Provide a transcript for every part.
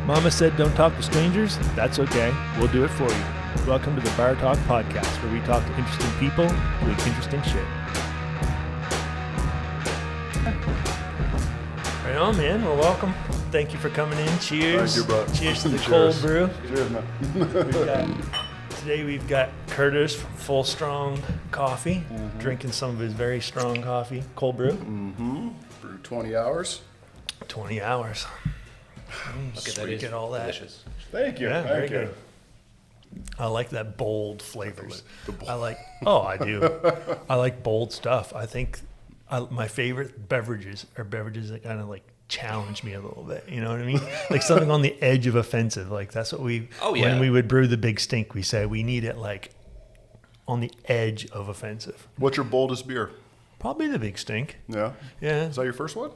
Mama said don't talk to strangers. That's okay. We'll do it for you. Welcome to the Bar Talk Podcast, where we talk to interesting people doing interesting shit. Right on, man. Well, welcome. Thank you for coming in. Cheers. Thank you, bro. Cheers to the cold brew. Cheers, man. Today we've got Curtis from Fullstrong Coffee, drinking some of his very strong coffee, cold brew. For 20 hours. 20 hours. Okay, Sweet. Get all that. Delicious. Thank you. Yeah, very Thank you. good. I like that bold flavors. The bold. I do. I like bold stuff. I think my favorite beverages are beverages that kind of like challenge me a little bit. You know what I mean? Like something on the edge of offensive. Like that's what when we would brew the Big Stink, we said we need it like on the edge of offensive. What's your boldest beer? Probably the Big Stink. Yeah. Yeah. Is that your first one?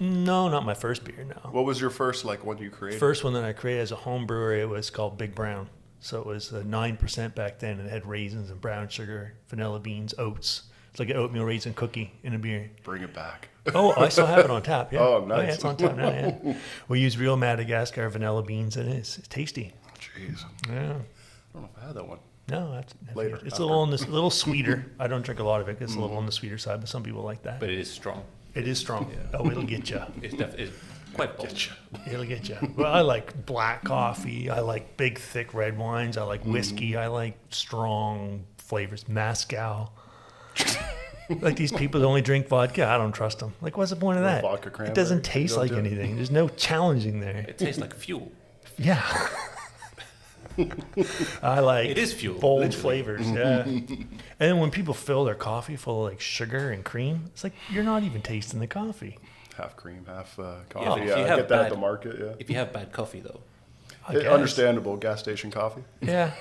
No, not my first beer, no. What was your first, like, one you created? First one that I created as a home brewer, it was called Big Brown. So it was 9% back then, and it had raisins and brown sugar, vanilla beans, oats. It's like an oatmeal raisin cookie in a beer. Bring it back. Oh, I still have it on tap, yeah. Oh, nice. Oh, yeah, it's on tap now, yeah. We use real Madagascar vanilla beans, and it's tasty. Jeez. Yeah. I don't know if I had that one. No, that's Later, It's after. a little sweeter. I don't drink a lot of it. It's a little on the sweeter side, but some people like that. But it is strong. It is strong. Oh, it'll get you. It's quite bold. It'll get you. Well, I like black coffee. I like big, thick red wines. I like whiskey. I like strong flavors. Mezcal. Like these people that only drink vodka. I don't trust them. Like, what's the point of that? Vodka It cranberry. doesn't taste You don't like do it. anything. There's no challenging there. It tastes like fuel. Yeah. I like It is fuel, bold literally. flavors. Yeah. And then when people fill their coffee full of like sugar and cream, it's like you're not even tasting the coffee. Half cream, half Yeah, coffee. if Yeah, you I have get that at bad- the market, yeah. If you have bad coffee, though. I guess. Understandable, gas station coffee. Yeah.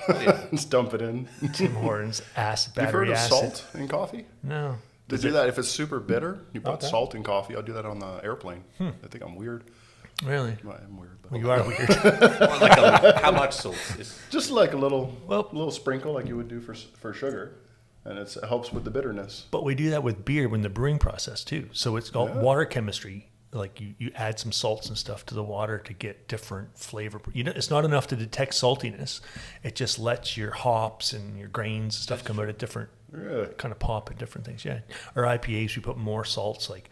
Just dump it in. Tim Hortons acid, You've battery heard of acid. salt in coffee? No. To do that, if it's super bitter, you put Okay. salt in coffee. I'll do that on the airplane. I think I'm weird. Really? Well, I'm weird. But Well, you are weird. Or like how much salt is? just like a little Well- little sprinkle like you would do for sugar. And it helps with the bitterness. But we do that with beer when the brewing process too. So it's called water chemistry. Like you add some salts and stuff to the water to get different flavor. You know, it's not enough to detect saltiness. It just lets your hops and your grains and stuff come out at different, Really? kind of pop at different things. Yeah. Our IPAs, we put more salts like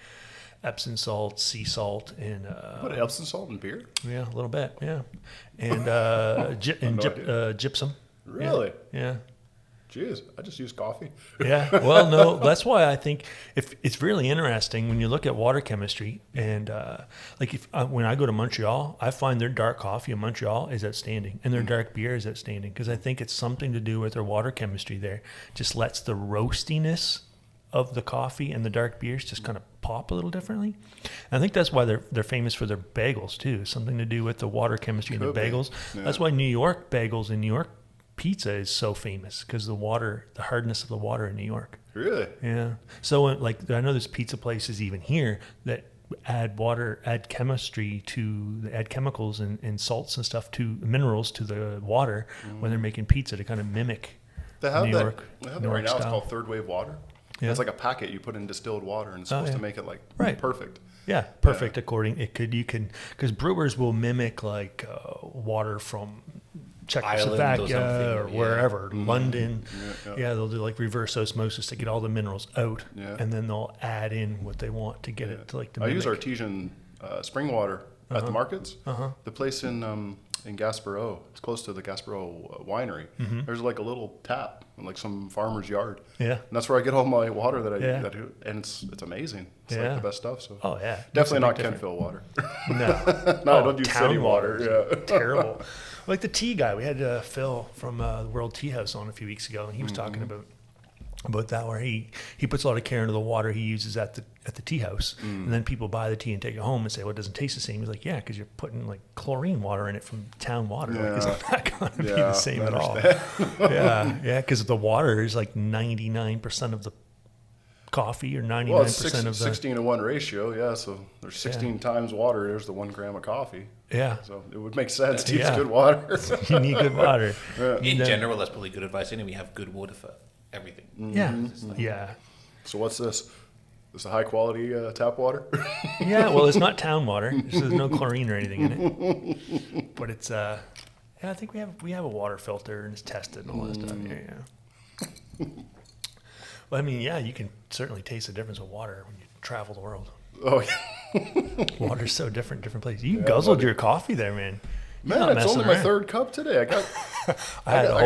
Epsom salt, sea salt, and Put Epsom salt in beer? yeah, a little bit, yeah, and gypsum. Really? Yeah. Jeez, I just use coffee. Yeah. Well, no, that's why I think if it's really interesting when you look at water chemistry and like if when I go to Montreal, I find their dark coffee in Montreal is outstanding and their dark beer is outstanding because I think it's something to do with their water chemistry there. Just lets the roastiness of the coffee and the dark beers just kind of pop a little differently. And I think that's why they're famous for their bagels too. Something to do with the water chemistry in their Could be. bagels. Yeah. That's why New York bagels in New York pizza is so famous because the hardness of the water in New York. Really? Yeah. So like I know there's pizza places even here that add chemistry add chemicals and salts and stuff to minerals to the water when they're making pizza to kind of mimic They have New that. York. They have New that right York now. It's style. called third wave water. Yeah. It's like a packet you put in distilled water, and it's supposed yeah. to make it like Right. perfect. Yeah, perfect. Because brewers will mimic like water from Ireland or Czechoslovakia something, or yeah. wherever, London. Yeah. Yeah, they'll do like reverse osmosis to get all the minerals out, Yeah. and then they'll add in what they want to get it to like the. I use mimic. artesian spring water at the markets. The place in Gaspereau, it's close to the Gaspereau winery. There's like a little tap in like some farmer's yard. Yeah. And that's where I get all my water that I Yeah. and it's amazing. It's Yeah. like the best stuff. So Oh yeah, definitely not Ken Kenfill water. No, No, I don't do town city water. is Yeah. terrible. Like the tea guy, we had Phil from the World Tea House on a few weeks ago, and he was talking about that where he puts a lot of care into the water he uses at the tea house, and then people buy the tea and take it home and say, well, it doesn't taste the same. He's like, yeah, because you're putting like chlorine water in it from town water. Like, it's not going to be the same I at all. understand. Yeah, because the water is like 99% of the coffee or 99% Well, it's of the 16 to 1 ratio, yeah. So there's 16 times water. There's the 1 gram of coffee. yeah. So it would make sense to use Yeah. good water. You need good water. In general, that's probably good advice. Anyway, we have good water for everything. Yeah, yeah. So what's this? It's a high quality tap water. Yeah, well, it's not town water. There's no chlorine or anything in it. But it's yeah, I think we have a water filter and it's tested and all that stuff. Yeah. Well, I mean, yeah, you can certainly taste the difference of water when you travel the world. Oh, yeah. Water's so different places. You guzzled your coffee there, man. Man, it's only my third cup today. I got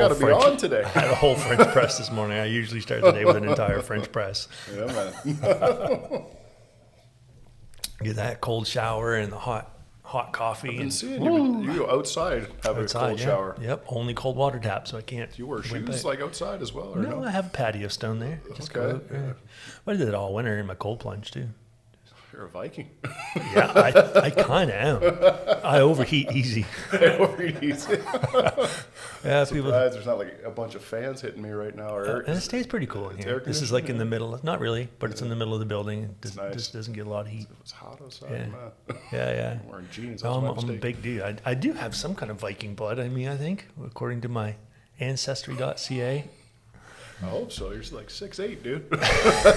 to be on today. I had a whole French press this morning. I usually start the day with an entire French press. Yeah, man. Get that cold shower and the hot coffee. I've been seeing you go outside, have a cold shower. Yep, only cold water tap, so I can't. Do you wear shoes like outside as well? Or no, I have a patio stone there. Just go out. But I did it all winter in my cold plunge too. You're a Viking. Yeah, I kind of am. I overheat easy. Yeah, people. There's not like a bunch of fans hitting me right now. And it stays pretty cool in here. This is like in the middle. Not really, but it's in the middle of the building. It just doesn't get a lot of heat. It's hot outside. Yeah. I'm wearing jeans. I'm a big dude. I do have some kind of Viking blood. I mean, I think according to my ancestry.ca. I hope so. You're like 6'8", dude.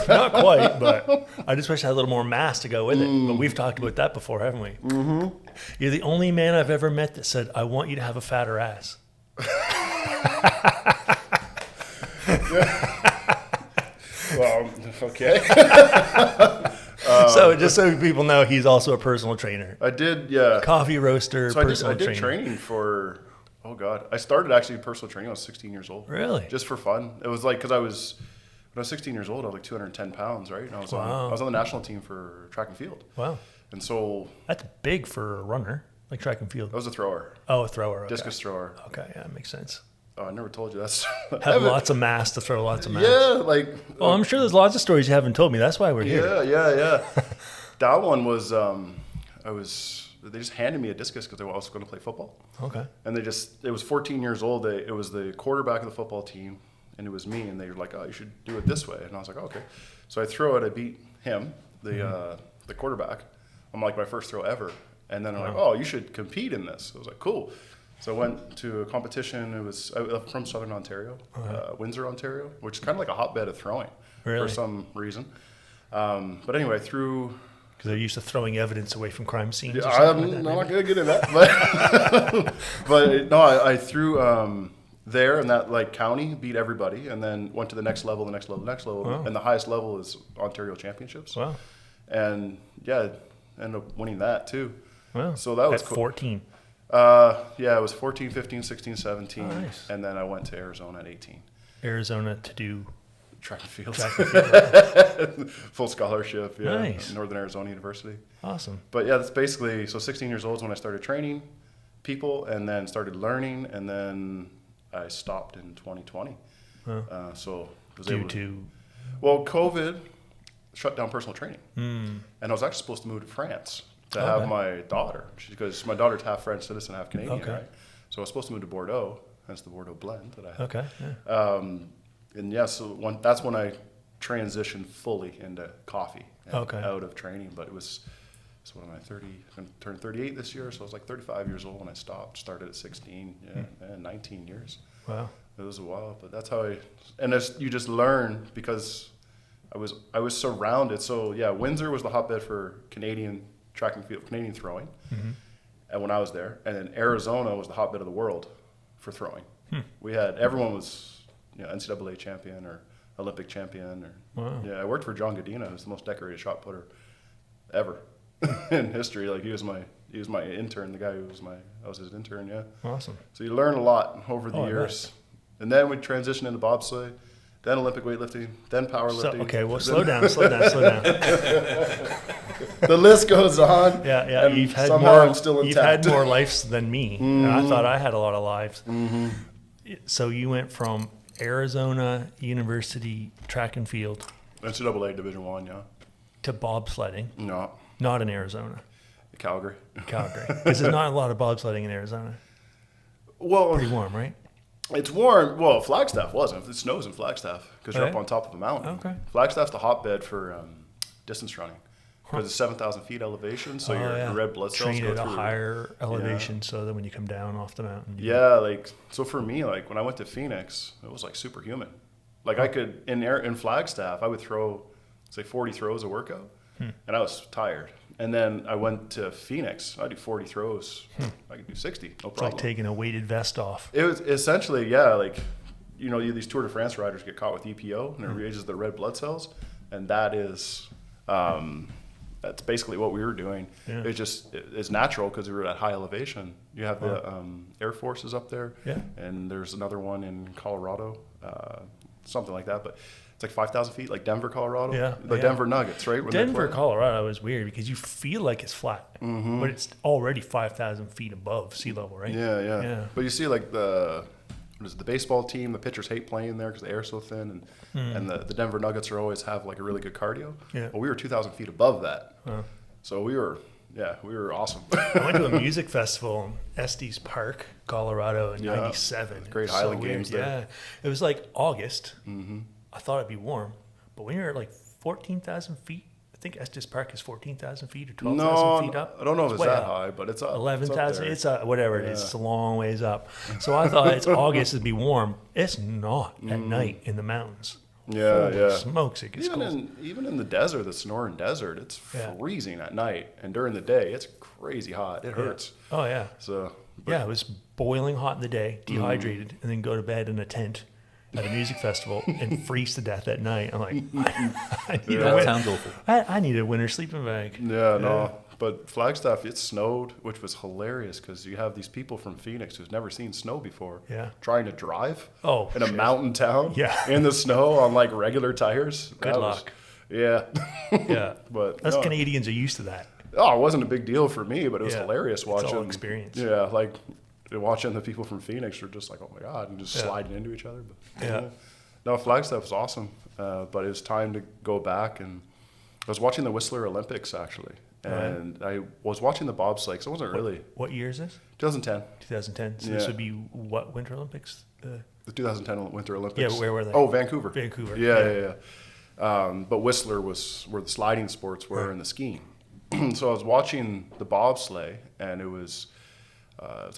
Not quite, but I just wish I had a little more mass to go with it. But we've talked about that before, haven't we? Mm-hmm. You're the only man I've ever met that said, I want you to have a fatter ass. Well, okay. So just so people know, he's also a personal trainer. I did, yeah. Coffee roaster, so personal trainer. I did training for... Oh God! I started actually personal training when I was 16 years old. Really? Just for fun. It was like because when I was 16 years old, I was like 210 pounds, right? And I was on the national team for track and field. Wow. And so that's big for a runner, like track and field. I was a thrower. Oh, a thrower. Okay. Discus thrower. Okay, yeah, that makes sense. Oh, I never told you that's. Have lots of mass to throw lots of mass. Yeah, like. Oh, I'm sure there's lots of stories you haven't told me. That's why we're here. Yeah. That one was They just handed me a discus because I was going to play football. Okay. And it was 14 years old. It was the quarterback of the football team, and it was me. And they were like, "Oh, you should do it this way." And I was like, oh, "Okay." So I throw it. I beat him, the quarterback. I'm like my first throw ever. And then I'm like, "Oh, you should compete in this." I was like, "Cool." So I went to a competition. I'm from Southern Ontario, Windsor, Ontario, which is kind of like a hotbed of throwing for some reason. But anyway, I threw. Because they're used to throwing evidence away from crime scenes. Yeah, I'm not going to get into that. But no, I threw there in that like county, beat everybody, and then went to the next level. Wow. And the highest level is Ontario Championships. Wow. And yeah, ended up winning that too. Wow. So that was at cool. 14. Yeah, it was 14, 15, 16, 17. Oh, nice. And then I went to Arizona at 18. Arizona to do track and field. Field. Full scholarship, yeah. Nice. Northern Arizona University. Awesome. But yeah, that's basically, so 16 years old is when I started training people and then started learning, and then I stopped in 2020. So was Due able to? Well, COVID shut down personal training. Mm. And I was actually supposed to move to France to have my daughter, because my daughter's half French citizen, half Canadian, right? So I was supposed to move to Bordeaux, hence the Bordeaux blend that I have. Okay, yeah. And yeah, so that's when I transitioned fully into coffee and out of training. But so what am I, 30? I'm going to turn 38 this year, so I was like 35 years old when I stopped. Started at 16, and 19 years. Wow. It was a while, but that's how you just learn, because I was surrounded. So yeah, Windsor was the hotbed for Canadian track and field, Canadian throwing. Mm-hmm. And when I was there, and then Arizona was the hotbed of the world for throwing. Everyone was, NCAA champion or Olympic champion, I worked for John Godina, who's the most decorated shot putter ever in history. Like he was my intern, the guy I was his intern. Yeah. Awesome. So you learn a lot over the years, and then we transitioned into bobsleigh, then Olympic weightlifting, then powerlifting. So, slow down. The list goes on. Yeah. You've had more. I'm still intact. You've had more lives than me. Mm-hmm. And I thought I had a lot of lives. Mm-hmm. So you went from Arizona University track and field, NCAA Division I, to bobsledding. No, not in Arizona. Calgary, because there's not a lot of bobsledding in Arizona. Well, pretty warm, right? It's warm. Well, Flagstaff wasn't. It snows in Flagstaff because you're up on top of a mountain. Okay. Flagstaff's the hotbed for distance running because it's 7,000 feet elevation, so your red blood cells go at through a higher elevation, so that when you come down off the mountain. So for me, like when I went to Phoenix, it was like superhuman. Like I could in Flagstaff, I would throw say 40 throws a workout, and I was tired. And then I went to Phoenix. I do 40 throws. I could do 60, no It's problem. like taking a weighted vest off. It was essentially, yeah, like, you know, these Tour de France riders get caught with EPO and it raises their red blood cells. And that is, that's basically what we were doing. Yeah. It's natural because we were at high elevation. You have the Air Forces up there. Yeah. And there's another one in Colorado, something like that. But it's like 5,000 feet, like Denver, Colorado. Yeah. The Denver Nuggets, right? When they Denver, play. Colorado is weird because you feel like it's flat, but it's already 5,000 feet above sea level, right? Yeah. But you see, like, the baseball team, the pitchers hate playing there because the air's so thin, and the Denver Nuggets always have like a really good cardio. Yeah. Well, we were 2,000 feet above that, Huh. so we were awesome. I went to a music festival in Estes Park, Colorado in Yeah. '97. Great So Highland weird. Games there. Yeah, it was like August. I thought it'd be warm, but when you're at like 14,000 feet, I think Estes Park is 14,000 feet or 12,000 feet up. I don't know if it's way that up. high, but it's up. 11,000. It's It's whatever it is. It's a long ways up. So I thought it's August, it'd be warm. It's not at night in the mountains. Yeah, Holy yeah. smokes, it gets cold. Even in the desert, the Sonoran Desert, it's freezing at night, and during the day, it's crazy hot. It hurts. Oh yeah. So Yeah, it was boiling hot in the day, dehydrated, and then go to bed in a tent at a music festival and freeze to death at night. I'm like, I need, That sounds awful. I need a winter sleeping bag. Yeah, no. But Flagstaff, it snowed, which was hilarious because you have these people from Phoenix who's never seen snow before. Yeah. Trying to drive. Oh, in a shit. mountain town. Yeah. In the snow on like regular tires. Good That luck. Yeah. Yeah, But us no. Canadians are used to that. Oh, it wasn't a big deal for me, but it was Yeah. hilarious watching. It's all experience. Yeah, like watching the people from Phoenix were just like, oh my god, and just sliding into each other. But Yeah. no, Flagstaff was awesome, but it was time to go back, and I was watching the Whistler Olympics actually, and I was watching the bobsleigh because I wasn't really What year is this? 2010, 2010. So Yeah. this would be what, Winter Olympics? the 2010 Winter Olympics. Yeah, where were they? Oh, Vancouver. Vancouver. Yeah. But Whistler was where the sliding sports were and the skiing. So I was watching the bobsleigh, and it was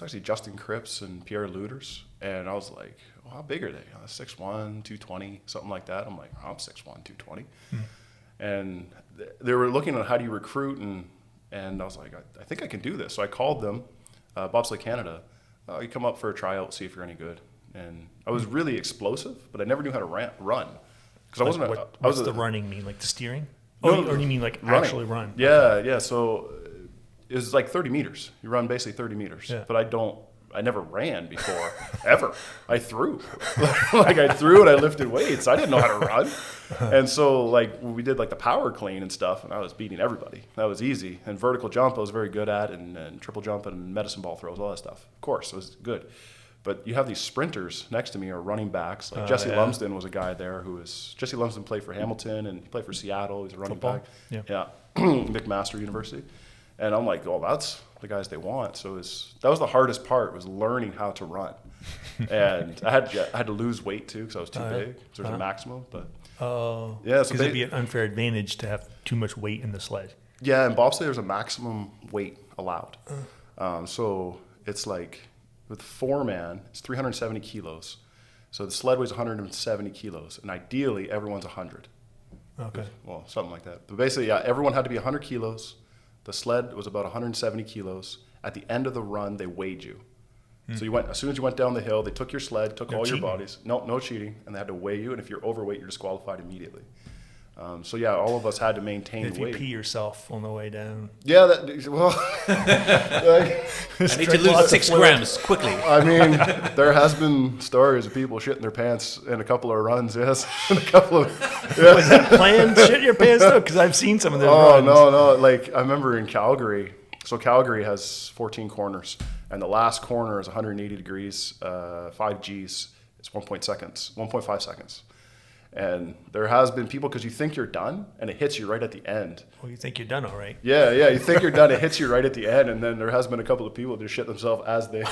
actually Justin Cripps and Pierre Luders, and I was like, well, how big are they? 6'1", 220, something like that. I'm like, oh, I'm 6'1", 220. And they were looking at how do you recruit, and I was like, I think I can do this. So I called them, Bobsleigh Canada. You come up for a tryout, see if you're any good. And I was really explosive, but I never knew how to run. Because I wasn't. What's the running mean? Like the steering? No, Or you mean like running. actually run? Yeah. So it was like 30 meters. You run basically 30 meters. Yeah. But I never ran before, ever. I threw. Like I threw and I lifted weights. I didn't know how to run. And so like we did like the power clean and stuff, and I was beating everybody. That was easy. And vertical jump I was very good at, and triple jump and medicine ball throws, all that stuff. Of course, it was good. But you have these sprinters next to me or running backs. Like Jesse Lumsden was a guy there Jesse Lumsden played for Hamilton and he played for Seattle. He's a running Football? back. Yeah. McMaster University. And I'm like, oh, that's the guys they want. So that was the hardest part, was learning how to run. And I had to lose weight too because I was too big. So there's a maximum. But yeah, so because it'd be an unfair advantage to have too much weight in the sled. yeah, in bobsleigh there's a maximum weight allowed. So it's like with 4-man, it's 370 kilos. So the sled weighs 170 kilos, and ideally everyone's 100. Okay. Well, something like that. But basically, yeah, everyone had to be 100 kilos. The sled was about 170 kilos. At the end of the run, they weighed you. So as soon as you went down the hill, they took your sled, took all cheating. your bodies. No cheating, and they had to weigh you. And if you're overweight, you're disqualified immediately. So yeah, all of us had to maintain If you weight. pee yourself on the way down. Yeah, I need to lose 6 grams quickly. I mean, there has been stories of people shitting their pants in a couple of runs. Yes, in a couple of. Yeah. Was that planned? Shit your pants though, because I've seen some of those Oh runs. no! Like I remember in Calgary. So Calgary has 14 corners, and the last corner is 180 degrees, 5 Gs. It's 1.5 seconds. And there has been people, because you think you're done, and it hits you right at the end. Well, you think you're done, all right? Yeah, you think you're done, it hits you right at the end, and then there has been a couple of people that just shit themselves as they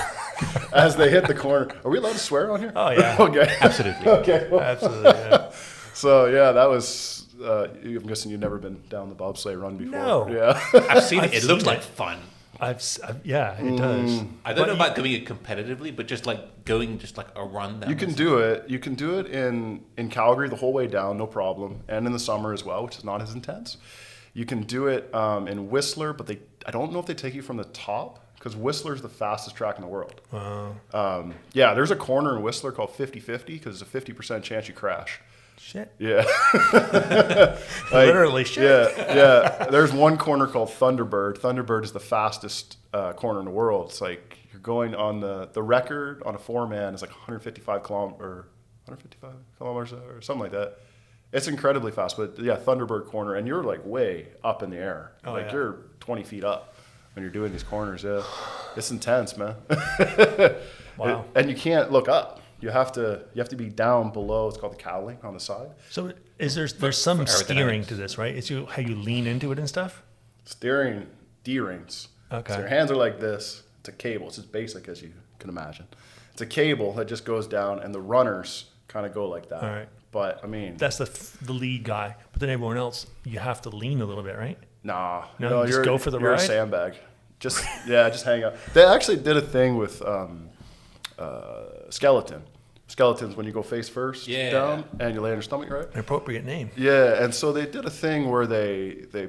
hit the corner. Are we allowed to swear on here? Oh yeah, Okay. Absolutely. Okay. Well, absolutely. Yeah. so yeah, that was. I'm guessing you've never been down the bobsleigh run before. No. Yeah. I've seen it. It seen looks it. like fun. Yeah, it does. I don't know about doing it competitively, but just like going just like a run down. You can do it. You can do it in Calgary the whole way down, no problem, and in the summer as well, which is not as intense. You can do it in Whistler, but I don't know if they take you from the top because Whistler's the fastest track in the world. Wow. Yeah, there's a corner in Whistler called 50-50 because there's a 50% chance you crash. Shit. Yeah. Literally shit. Yeah. There's one corner called Thunderbird. Thunderbird is the fastest corner in the world. It's like you're going on the record on a 4-man is like 155 kilometers or something like that. It's incredibly fast, but yeah, Thunderbird corner, and you're like way up in the air. You're 20 feet up when you're doing these corners. Yeah, it's intense, man. Wow. And you can't look up. You have to be down below. It's called the cowling on the side. So there's some steering to this, right? It's how you lean into it and stuff? Steering D-rings. Okay. So your hands are like this. It's a cable. It's as basic as you can imagine. It's a cable that just goes down, and the runners kind of go like that. All right. But, I mean... That's the lead guy. But then everyone else, you have to lean a little bit, right? No, just go for the you're ride? a sandbag. Just hang out. They actually did a thing with skeletons when you go face first down and you lay on your stomach, right? An appropriate name. Yeah, and so they did a thing where they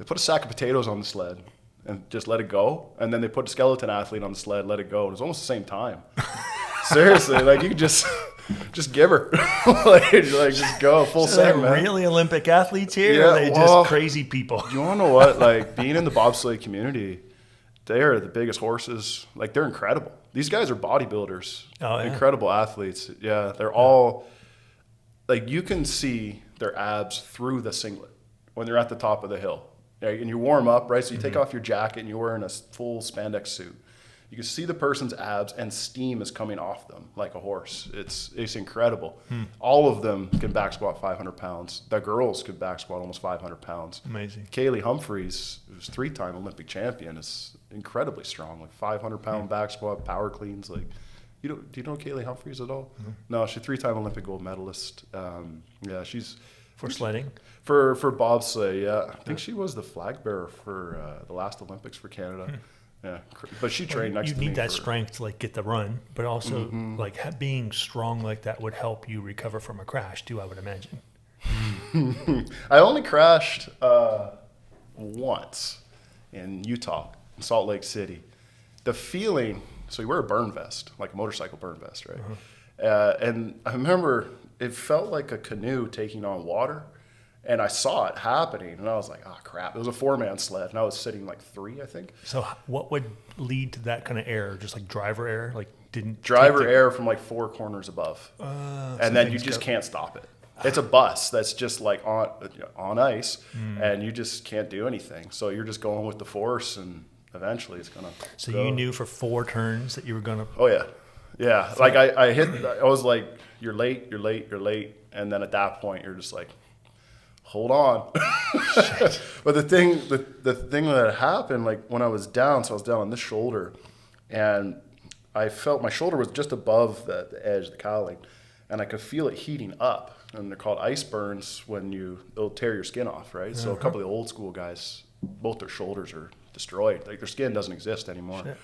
put a sack of potatoes on the sled and just let it go, and then they put a skeleton athlete on the sled, let it go. It was almost the same time. Seriously, like you could just give her, like just go full send, man. Really Olympic athletes here? Yeah, or are they just crazy people? You want to know what? Like being in the bobsleigh community, they are the biggest horses. Like they're incredible. These guys are bodybuilders. Oh, yeah. Incredible athletes. Yeah, they're all like you can see their abs through the singlet when they're at the top of the hill. Right? And you warm up, right? So you take off your jacket and you're wearing a full spandex suit. You can see the person's abs and steam is coming off them like a horse. It's incredible. All of them can back squat 500 pounds. The girls could back squat almost 500 pounds. Amazing. Kaylee Humphreys, who's 3-time Olympic champion, is incredibly strong. Like 500-pound back squat, power cleans. Like, do you know Kaylee Humphreys at all? No, she's 3-time Olympic gold medalist. Yeah, she's For sledding? For bobsleigh. Yeah, I think she was the flag bearer for the last Olympics for Canada. Yeah, but she trained next to me. You need that strength to like get the run, but also like being strong like that would help you recover from a crash too, I would imagine. I only crashed once in Utah, in Salt Lake City. The feeling, so you wear a burn vest, like a motorcycle burn vest, right? And I remember it felt like a canoe taking on water. And I saw it happening, and I was like, oh, crap. It was a 4-man sled, and I was sitting like 3, I think. So what would lead to that kind of error? Just like driver error? Like Driver error from like 4 corners above. And then you just can't stop it. It's a bus that's just like on ice, and you just can't do anything. So you're just going with the force, and eventually it's going to So you knew for 4 turns that you were going to... Oh, yeah. Yeah. Like I was like, you're late. And then at that point, you're just like... hold on. But the thing that happened, like when I was down, so I was down on this shoulder, and I felt my shoulder was just above the edge, the cowling, and I could feel it heating up. And they're called ice burns when it'll tear your skin off, right? So a couple of the old school guys, both their shoulders are destroyed. Like their skin doesn't exist anymore.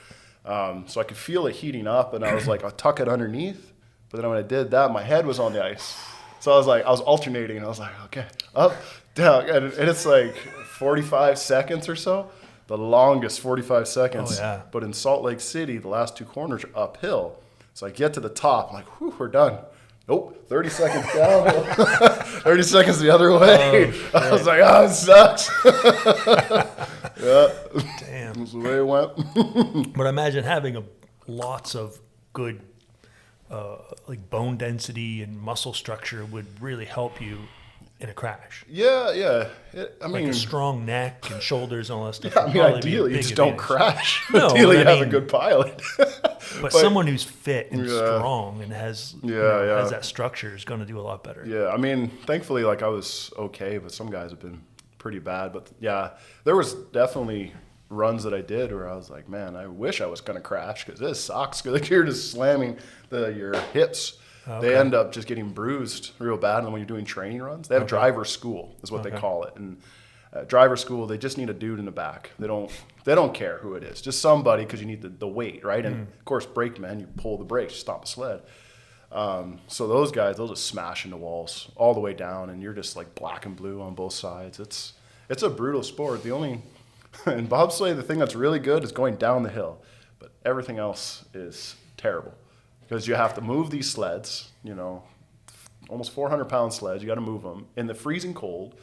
So I could feel it heating up, and I was like, I'll tuck it underneath. But then when I did that, my head was on the ice. So I was alternating, and I was like, okay, up, down. And it's like 45 seconds or so, the longest 45 seconds. Oh, yeah. But in Salt Lake City, the last 2 corners are uphill. So I get to the top, I'm like, whew, we're done. Nope, 30 seconds down, 30 seconds the other way. Oh, I was like, oh, it sucks. Yeah. Damn. That's the way it went. But imagine having lots of good like bone density and muscle structure would really help you in a crash. Yeah. I mean, like a strong neck and shoulders and all that stuff. Yeah, I mean, ideally, you just don't crash. No, ideally, you have a good pilot. but someone who's fit and strong and has has that structure is going to do a lot better. Yeah, I mean, thankfully, like I was okay, but some guys have been pretty bad. But yeah, there was definitely runs that I did where I was like, man, I wish I was going to crash because this sucks. Because you're just slamming your hips. Okay. They end up just getting bruised real bad. And when you're doing training runs, they have driver school is what they call it. And At driver school, they just need a dude in the back. They don't care who it is. Just somebody, because you need the weight, right? And of course, brakemen, you pull the brakes, stop a sled. So those guys, they'll just smash into walls all the way down, and you're just like black and blue on both sides. It's a brutal sport. In bobsleigh, the thing that's really good is going down the hill, but everything else is terrible because you have to move these sleds, almost 400-pound sleds. You got to move them in the freezing cold.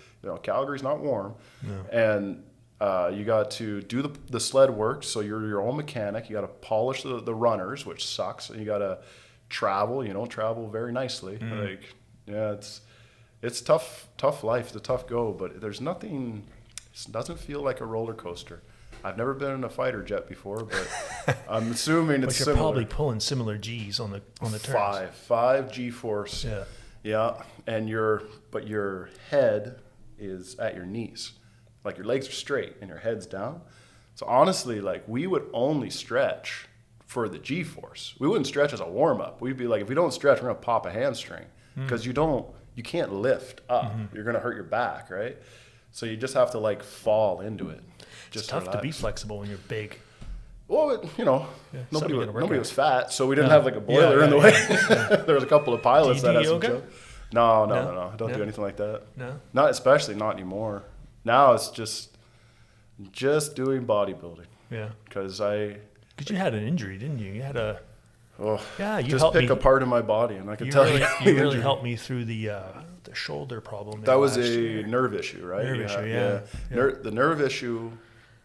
Calgary's not warm. No. And you got to do the sled work. So you're your own mechanic. You got to polish the runners, which sucks. And you got to travel. You don't travel very nicely. It's tough life. It's a tough go, but there's nothing. It doesn't feel like a roller coaster. I've never been in a fighter jet before, but I'm assuming it's similar. But you're probably pulling similar G's on the turns. Five G-force. Yeah, and your head is at your knees, like your legs are straight and your head's down. So honestly, like we would only stretch for the G-force. We wouldn't stretch as a warm up. We'd be like, if we don't stretch, we're gonna pop a hamstring because you can't lift up. You're gonna hurt your back, right? So you just have to like fall into it. It's tough to be flexible when you're big. Well, nobody was fat, so we didn't have like a boiler in the way. There was a couple of pilots that had some joke. No. I don't do anything like that. No? Not anymore. Now it's just doing bodybuilding. Yeah. Because you had an injury, didn't you? You had a... you just pick a part of my body, and I can tell you. You really helped me through the shoulder problem. That was a nerve issue, right? Nerve issue, yeah. The nerve issue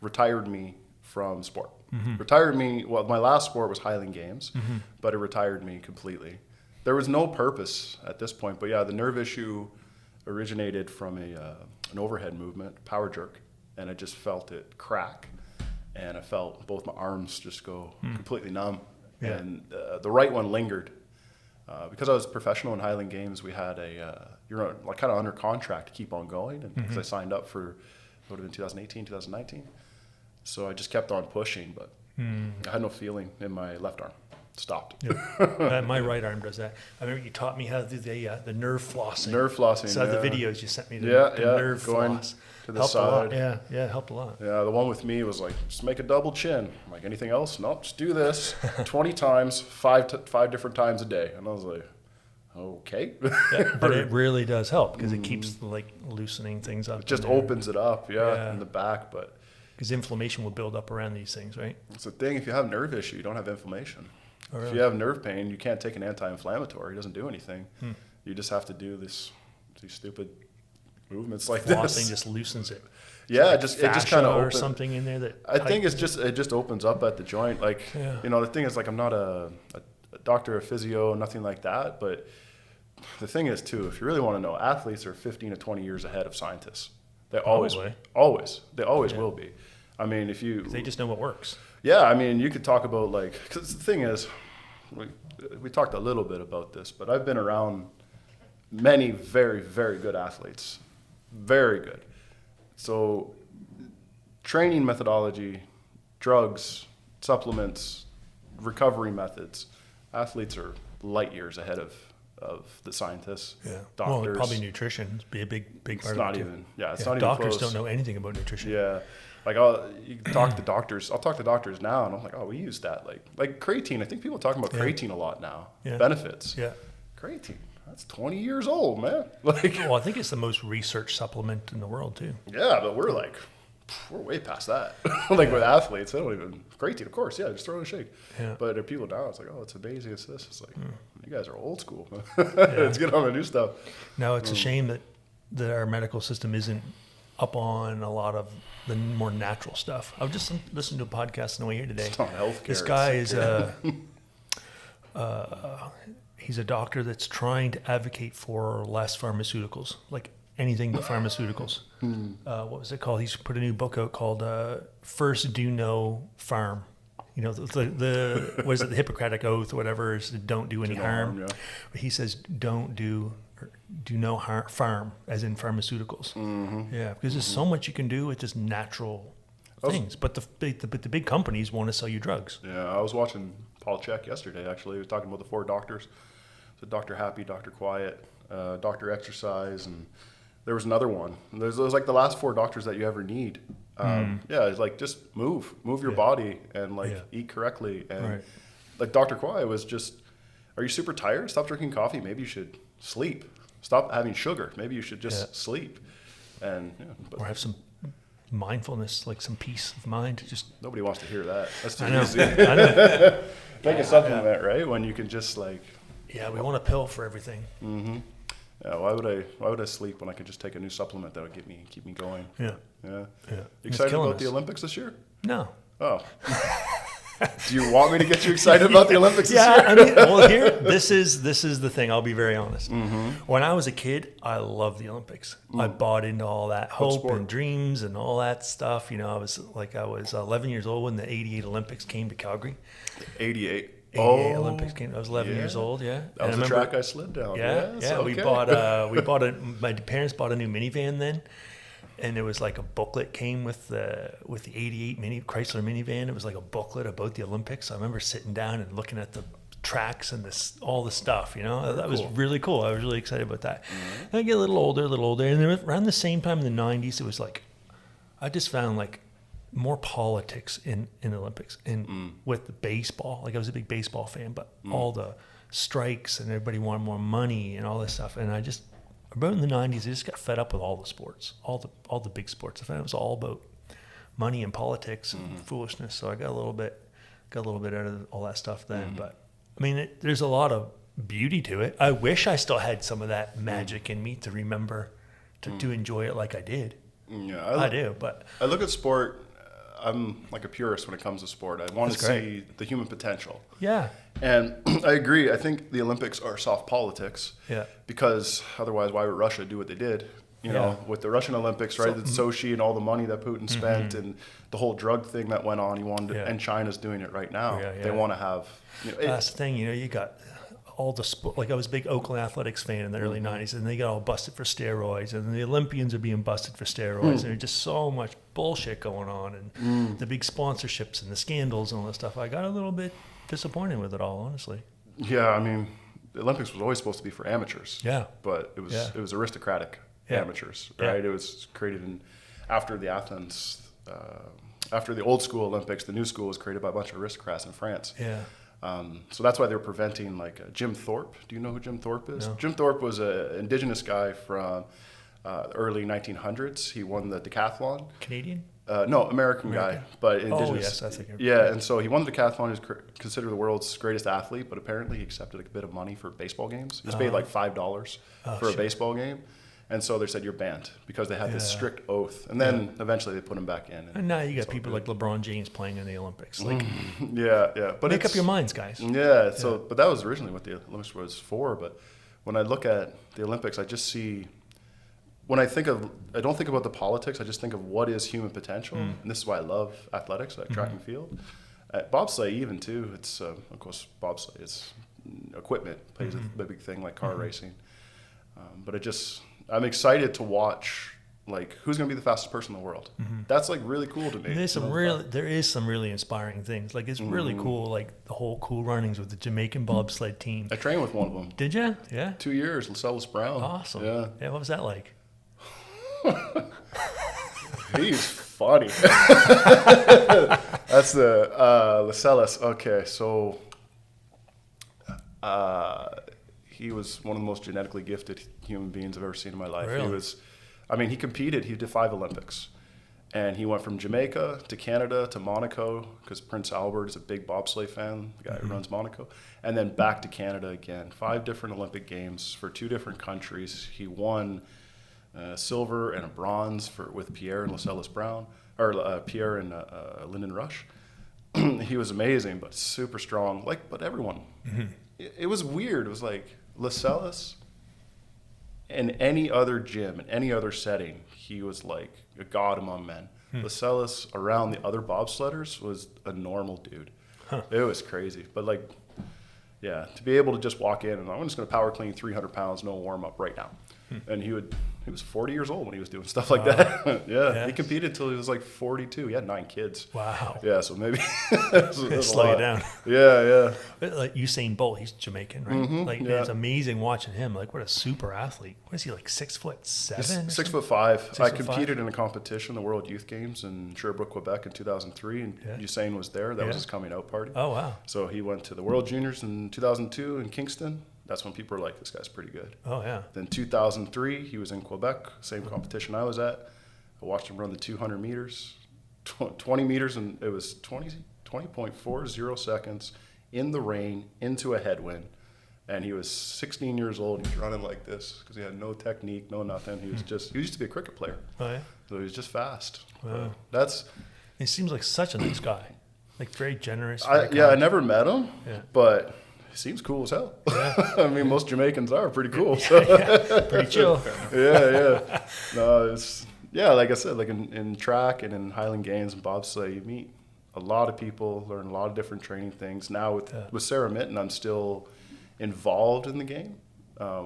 retired me from sport. Retired me. Well, my last sport was Highland Games, but it retired me completely. There was no purpose at this point, but the nerve issue originated from an overhead movement, power jerk, and I just felt it crack, and I felt both my arms just go completely numb. Yeah. And the right one lingered. Because I was professional in Highland Games, we had you're kind of under contract to keep on going. And because I signed up for, it would have been 2018, 2019. So I just kept on pushing, but I had no feeling in my left arm. Stopped. Yeah. My right arm does that. I remember you taught me how to do the nerve flossing. Nerve flossing. So the videos you sent me, the nerve floss. To the side. Yeah, it helped a lot. Yeah, the one with me was like, just make a double chin. I'm like, anything else? Nope, just do this 20 times, five different times a day. And I was like, okay. But it really does help because it keeps like loosening things up. It just opens it up, in the back. But because inflammation will build up around these things, right? It's the thing, if you have a nerve issue, you don't have inflammation. Oh, really? If you have nerve pain, you can't take an anti-inflammatory. It doesn't do anything. You just have to do these stupid movements like this. Flossing just loosens it. Yeah, it just kind of opens. Or something in there that I think it just opens up at the joint. Like the thing is, like, I'm not a doctor of physio, nothing like that. But the thing is too, if you really want to know, athletes are 15 to 20 years ahead of scientists. They always will be. I mean, they just know what works. Yeah, I mean, you could talk about because the thing is, we talked a little bit about this, but I've been around many very, very good athletes, very good. So training methodology, drugs, supplements, recovery methods, athletes are light years ahead of the scientists, doctors. Well, probably nutrition would be a big part of it. It's not even close. Doctors don't know anything about nutrition. Yeah. Like you talk to doctors. I'll talk to doctors now, and I'm like, we use that. Like creatine. I think people are talking about creatine a lot now. Yeah. Benefits. Yeah. Creatine. That's 20 years old, man. Well, I think it's the most researched supplement in the world too. Yeah, but we're way past that. With athletes, they don't even creatine. Of course, just throw in a shake. Yeah. But people now, it's like, it's amazing. It's this. It's like, you guys are old school. Let's get on the new stuff. No, it's a shame that our medical system isn't up on a lot of the more natural stuff. I've just listened to a podcast on the way here today. It's not healthcare. This guy is he's a doctor that's trying to advocate for less pharmaceuticals, like anything but pharmaceuticals. What was it called? He's put a new book out called First Do No Farm. The was it the Hippocratic Oath or whatever is don't do any harm. Yeah. But he says don't do no harm, farm, as in pharmaceuticals. Yeah, because there's so much you can do with just natural things. But the big companies want to sell you drugs. Yeah, I was watching Paul Chek yesterday, actually. He was talking about the 4 doctors. So Dr. Happy, Dr. Quiet, Dr. Exercise, and there was another one. There's like the last 4 doctors that you ever need. Yeah, it's like just move your body and like eat correctly. And like Dr. Kwai was just, are you super tired? Stop drinking coffee. Maybe you should sleep. Stop having sugar. Maybe you should just sleep. And or have some mindfulness, like some peace of mind. Just nobody wants to hear that. That's too I easy. I know. Take a supplement, right? When you can just like. Yeah, we want a pill for everything. Mm-hmm. Yeah, why would I sleep when I could just take a new supplement that would keep me going? Yeah. You It's excited killing about the us. Olympics this year? No. Oh. Do you want me to get you excited about the Olympics this Yeah, year? I mean, well, here, this is the thing. I'll be very honest. Mm-hmm. When I was a kid, I loved the Olympics. I bought into all that hope sport? and dreams and all that stuff. You know, I was 11 years old when the '88 Olympics came to Calgary. 88. 88 Olympics came. I was 11 years old. Yeah, That was the track I slid down. Yeah, Yes, yeah. okay. We bought my parents bought a new minivan then, and it was like a booklet came with the '88 Chrysler minivan. It was like a booklet about the Olympics. I remember sitting down and looking at the tracks and all the stuff. You know, that was really cool. I was really excited about that. And I get a little older, and then around the same time in the '90s, it was like I just found like more politics in the Olympics and with the baseball. Like I was a big baseball fan, but all the strikes and everybody wanted more money and all this stuff. And I just about in the '90s, I just got fed up with all the sports, all the big sports. I found it was all about money and politics and foolishness. So I got a little bit out of all that stuff then. But I mean, there's a lot of beauty to it. I wish I still had some of that magic in me to remember to enjoy it like I did. Yeah, I do, but I look at sport. I'm like a purist when it comes to sport. I want to see the human potential. yeah. And I agree. I think the Olympics are soft politics. Yeah. Because otherwise, why would Russia do what they did? You know, with the Russian Olympics, right? Sochi and all the money that Putin spent and the whole drug thing that went on. He wanted to, and China's doing it right now. They want to have. That's the thing. You know, you got all the sport. Like I was a big Oakland Athletics fan in the early '90s, and they got all busted for steroids, and the Olympians are being busted for steroids, and there's just so much bullshit going on, and the big sponsorships and the scandals and all that stuff. I got a little bit disappointed with it all, honestly. Yeah, I mean, the Olympics was always supposed to be for amateurs. Yeah. But it was aristocratic amateurs, right? It was created after the Athens, after the old school Olympics. The new school was created by a bunch of aristocrats in France. Yeah. So that's why they were preventing like Jim Thorpe. Do you know who Jim Thorpe is? No. Jim Thorpe was an indigenous guy from the early 1900s. He won the decathlon. Canadian? No, American guy, but indigenous. Oh, yes, I think. Yeah, and so he won the decathlon. He was considered the world's greatest athlete, but apparently he accepted a bit of money for baseball games. He was paid like $5 for a baseball game. And so they said, you're banned because they had this strict oath. And then eventually they put him back in. And now you got people like LeBron James playing in the Olympics. Like, yeah. But make up your minds, guys. Yeah, so, but that was originally what the Olympics was for. But when I look at the Olympics, I just see, I don't think about the politics. I just think of what is human potential. And this is why I love athletics, like track and field. Bobsleigh even too. It's, of course, bobsleigh is equipment, plays a big thing like car racing. But I'm excited to watch like who's going to be the fastest person in the world. That's like really cool to me. There is some really inspiring things. Like it's really cool. Like the whole Cool Runnings with the Jamaican bobsled team. I trained with one of them. Did you? Yeah. 2 years, Lascelles Brown. Awesome. Yeah. What was that like? He's funny. That's the Lascelles. Okay, so he was one of the most genetically gifted human beings I've ever seen in my life. Really? He competed. He did 5 Olympics. And he went from Jamaica to Canada to Monaco because Prince Albert is a big bobsleigh fan, the guy who runs Monaco. And then back to Canada again. 5 different Olympic Games for 2 different countries. He won silver and a bronze with Pierre and Lascelles Brown, or Pierre and Lyndon Rush. He was amazing, but super strong, but everyone. It was weird. It was like Lascelles in any other gym, in any other setting, he was like a god among men. Lascelles around the other bobsledders was a normal dude. It was crazy. But to be able to just walk in and I'm just going to power clean 300 pounds, no warm up right now. and he was 40 years old when he was doing stuff like that. Yeah, he competed till he was like 42. He had 9 kids. Wow. Yeah, so maybe that's slow you down. Yeah. But like Usain Bolt, he's Jamaican, right? Like yeah. it's amazing watching him. Like what a super athlete. What is he, like 6'7"? He's 6'5". I 6'5"? competed in a competition, the World Youth Games in Sherbrooke, Quebec in 2003, and Usain was there. That was his coming out party. Oh wow. So he went to the World Juniors in 2002 in Kingston. That's when people were like, this guy's pretty good. Oh yeah. Then 2003, he was in Quebec, same competition I was at. I watched him run the 200 meters, 20 meters, and it was 20.40 seconds in the rain into a headwind. And he was 16 years old. He was running like this because he had no technique, no nothing. He used to be a cricket player. Oh yeah. So he was just fast. Wow. He seems like such a nice guy. Like very generous. I never met him, but he seems cool as hell. Yeah. I mean, most Jamaicans are pretty cool. So. Pretty chill. Yeah. No, like I said, like in track and in Highland Games and bobsleigh, you meet a lot of people, learn a lot of different training things. Now with Sarah Mitten, I'm still involved in the game,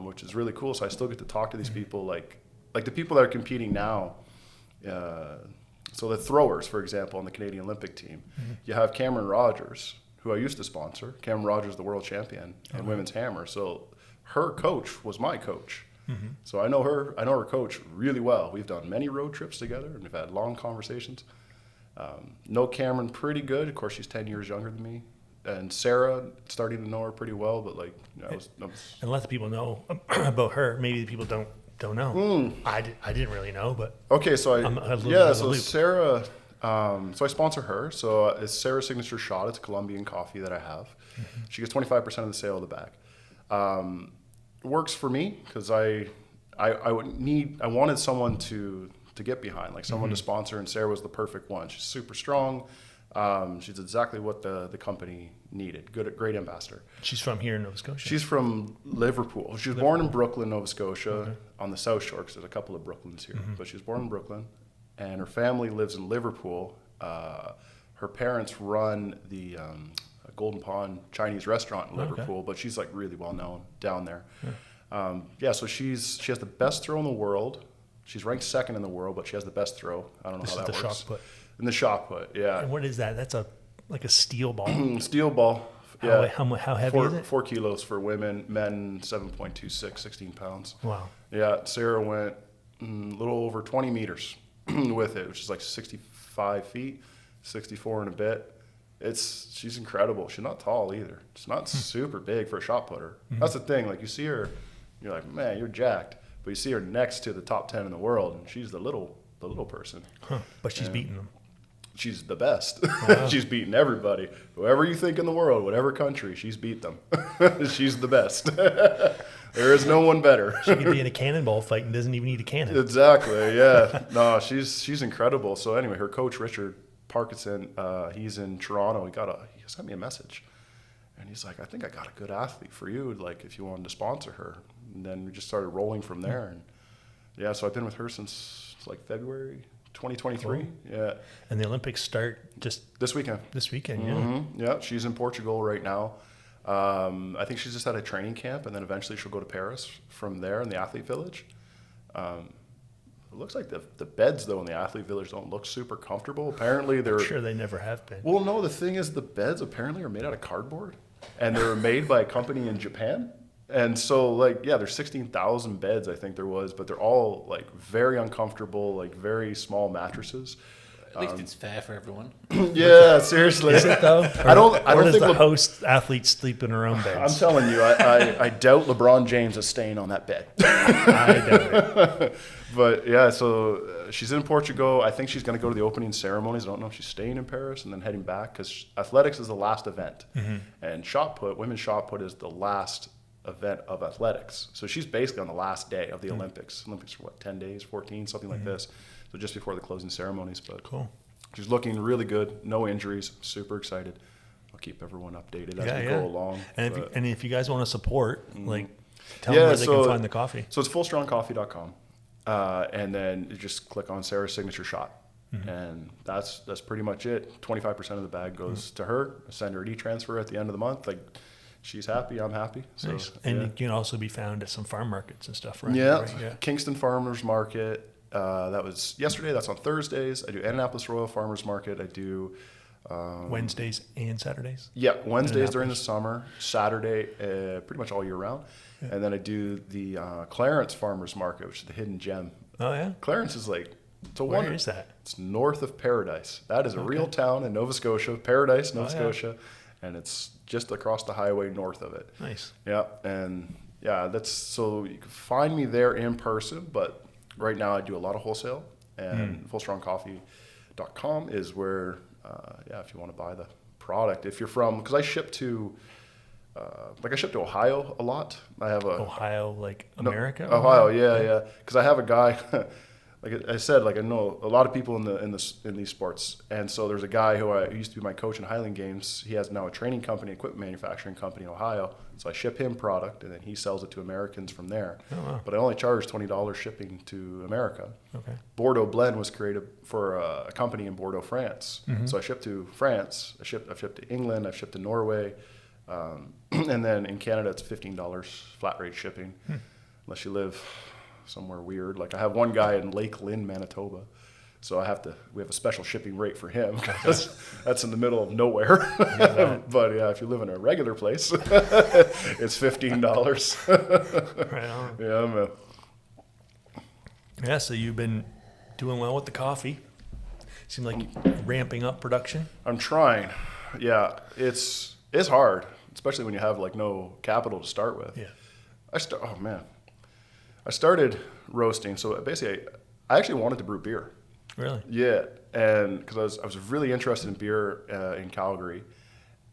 which is really cool. So I still get to talk to these people, like the people that are competing now. So the throwers, for example, on the Canadian Olympic team, you have Cameron Rogers, who I used to sponsor. Cameron Rogers, the world champion in women's hammer. So her coach was my coach. So I know her coach really well. We've done many road trips together, and we've had long conversations. Know Cameron pretty good. Of course, she's 10 years younger than me. And Sarah, starting to know her pretty well, but like, and let the people know about her. Maybe the people don't know. I didn't really know, but okay. So so Sarah, so I sponsor her. So it's Sarah's signature shot. It's a Colombian coffee that I have. She gets 25% of the sale of the bag. Works for me because I wanted someone to get behind, like someone to sponsor, and Sarah was the perfect one. She's super strong. She's exactly what the company needed. Great ambassador. She's from here in Nova Scotia. She's from Liverpool. She was born in Brooklyn, Nova Scotia, on the South Shore, because there's a couple of Brooklyns here. But she was born in Brooklyn, and her family lives in Liverpool. Her parents run the Golden Pond Chinese restaurant in Liverpool, but she's like really well known down there. So she has the best throw in the world. She's ranked second in the world, but she has the best throw. I don't know how that works. Shot put. In the shot put, yeah. And what is that? That's like a steel ball. Steel ball. Yeah. How heavy is it? 4 kilos for women. Men 7.26, 16 pounds. Wow. Yeah. Sarah went a little over 20 meters with it, which is like 65 feet, 64 and a bit. She's incredible. She's not tall either. She's not super big for a shot putter. That's the thing. Like you see her, you're like, man, you're jacked. But you see her next to the top 10 in the world, and she's the little person. But she's beating them. She's the best. Wow. She's beaten everybody. Whoever you think in the world, whatever country, she's beat them. She's the best. There is no one better. She could be in a cannonball fight and doesn't even need a cannon. Exactly, yeah. No, she's incredible. So anyway, her coach, Richard Parkinson, he's in Toronto. He sent me a message. And he's like, I think I got a good athlete for you, like if you wanted to sponsor her. And then we just started rolling from there. And yeah, so I've been with her since like February 2023. Cool. Yeah. And the Olympics start just this weekend. Yeah, she's in Portugal right now. I think she's just at a training camp, and then eventually she'll go to Paris from there in the athlete village. It looks like the beds, though, in the athlete village don't look super comfortable. Apparently they're... I'm sure they never have been. Well, no, the thing is the beds apparently are made out of cardboard, and they were made by a company in Japan. And so, like, yeah, there's 16,000 beds, I think there was, but they're all, like, very uncomfortable, like, very small mattresses. At least it's fair for everyone. Yeah, seriously. Is it, though? I don't does think the host athlete sleep in her own beds? I'm telling you, I doubt LeBron James is staying on that bed. I doubt it. But, yeah, so she's in Portugal. I think she's going to go to the opening ceremonies. I don't know if she's staying in Paris and then heading back, because athletics is the last event. And shot put, women's shot put, is the last event of athletics. So she's basically on the last day of the Olympics. Olympics are what, 10 days, 14, something like this. So just before the closing ceremonies. But cool. She's looking really good. No injuries. Super excited. I'll keep everyone updated as we go along. And if you guys want to support, like, tell them where they can find the coffee. So it's fullstrongcoffee.com. And then you just click on Sarah's signature shot. And that's pretty much it. 25% of the bag goes to her. I send her an e-transfer at the end of the month. Like, she's happy, I'm happy. So, Nice. And yeah. you can also be found at some farm markets and stuff, right? Yeah, Right, yeah. Kingston Farmers Market. That was yesterday. That's on Thursdays. I do Annapolis Royal Farmers Market. I do Wednesdays and Saturdays. yeah, Wednesdays during the Annapolis. summer, Saturday, pretty much all year round. And then I do the Clarence Farmers Market, which is the hidden gem. Oh yeah. Clarence is like, it's a Where wonder. is that? It's north of Paradise. That is a real town in Nova Scotia, Paradise, Nova Oh, yeah. Scotia, and it's just across the highway north of it. Nice. Yeah, and yeah, that's so you can find me there in person, but right now I do a lot of wholesale, and fullstrongcoffee.com is where, if you want to buy the product, if you're from, because I ship to, I ship to Ohio a lot. I have a Ohio, like America. Ohio, yeah. Because I have a guy, like I said, like I know a lot of people in these sports, and so there's a guy who used to be my coach in Highland Games. He has now a training company, equipment manufacturing company in Ohio. So I ship him product, and then he sells it to Americans from there. Oh, wow. But I only charge $20 shipping to America. Okay. Bordeaux Blend was created for a company in Bordeaux, France. So I ship to France. I've shipped to England. I've shipped to Norway. And then in Canada, it's $15 flat rate shipping, unless you live somewhere weird. Like I have one guy in Lake Lynn, Manitoba, so we have a special shipping rate for him. That's in the middle of nowhere. But yeah, if you live in a regular place, it's $15. Right on. Yeah, man. Yeah. So you've been doing well with the coffee. Seems like ramping up production. I'm trying. Yeah, it's hard, especially when you have like no capital to start with. Yeah. I started roasting. So basically, I actually wanted to brew beer. Really? Yeah, and because I was really interested in beer in Calgary,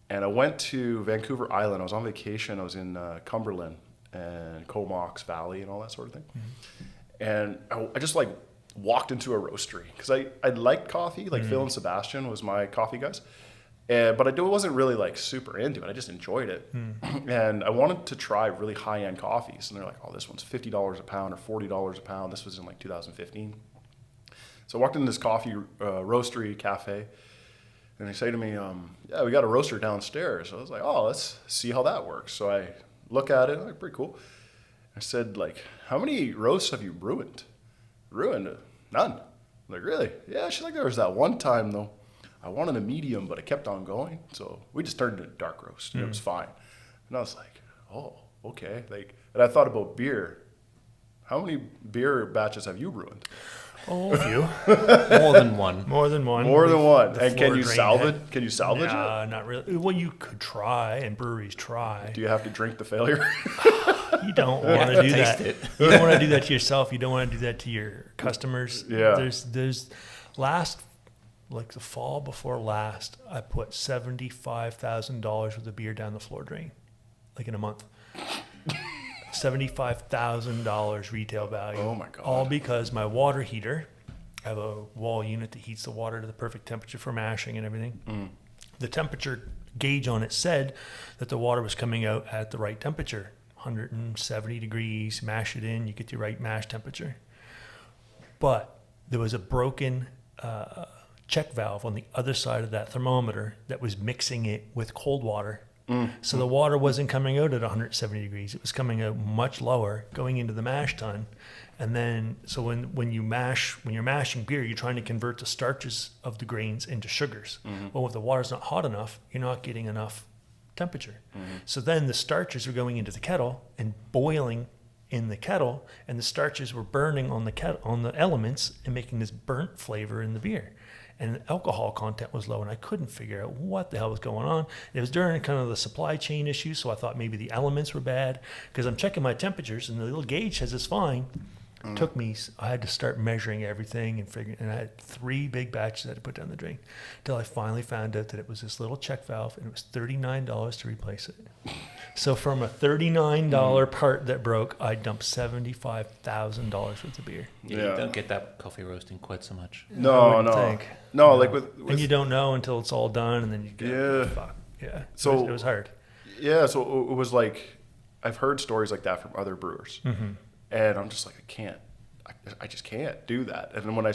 and I went to Vancouver Island. I was on vacation. I was in Cumberland and Comox Valley and all that sort of thing. And I just like walked into a roastery because I liked coffee. Like Phil and Sebastian was my coffee guys. But I wasn't really like super into it. I just enjoyed it. And I wanted to try really high-end coffees. And they're like, oh, this one's $50 a pound or $40 a pound. This was in like 2015. So I walked into this coffee roastery cafe. And they say to me, yeah, we got a roaster downstairs. So I was like, oh, let's see how that works. So I look at it. Like, pretty cool. I said, like, how many roasts have you ruined? Ruined? None. I'm like, really? Yeah, she's like, there was that one time, though. I wanted a medium, but it kept on going. So we just turned it into dark roast, and it was fine. And I was like, oh, okay. Like, and I thought about beer. How many beer batches have you ruined? Oh, a few. More than one. More than one. More than one. The And can floor you drain salvage? head. Can you salvage Nah, it? not really. Well, you could try, and breweries try. Do you have to drink the failure? You don't want to do taste that. it. You don't want to do that to yourself. You don't want to do that to your customers. Yeah. There's like the fall before last, I put $75,000 worth of beer down the floor drain, like in a month. $75,000 retail value. Oh my God. All because my water heater, I have a wall unit that heats the water to the perfect temperature for mashing and everything. The temperature gauge on it said that the water was coming out at the right temperature, 170 degrees, mash it in, you get the right mash temperature. But there was a broken check valve on the other side of that thermometer that was mixing it with cold water. So the water wasn't coming out at 170 degrees. It was coming out much lower, going into the mash tun. And then, so when you're mashing beer, you're trying to convert the starches of the grains into sugars. Well, if the water's not hot enough, you're not getting enough temperature. So then the starches were going into the kettle and boiling in the kettle, and the starches were burning on the elements and making this burnt flavor in the beer. And the alcohol content was low, and I couldn't figure out what the hell was going on. It was during kind of the supply chain issue, so I thought maybe the elements were bad, because I'm checking my temperatures, and the little gauge says it's fine. I had to start measuring everything and I had 3 big batches I had to put down the drain until I finally found out that it was this little check valve, and it was $39 to replace it. So from a $39 part that broke, I dumped $75,000 worth of beer. Yeah, Yeah. you don't get that coffee roasting quite so much. I No, wouldn't no. think. No, like with And you don't know until it's all done, and then you go, Yeah. fuck. Yeah. So- it was hard. yeah, so it was like, I've heard stories like that from other brewers. And I'm just like, I just can't do that. And then when I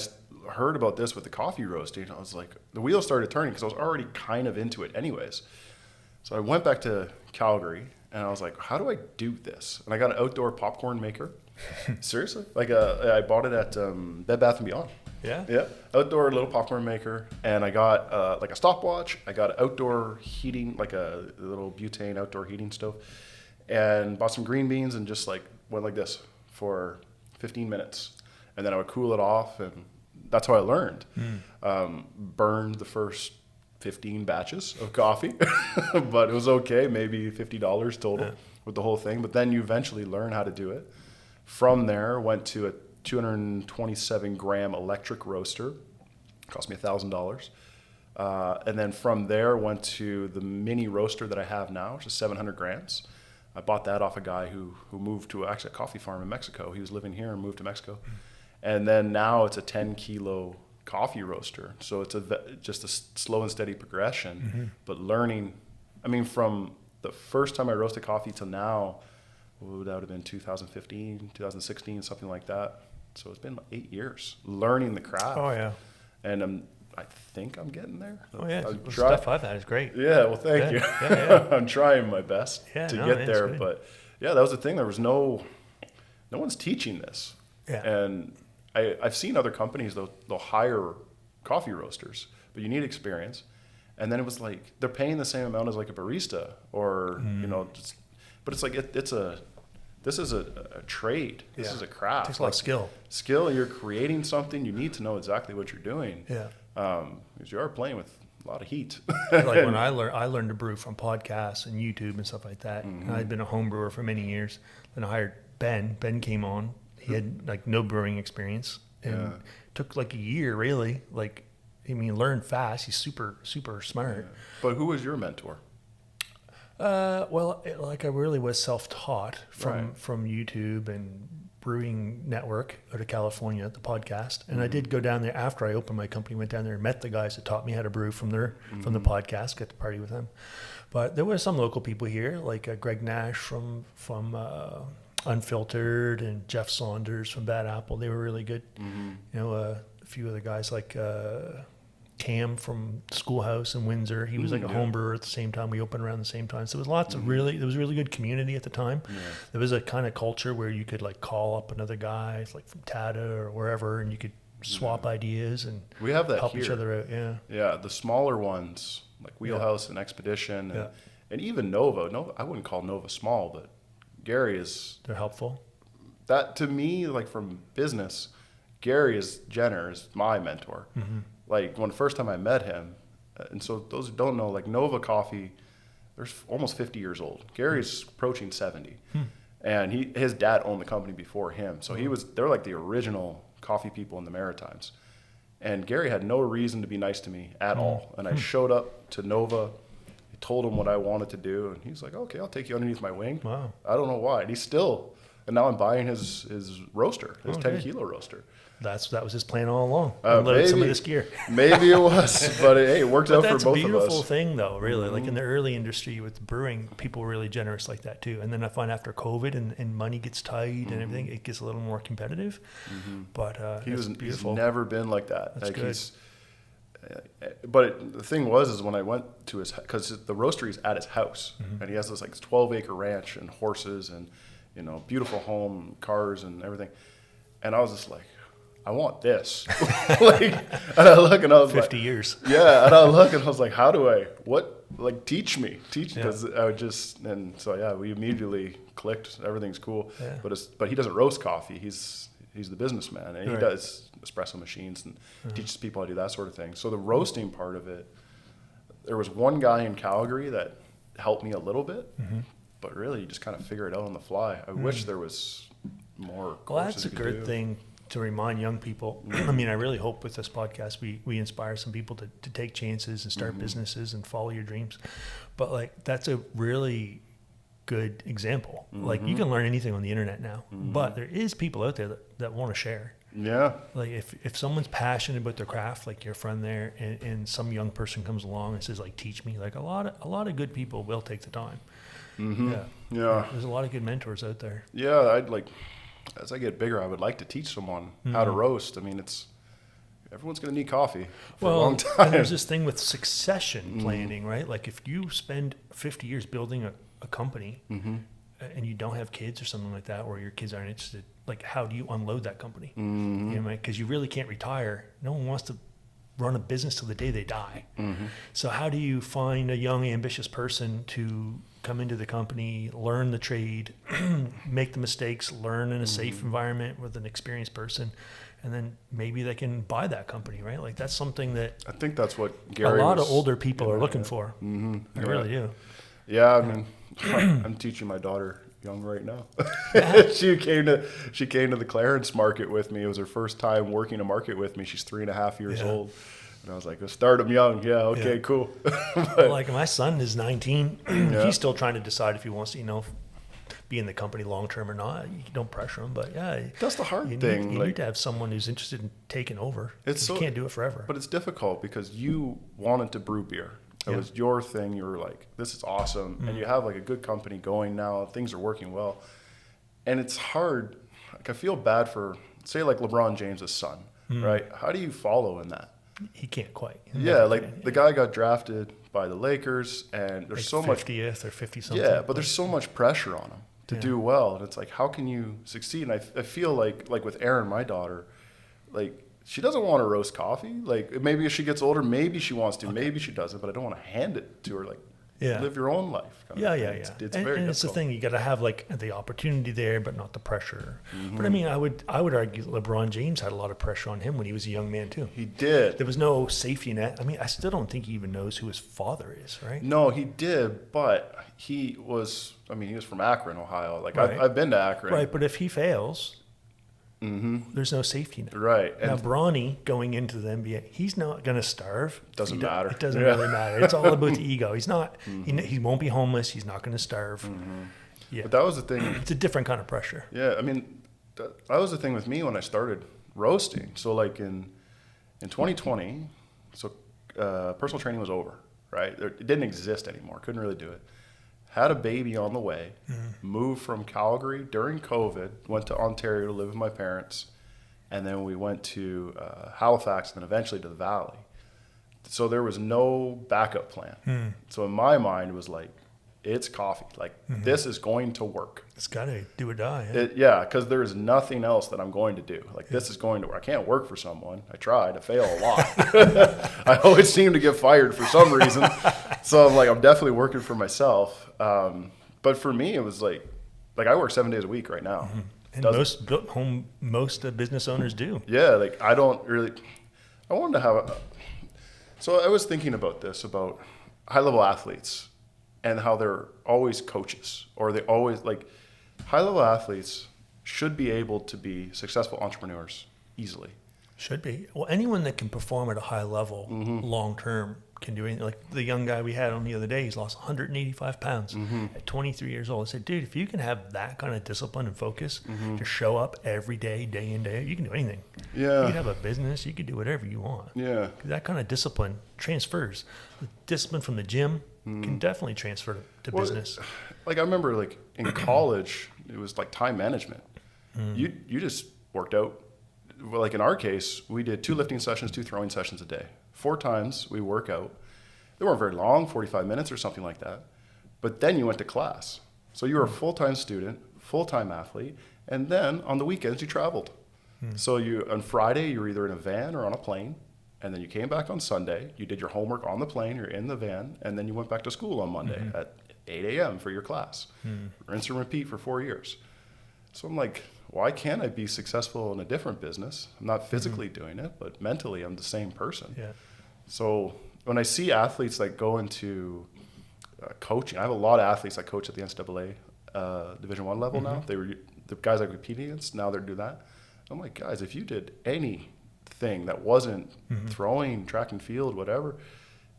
heard about this with the coffee roasting, I was like, the wheels started turning because I was already kind of into it anyways. So I went back to Calgary and I was like, how do I do this? And I got an outdoor popcorn maker. Seriously? Like I bought it at Bed Bath & Beyond. Yeah? Yeah. Outdoor little popcorn maker. And I got like a stopwatch. I got an outdoor heating, like a little butane outdoor heating stove. And bought some green beans and just like went like this for 15 minutes. And then I would cool it off. And that's how I learned. Burned the first 15 batches of coffee, but it was okay. Maybe $50 total with the whole thing. But then you eventually learn how to do it. From there, went to a 227 gram electric roaster. Cost me $1,000. And then from there, went to the mini roaster that I have now, which is 700 grams. I bought that off a guy who moved to actually a coffee farm in Mexico. He was living here and moved to Mexico. And then now it's a 10 kilo coffee roaster. So it's just a slow and steady progression, but learning, I mean, from the first time I roasted coffee till now, that would have been 2015, 2016, something like that. So it's been 8 years learning the craft. Oh, yeah. And I think I'm getting there. Oh, yeah. The stuff I've had is great. Yeah, well, thank you. Yeah. I'm trying my best to get there. Good. But yeah, that was the thing. There was no one's teaching this. Yeah. And I've seen other companies, they'll hire coffee roasters, but you need experience. And then it was like, they're paying the same amount as like a barista or, but it's like, this is a trade. This is a craft. It takes a lot of skill. Skill, you're creating something, you need to know exactly what you're doing. Yeah. Because you are playing with a lot of heat. Like when I learned to brew from podcasts and YouTube and stuff like that. And I'd been a home brewer for many years. Then I hired Ben. Ben came on. He had like no brewing experience and took like a year really. Like, I mean, learned fast. He's super, super smart. Yeah. But who was your mentor? Well, I really was self-taught from YouTube and Brewing Network out of California, the podcast. And I did go down there after I opened my company, went down there and met the guys that taught me how to brew from the podcast, got to party with them. But there were some local people here, like Greg Nash from Unfiltered and Jeff Saunders from Bad Apple. They were really good. A few other guys like Cam from Schoolhouse in Windsor. He was like a home brewer at the same time. We opened around the same time. So there was lots of there was really good community at the time. Yeah. There was a kind of culture where you could like call up another guy like from Tata or wherever and you could swap ideas and we have that help here. each other out. Yeah. Yeah. The smaller ones like Wheelhouse and Expedition and even Nova. I wouldn't call Nova small, but Gary they're helpful. That to me, like from business, Gary Jenner is my mentor. Like when the first time I met him, and so those who don't know, like Nova Coffee, they're almost 50 years old. Gary's approaching 70, and his dad owned the company before him, so they're like the original coffee people in the Maritimes. And Gary had no reason to be nice to me at all, and I showed up to Nova. Told him what I wanted to do, and he's like, "Okay, I'll take you underneath my wing." Wow! I don't know why. And now I'm buying his roaster, his 10 kilo roaster. That was his plan all along. Unload some of this gear. Maybe it was, but it worked out for both of us. That's a beautiful thing, though. Really, like in the early industry with brewing, people were really generous like that too. And then I find after COVID and money gets tight and everything, it gets a little more competitive. But he's never been like that. That's good. But the thing is when I went to because the roastery is at his house, and he has this like 12-acre ranch and horses and beautiful home, cars and everything, and I was just like, I want this. And I look and I was 50 years. Yeah, and I look and I was like, how do I? What? Like teach me, because I would we immediately clicked. Everything's cool, but he doesn't roast coffee. He's the businessman, and he does espresso machines and teaches people how to do that sort of thing. So the roasting part of it, there was one guy in Calgary that helped me a little bit, but really you just kind of figure it out on the fly. I wish there was more. Well, that's a good thing to remind young people. I mean, I really hope with this podcast we inspire some people to take chances and start businesses and follow your dreams. But like that's a really good example. Like you can learn anything on the internet now, but there is people out there that want to share. Yeah. Like if someone's passionate about their craft, like your friend there, and some young person comes along and says like, teach me, like a lot of good people will take the time. Yeah. There's a lot of good mentors out there. Yeah. As I get bigger, I would like to teach someone how to roast. I mean, everyone's going to need coffee for a Well, long and time. there's this thing with succession planning, right? Like if you spend 50 years building a company and you don't have kids or something like that, or your kids aren't interested, like how do you unload that company? You know, because you really can't retire. No one wants to run a business till the day they die. So how do you find a young, ambitious person to come into the company, learn the trade, make the mistakes, learn in a safe environment with an experienced person, and then maybe they can buy that company, right? Like that's something that I think that's what Gary a lot was of older people are looking at. for. I really do. Yeah, I mean, I'm teaching my daughter young right now. She came to the Clarence market with me. It was her first time working a market with me. She's 3.5 years old. And I was like, let's start them young. Yeah, okay, cool. Well, like my son is 19. He's still trying to decide if he wants to, you know, be in the company long term or not. You don't pressure him, but yeah, that's the hard you thing. You like, need to have someone who's interested in taking over. You can't do it forever. But it's difficult because you wanted to brew beer. It was your thing. You were like, this is awesome. And you have like a good company going now. Things are working well. And it's hard. Like I feel bad for, say, like LeBron James' son, right? How do you follow in that? He can't quite. The guy got drafted by the Lakers, and there's like so much 50th or 50 something. Yeah, but there's so much pressure on him to do well, and it's like, how can you succeed? And I feel like with Erin, my daughter, like she doesn't want to roast coffee. Like maybe as she gets older, maybe she wants to, maybe she doesn't, but I don't want to hand it to her. Like live your own life. Yeah. It's and, very and difficult. it's the thing, you got to have like the opportunity there, but not the pressure. But I mean, I would argue LeBron James had a lot of pressure on him when he was a young man too. He did. There was no safety net. I mean, I still don't think he even knows who his father is, right? No, he did, but he was from Akron, Ohio. Like I've been to Akron. Right, but if he fails, there's no safety net. Right. Now, Bronny going into the NBA, he's not going to starve. Doesn't matter. It doesn't really matter. It's all about the ego. He's not. He won't be homeless. He's not going to starve. Yeah. But that was the thing. It's a different kind of pressure. Yeah, I mean, that was the thing with me when I started roasting. So like in 2020, so personal training was over, right? It didn't exist anymore. Couldn't really do it. Had a baby on the way, moved from Calgary during COVID, went to Ontario to live with my parents, and then we went to Halifax and then eventually to the Valley. So there was no backup plan. So in my mind, it was like, it's coffee. Like, this is going to work. It's got to do or die. Yeah, because there is nothing else that I'm going to do. Like, this is going to work. I can't work for someone. I tried. I fail a lot. I always seem to get fired for some reason. So I'm like, I'm definitely working for myself. But for me, it was like I work 7 days a week right now. And most business owners do. Yeah, like I wanted to have so I was thinking about this, about high-level athletes and how they're always coaches, or they always, like, high-level athletes should be able to be successful entrepreneurs easily. Should be. Well, anyone that can perform at a high level long-term can do anything. Like the young guy we had on the other day, he's lost 185 pounds at 23 years old. I said, dude, if you can have that kind of discipline and focus to show up every day, day in, day out, you can do anything. Yeah. You can have a business. You can do whatever you want. Yeah. That kind of discipline transfers. The discipline from the gym can definitely transfer to business. Like I remember, like in college, it was like time management. You just worked out. Well, like in our case, we did 2 lifting sessions, 2 throwing sessions a day. 4 times we work out. They weren't very long, 45 minutes or something like that. But then you went to class. So you were a full-time student, full-time athlete, and then on the weekends you traveled. So on Friday, you were either in a van or on a plane, and then you came back on Sunday, you did your homework on the plane, you're in the van, and then you went back to school on Monday at 8 a.m. for your class. Rinse and repeat for 4 years. So I'm like, why can't I be successful in a different business? I'm not physically doing it, but mentally I'm the same person. Yeah. So when I see athletes that go into coaching, I have a lot of athletes that coach at the NCAA Division I level now. They were the guys I compete against. Now they're doing that. I'm like, guys, if you did anything that wasn't throwing, track and field, whatever,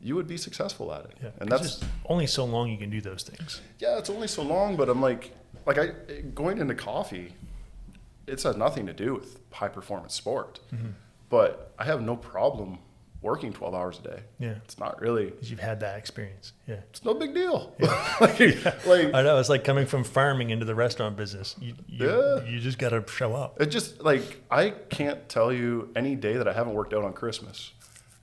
you would be successful at it. Yeah. And that's just only so long you can do those things. Yeah, it's only so long, but I'm like going into coffee, it has nothing to do with high performance sport. But I have no problem working 12 hours a day. Yeah. It's not really, Because you've had that experience. Yeah. it's no big deal. I know. It's like coming from farming into the restaurant business. You just got to show up. It just like, I can't tell you any day that I haven't worked out on Christmas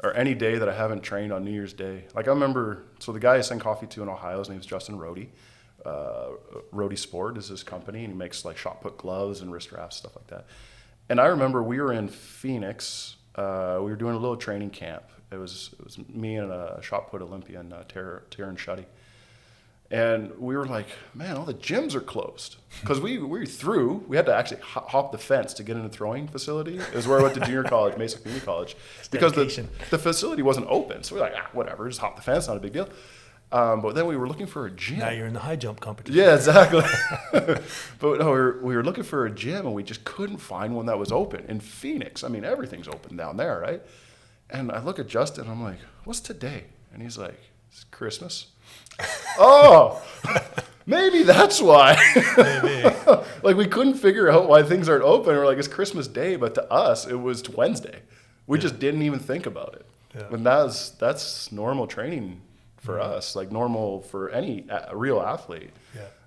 or any day that I haven't trained on New Year's Day. Like I remember, so the guy I send coffee to in Ohio, his name's Justin Rohde. Rohde Sport is his company, and he makes like shot put gloves and wrist wraps, stuff like that. And I remember we were in Phoenix. We were doing a little training camp. It was me and a shot put Olympian, Taryn Shuddy. And we were like, man, all the gyms are closed. Because we had to actually hop the fence to get in the throwing facility. It was where I went to junior college, Mesa Community College. Because the facility wasn't open. So we're like, whatever, just hop the fence, not a big deal. But then we were looking for a gym. Now you're in the high jump competition. Yeah, exactly. But no, we were looking for a gym, and we just couldn't find one that was open. In Phoenix, I mean, everything's open down there, right? And I look at Justin, and I'm like, what's today? And he's like, it's Christmas. Oh, maybe that's why. Maybe. Like, we couldn't figure out why things aren't open. We're like, it's Christmas Day, but to us, it was Wednesday. We just didn't even think about it. Yeah. And that's normal training for us, like normal for any real athlete.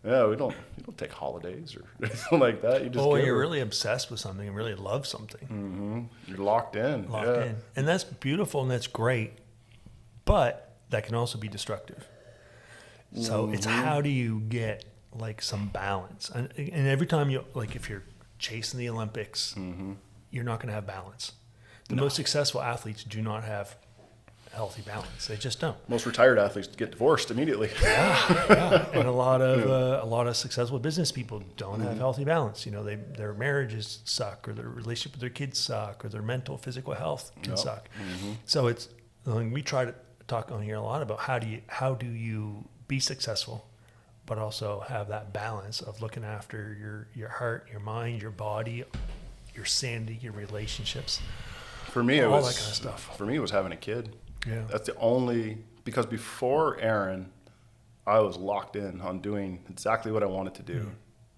Yeah, you don't take holidays or anything like that. You just when you're really obsessed with something and really love something. Mm-hmm. You're locked in. And that's beautiful and that's great, but that can also be destructive. So it's how do you get like some balance? And every time if you're chasing the Olympics, you're not going to have balance. The most successful athletes do not have healthy balance. They just don't. Most retired athletes get divorced immediately. Yeah. And a lot of successful business people don't have healthy balance. Their marriages suck, or their relationship with their kids suck, or their mental, physical health can suck. So we try to talk on here a lot about how do you be successful, but also have that balance of looking after your heart, your mind, your body, your sanity, your relationships. For me, all that kind of stuff. For me, it was having a kid. Yeah. That's the only, because before Aaron, I was locked in on doing exactly what I wanted to do.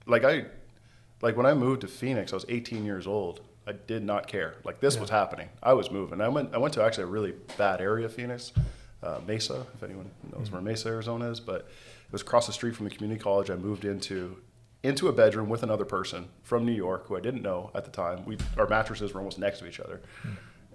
Like when I moved to Phoenix, I was 18 years old. I did not care. Like this was happening. I was moving. I went to actually a really bad area of Phoenix, Mesa, if anyone knows where Mesa, Arizona is, but it was across the street from the community college. I moved into a bedroom with another person from New York who I didn't know at the time. Our mattresses were almost next to each other.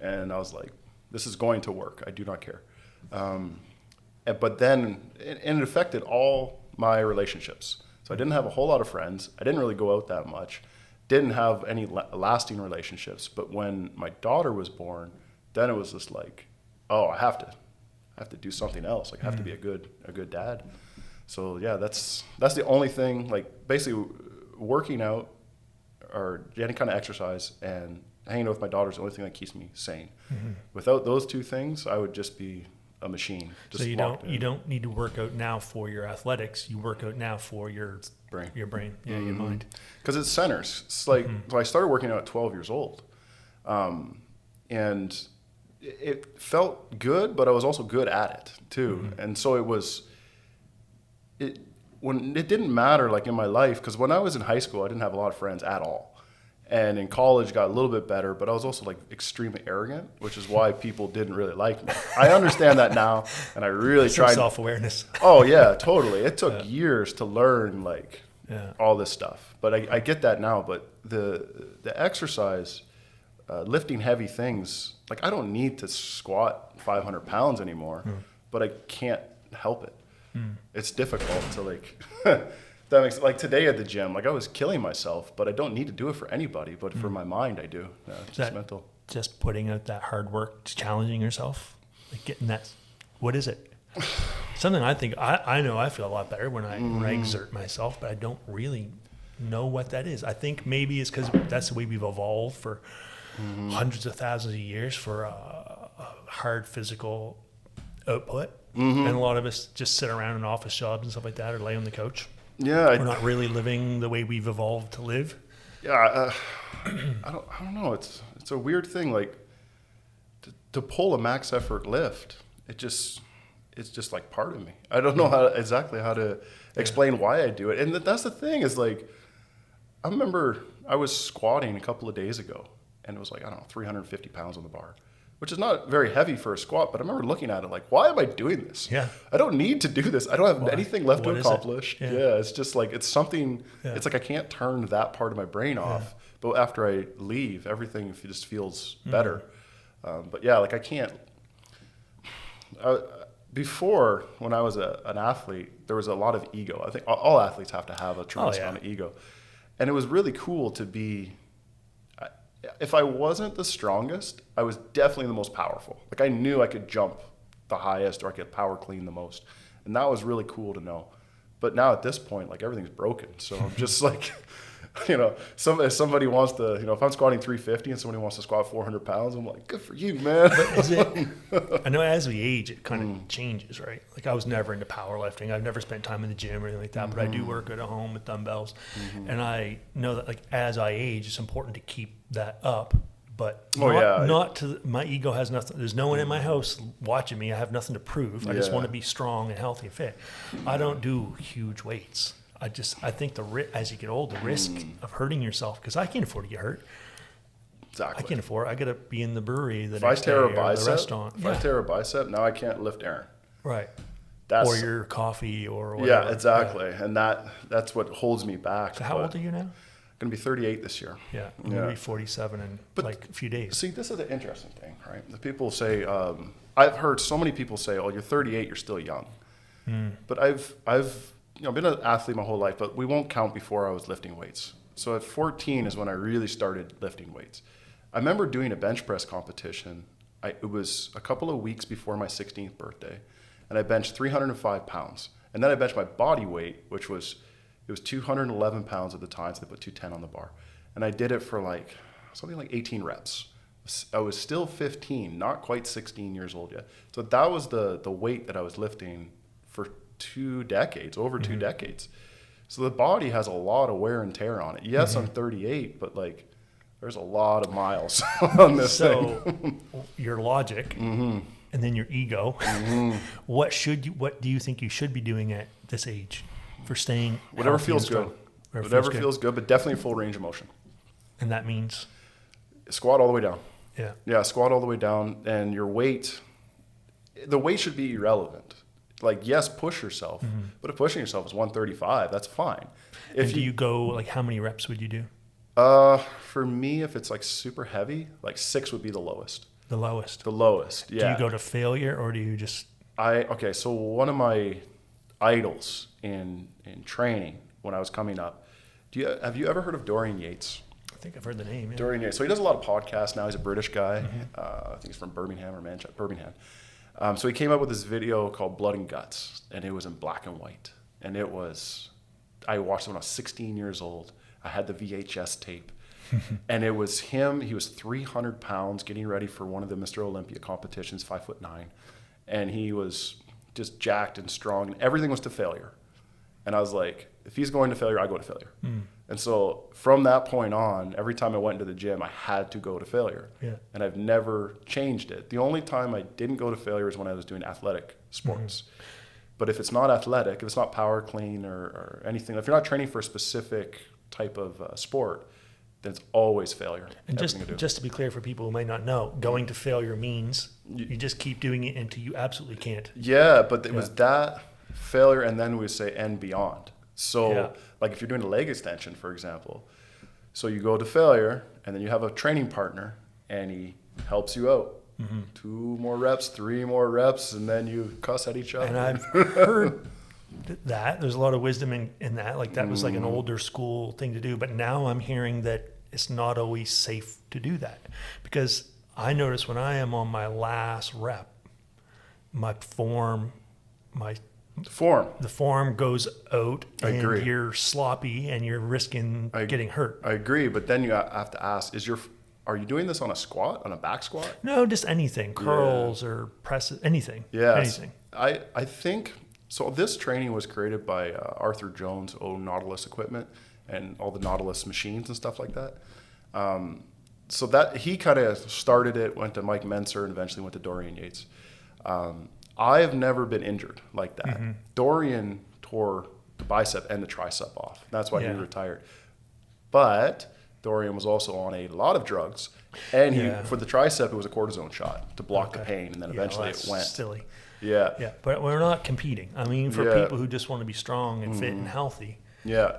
And I was like, this is going to work. I do not care. But then it affected all my relationships. So I didn't have a whole lot of friends. I didn't really go out that much. Didn't have any lasting relationships. But when my daughter was born, then it was just like, oh, I have to do something else. Like I have to be a good dad. So yeah, that's the only thing. Like basically, working out or any kind of exercise and hanging out with my daughter is the only thing that keeps me sane. Without those two things, I would just be a machine. So you don't need to work out now for your athletics. You work out now for your brain, your mind. Because it centers. It's like so I started working out at 12 years old, and it felt good, but I was also good at it too. And so when it didn't matter like in my life, because when I was in high school, I didn't have a lot of friends at all. And in college, got a little bit better, but I was also like extremely arrogant, which is why people didn't really like me. I understand that now, and I really tried. Self-awareness. Oh yeah, totally. It took years to learn all this stuff, but I get that now. But the exercise, lifting heavy things, like I don't need to squat 500 pounds anymore, but I can't help it. It's difficult to that makes like today at the gym, like I was killing myself, but I don't need to do it for anybody, but for my mind I do. Yeah, it's just mental. Just putting out that hard work, challenging yourself, like getting that. What is it? Something I think I know I feel a lot better when I exert myself, but I don't really know what that is. I think maybe it's because that's the way we've evolved for hundreds of thousands of years for a hard physical output, and a lot of us just sit around in office jobs and stuff like that, or lay on the couch. Yeah, we're not really living the way we've evolved to live. Yeah, I don't know. It's a weird thing. Like to pull a max effort lift, it's just like part of me. I don't know exactly how to explain why I do it. And that's the thing is like, I remember I was squatting a couple of days ago, and it was like 350 pounds on the bar, which is not very heavy for a squat, but I remember looking at it like, why am I doing this? Yeah. I don't need to do this. I don't have Why? anything left What to is it? accomplish. Yeah. Yeah. It's just like, it's something, Yeah. it's like I can't turn that part of my brain off. But after I leave, everything just feels better. But yeah, like I can't. Before, when I was an athlete, there was a lot of ego. I think all athletes have to have a tremendous amount of ego. And it was really cool to be, if I wasn't the strongest, I was definitely the most powerful. Like I knew I could jump the highest or I could power clean the most. And that was really cool to know. But now at this point, like everything's broken. So I'm just like, you know, if somebody wants to, you know, if I'm squatting 350 and somebody wants to squat 400 pounds, I'm like, good for you, man. But is it, I know as we age, it kind of changes, right? Like I was never into powerlifting. I've never spent time in the gym or anything like that, but I do work at home with dumbbells. And I know that like as I age, it's important to keep that up. But my ego has nothing. There's no one in my house watching me. I have nothing to prove. I just want to be strong and healthy and fit. I don't do huge weights. I think as you get old, the risk of hurting yourself, because I can't afford to get hurt. Exactly. I can't afford. I got to be in the brewery the If next day or the bicep, restaurant. if I tear a bicep, now I can't lift Aaron. Right. That's, or your coffee or whatever. Yeah, exactly. Yeah. And that's what holds me back. So how old are you now? I'm going to be 38 this year. Yeah, I'm going to be 47 in like a few days. See, this is the interesting thing, right? The people say, I've heard so many people say, oh, you're 38, you're still young. But I've been an athlete my whole life, but we won't count before I was lifting weights. So at 14 is when I really started lifting weights. I remember doing a bench press competition. It was a couple of weeks before my 16th birthday, and I benched 305 pounds. And then I benched my body weight, which was 211 pounds at the time, so they put 210 on the bar. And I did it for something like 18 reps. I was still 15, not quite 16 years old yet. So that was the weight that I was lifting for 2 decades, over 2 decades. So the body has a lot of wear and tear on it. Yes, I'm 38, but like there's a lot of miles on this thing. So your logic and then your ego, what do you think you should be doing at this age for staying whatever healthy feels and strong? good. Whatever feels good, but definitely full range of motion. And that means? Squat all the way down. Yeah. Yeah, squat all the way down, and your weight, the weight should be irrelevant. Like, yes, push yourself, but if pushing yourself is 135, that's fine. If you go, like, how many reps would you do? For me, if it's like super heavy, like 6 would be the lowest. The lowest? The lowest, yeah. Do you go to failure, or do you just? Okay, so one of my idols in training when I was coming up, have you ever heard of Dorian Yates? I think I've heard the name. Yeah. Dorian Yates. So he does a lot of podcasts now. He's a British guy. I think he's from Birmingham or Manchester. Birmingham. So he came up with this video called Blood and Guts, and it was in black and white. And I watched it when I was 16 years old. I had the VHS tape. And it was him. He was 300 pounds getting ready for one of the Mr. Olympia competitions, 5'9". And he was just jacked and strong, and everything was to failure. And I was like, if he's going to failure, I go to failure. And so from that point on, every time I went into the gym, I had to go to failure. Yeah. And I've never changed it. The only time I didn't go to failure is when I was doing athletic sports. But if it's not athletic, if it's not power clean or anything, if you're not training for a specific type of sport, then it's always failure. And just to be clear for people who might not know, going to failure means you just keep doing it until you absolutely can't. Yeah, but it was that failure, and then we say and beyond. So like if you're doing a leg extension, for example, so you go to failure, and then you have a training partner, and he helps you out. 2 more reps, 3 more reps, and then you cuss at each other. And I've heard that. There's a lot of wisdom in that. Like that was like an older school thing to do. But now I'm hearing that it's not always safe to do that. Because I notice when I am on my last rep, the form goes out, and you're sloppy and you're risking getting hurt. I agree, but then you have to ask, are you doing this on a squat, on a back squat? No, just anything, curls or presses, anything. Yeah, anything. I think, so this training was created by Arthur Jones, owned Nautilus equipment and all the Nautilus machines and stuff like that. So that he kind of started it, went to Mike Menser, and eventually went to Dorian Yates. I have never been injured like that. Dorian tore the bicep and the tricep off. That's why he retired. But Dorian was also on a lot of drugs, and for the tricep, it was a cortisone shot to block the pain, and then eventually it went. Silly. Yeah. Yeah, but we're not competing. I mean, for people who just want to be strong and fit and healthy. Yeah.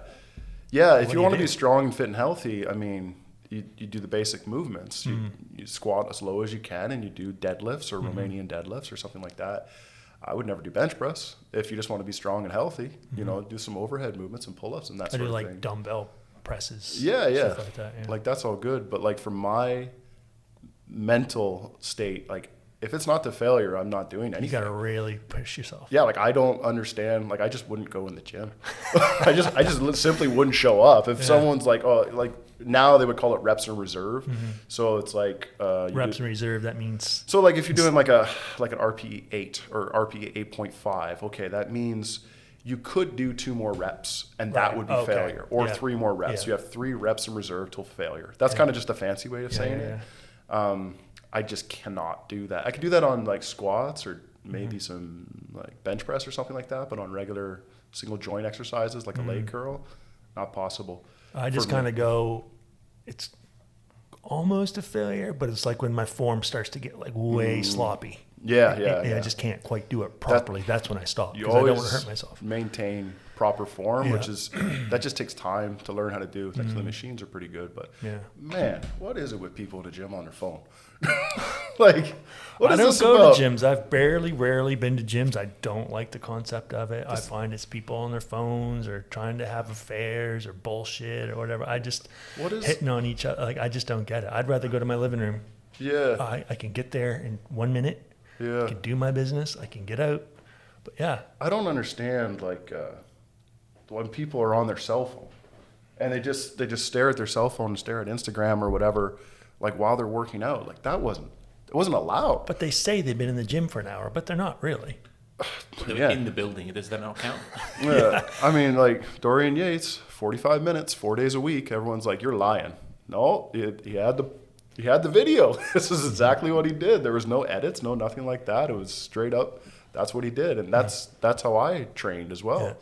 Yeah, if you want to be strong and fit and healthy, I mean, you do the basic movements. You squat as low as you can, and you do deadlifts or Romanian deadlifts or something like that. I would never do bench press. If you just want to be strong and healthy, you know, do some overhead movements and pull-ups and that sort of thing. I do like dumbbell presses. Yeah. Stuff like that. Yeah. Like that's all good. But like for my mental state, like if it's not to failure, I'm not doing anything. You got to really push yourself. Yeah, like I don't understand. Like I just wouldn't go in the gym. I just simply wouldn't show up. If someone's like, oh, like now they would call it reps in reserve. So it's like reps in reserve. That means so like if you're doing like an RP 8 or RP 8.5, okay, that means you could do 2 more reps and that would be failure, or 3 more reps. You have 3 reps in reserve till failure. That's kind of just a fancy way of saying it. I just cannot do that. I could do that on like squats or maybe some like bench press or something like that, but on regular single joint exercises like a leg curl, not possible. I just kind of go, it's almost a failure, but it's like when my form starts to get like way sloppy. Yeah. I just can't quite do it properly. That's when I stop You because I always don't want to hurt myself. maintain proper form, which is that just takes time to learn how to do. Actually, the machines are pretty good, but man, what is it with people in the gym on their phone? Like, what is this about? I don't go to gyms. I've rarely been to gyms. I don't like the concept of it. I find it's people on their phones or trying to have affairs or bullshit or whatever. Hitting on each other. Like, I just don't get it. I'd rather go to my living room. Yeah. I can get there in 1 minute. Yeah. I can do my business. I can get out. But yeah. I don't understand like when people are on their cell phone and they just stare at their cell phone and stare at Instagram or whatever, like while they're working out. Like it wasn't allowed. But they say they've been in the gym for an hour, but they're not really. They're in the building. Does that not count? Yeah. I mean, like Dorian Yates, 45 minutes, 4 days a week. Everyone's like, you're lying. No, he had the video. This is exactly what he did. There was no edits, no nothing like that. It was straight up. That's what he did, and that's how I trained as well,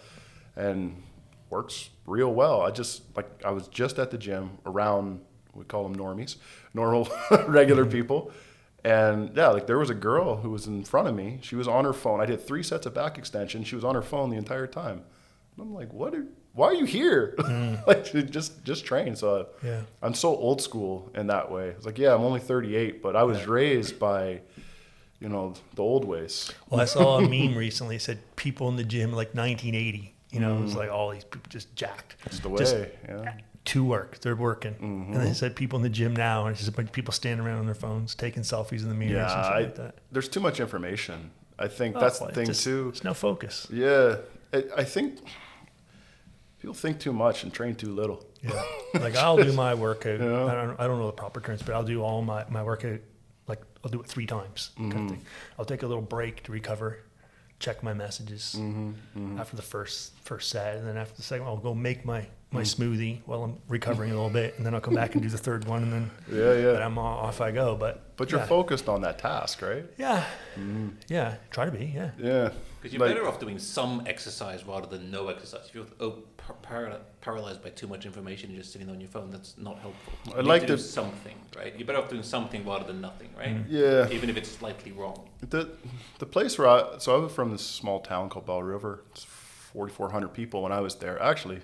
and works real well. I was just at the gym around, we call them normies, normal regular people, and like there was a girl who was in front of me. She was on her phone. I did 3 sets of back extension. She was on her phone the entire time. And I'm like, why are you here? Like just train. So I'm so old school in that way. It's like, I'm only 38, but I was raised by, the old ways. Well, I saw a meme recently that said people in the gym like 1980. It was like all these people just jacked. That's the way, to work. They're working. And they said people in the gym now, and it's just a bunch of people standing around on their phones, taking selfies in the mirrors and shit like that. There's too much information. I think that's the thing too. There's no focus. Yeah. I think people think too much and train too little. Yeah. Like I'll do my workout. I don't know the proper terms, but I'll do all my workout. Like I'll do it 3 times. Kind of thing. I'll take a little break to recover, check my messages after the first set, and then after the second, I'll go make my smoothie while I'm recovering a little bit, and then I'll come back and do the third one, and then then I'm off I go. But you're focused on that task, right? Yeah. Yeah. Try to be. Yeah. Yeah. Because you're better off doing some exercise rather than no exercise. If you're paralyzed by too much information and just sitting on your phone, that's not helpful. You need to do something, right? You're better off doing something rather than nothing, right? Yeah. Even if it's slightly wrong. The place where I was from this small town called Bell River. It's 4,400 people when I was there. Actually,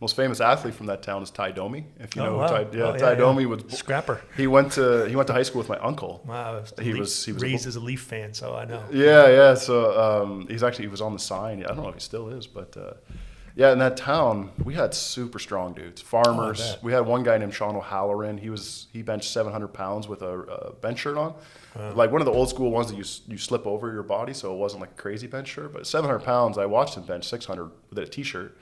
most famous athlete from that town is Ty Domi. If you know who Ty Domi was. Scrapper. He went to high school with my uncle. Wow. He was raised as a Leaf fan, so I know. Yeah. So he was on the sign. I don't know if he still is, but in that town we had super strong dudes, farmers. We had one guy named Sean O'Halloran. He benched 700 pounds with a bench shirt on, like one of the old school ones that you slip over your body, so it wasn't like a crazy bench shirt. But 700 pounds, I watched him bench 600 with a t-shirt.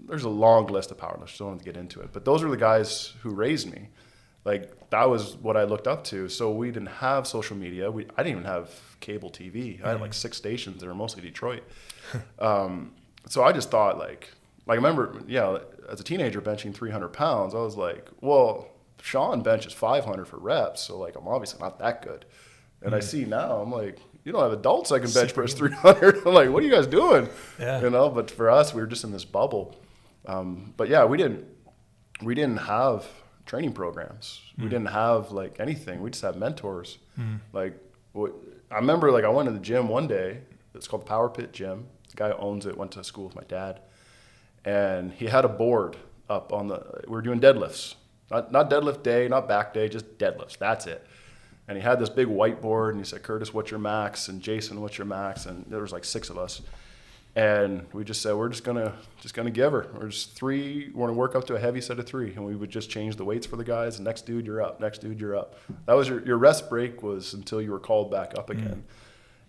There's a long list of powerlifters. Don't want to get into it, but those are the guys who raised me. Like that was what I looked up to. So we didn't have social media. I didn't even have cable TV. I had like 6 stations that were mostly Detroit. So I just thought like I remember, as a teenager benching 300 pounds, I was like, well, Sean benches 500 for reps, so like I'm obviously not that good. And I see now, I'm like, you don't have adults that can bench press 300. I'm like, what are you guys doing? Yeah. But for us, we were just in this bubble. But we didn't we didn't have training programs. We didn't have like anything. We just had mentors. Like I remember like I went to the gym one day. It's called the Power Pit Gym. The guy who owns it went to school with my dad, and he had a board up on we were doing deadlifts. Not deadlift day, not back day, just deadlifts. That's it. And he had this big whiteboard, and he said, Curtis, what's your max? And Jason, what's your max? And there was like 6 of us. And we just said, we're just gonna give her. We're gonna work up to a heavy set of 3. And we would just change the weights for the guys. Next dude, you're up. Next dude, you're up. That was your rest break was until you were called back up again.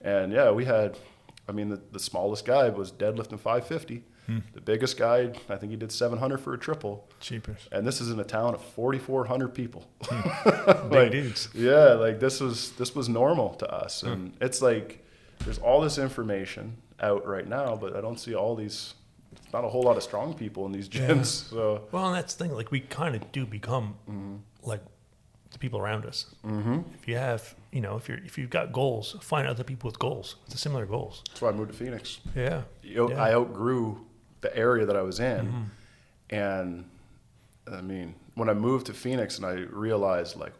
And yeah, we had, I mean, the smallest guy was deadlifting 550. The biggest guy, I think he did 700 for a triple. Cheapest. And this is in a town of 4,400 people. Big dudes. Yeah, like this was normal to us. And it's like there's all this information out right now, but I don't see all these. Not a whole lot of strong people in these gyms. Yeah. So well, and that's the thing. Like we kind of do become like the people around us. If you have, if you've got goals, find other people with goals, with similar goals. That's why I moved to Phoenix. Yeah. I outgrew the area that I was in, and I mean, when I moved to Phoenix and I realized like,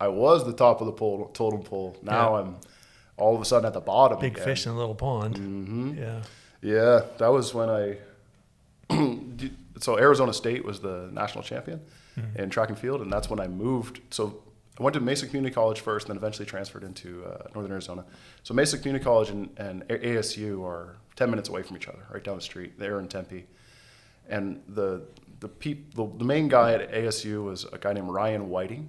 I was the top of the totem pole. Now I'm all of a sudden at the bottom. Big again. Fish in a little pond. Yeah, that was when so Arizona State was the national champion in track and field, and that's when I moved. So I went to Mesa Community College first, and then eventually transferred into Northern Arizona. So Mesa Community College and ASU are 10 minutes away from each other, right down the street. They're in Tempe, and the main guy at ASU was a guy named Ryan Whiting,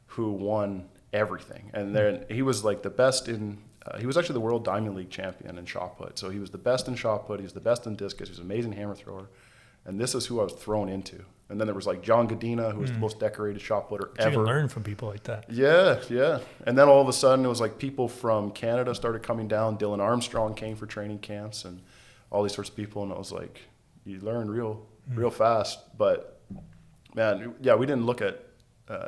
who won everything, and then he was like the best in. He was actually the World Diamond League champion in shot put. So he was the best in shot put. He was the best in discus. He was an amazing hammer thrower, and this is who I was thrown into. And then there was like John Godina, who was the most decorated shot putter ever. You can learn from people like that. Yeah. And then all of a sudden, it was like people from Canada started coming down. Dylan Armstrong came for training camps and all these sorts of people. And it was like, you learn real fast. But, man, yeah, we didn't look at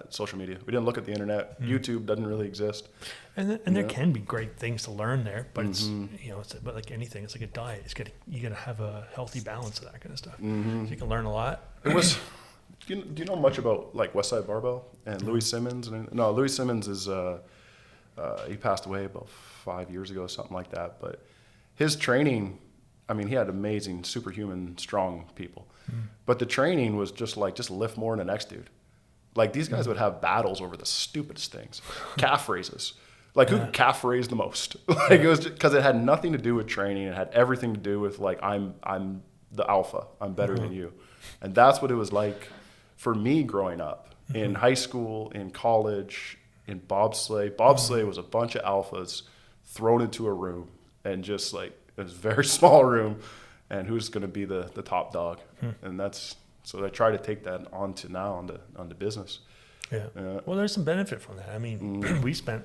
social media. We didn't look at the internet. YouTube doesn't really exist. And there can be great things to learn there, but it's but like anything, it's like a diet. You got to have a healthy balance of that kind of stuff. So you can learn a lot. It was. Do you know much about like Westside Barbell and Louis Simmons? No, Louis Simmons is he passed away about 5 years ago, something like that. But his training, I mean, he had amazing, superhuman, strong people. But the training was just lift more than the next dude. Like these guys would have battles over the stupidest things, calf raises. Like who could calf raise the most? Like it was because it had nothing to do with training. It had everything to do with like I'm the alpha. I'm better than you, and that's what it was like for me growing up in high school, in college, in bobsleigh. Bobsleigh was a bunch of alphas thrown into a room, and just like it was a very small room, and who's going to be the top dog? And that's. So I try to take that onto business. Yeah. Well, there's some benefit from that. I mean, we spent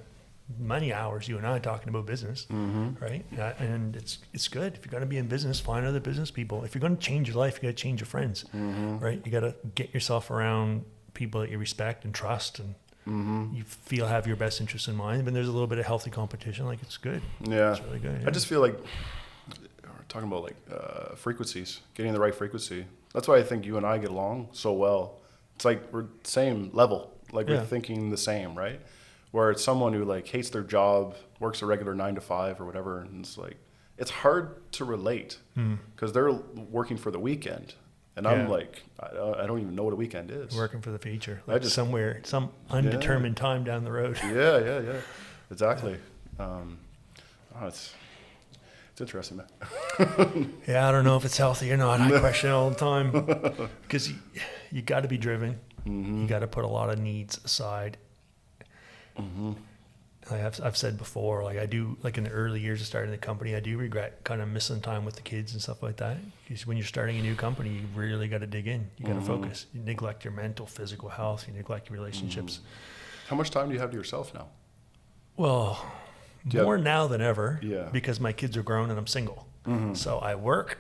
many hours, you and I, talking about business, right? And it's good. If you're going to be in business, find other business people. If you're going to change your life, you got to change your friends, right? You got to get yourself around people that you respect and trust, and you feel have your best interests in mind. But there's a little bit of healthy competition. Like it's good. Yeah. It's really good. Yeah. I just feel like we're talking about like frequencies, getting the right frequency. That's why I think you and I get along so well. It's like we're same level, like we're thinking the same, right? Where it's someone who like hates their job, works a regular 9 to 5 or whatever, and it's like it's hard to relate because they're working for the weekend, and I'm like I don't even know what a weekend is. Working for the future, like somewhere, some undetermined time down the road. Yeah, exactly. It's interesting, man. Yeah, I don't know if it's healthy or not. I question it all the time because you got to be driven. You got to put a lot of needs aside. I've said before, like I do, like in the early years of starting the company, I do regret kind of missing time with the kids and stuff like that. Because when you're starting a new company, you really got to dig in. You got to focus. You neglect your mental, physical health. You neglect your relationships. How much time do you have to yourself now? Well, more now than ever, because my kids are grown and I'm single. So I work.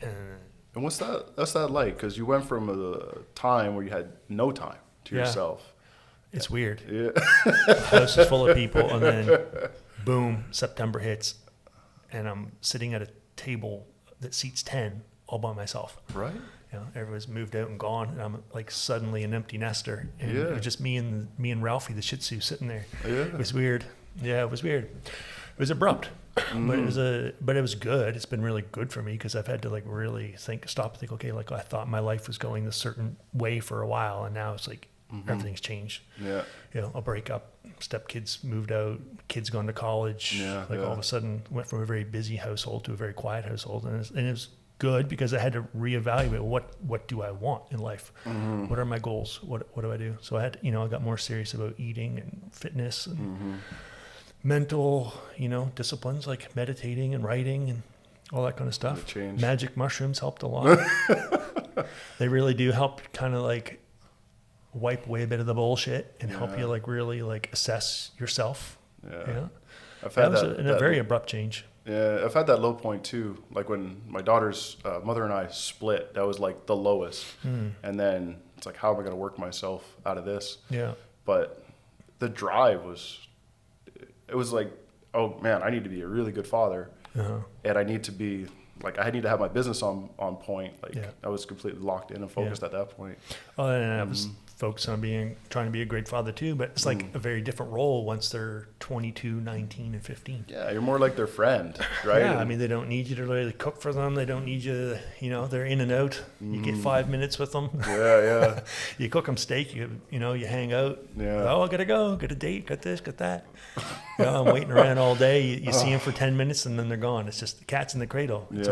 And what's that like? Because you went from a time where you had no time to yourself. It's weird. Yeah. The house is full of people, and then boom, September hits, and I'm sitting at a table that seats 10 all by myself. Right. You know, everyone's moved out and gone, and I'm like suddenly an empty nester, and Yeah. it was just me and Ralphie, the Shih Tzu, sitting there. Yeah. It was weird. Yeah, it was weird. It was abrupt, but it was good. It's been really good for me because I've had to like really stop, think. Okay, like I thought my life was going a certain way for a while, and now it's like everything's changed. Yeah. You know, I'll break up. Stepkids moved out. Kids gone to college. Yeah, Like all of a sudden, went from a very busy household to a very quiet household, and it was good because I had to reevaluate what do I want in life. What are my goals? What do I do? So I had, I got more serious about eating and fitness and mental, disciplines like meditating and writing and all that kind of stuff. Magic mushrooms helped a lot. They really do help kind of like wipe away a bit of the bullshit and help you like really like assess yourself. Yeah. I've had that was a very abrupt change. Yeah, I've had that low point too. Like when my daughter's mother and I split, that was like the lowest. And then it's like, how am I going to work myself out of this? Yeah. But the drive it was like, oh man, I need to be a really good father. And I need to be like, I need to have my business on point. Like I was completely locked in and focused at that point. Oh, and I was focused on trying to be a great father too, but it's like a very different role once they're 22, 19, and 15. Yeah, you're more like their friend, right? Yeah, I mean, they don't need you to really cook for them. They don't need you, they're in and out. You get 5 minutes with them. Yeah. You cook them steak, you hang out. Yeah. Oh, I got to go, got a date, got this, got that. I'm waiting around all day. You see them for 10 minutes and then they're gone. It's just the cat's in the cradle. It's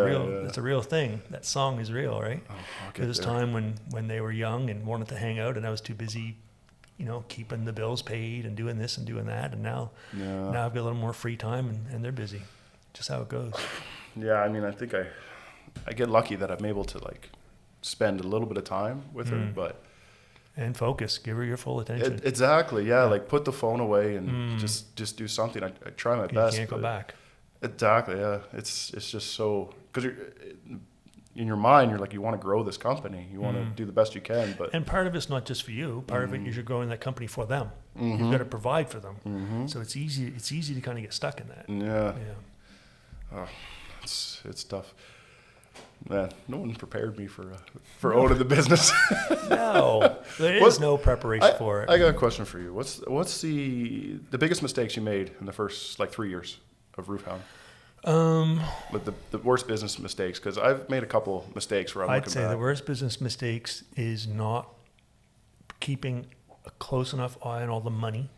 a real thing. That song is real, right? There was a time when they were young and wanted to hang out and I was too busy, keeping the bills paid and doing this and doing that. And now I've got a little more free time and they're busy. Just how it goes. Yeah, I mean, I think I get lucky that I'm able to like spend a little bit of time with her, but and focus, give her your full attention. Exactly, yeah. Like put the phone away and just do something. I try my best. You can't go back. Exactly, yeah. It's just so because in your mind you're like you want to grow this company, you want to do the best you can, and part of it's not just for you. Part of it is you're growing that company for them. You've got to provide for them. So it's easy to kind of get stuck in that. Yeah. Oh, it's tough. Man, no one prepared me for owning the business. No, there is no preparation for it. I got a question for you. What's the biggest mistakes you made in the first like 3 years of Roofhound? Like the worst business mistakes, because I've made a couple mistakes where I'd say the worst business mistakes is not keeping a close enough eye on all the money.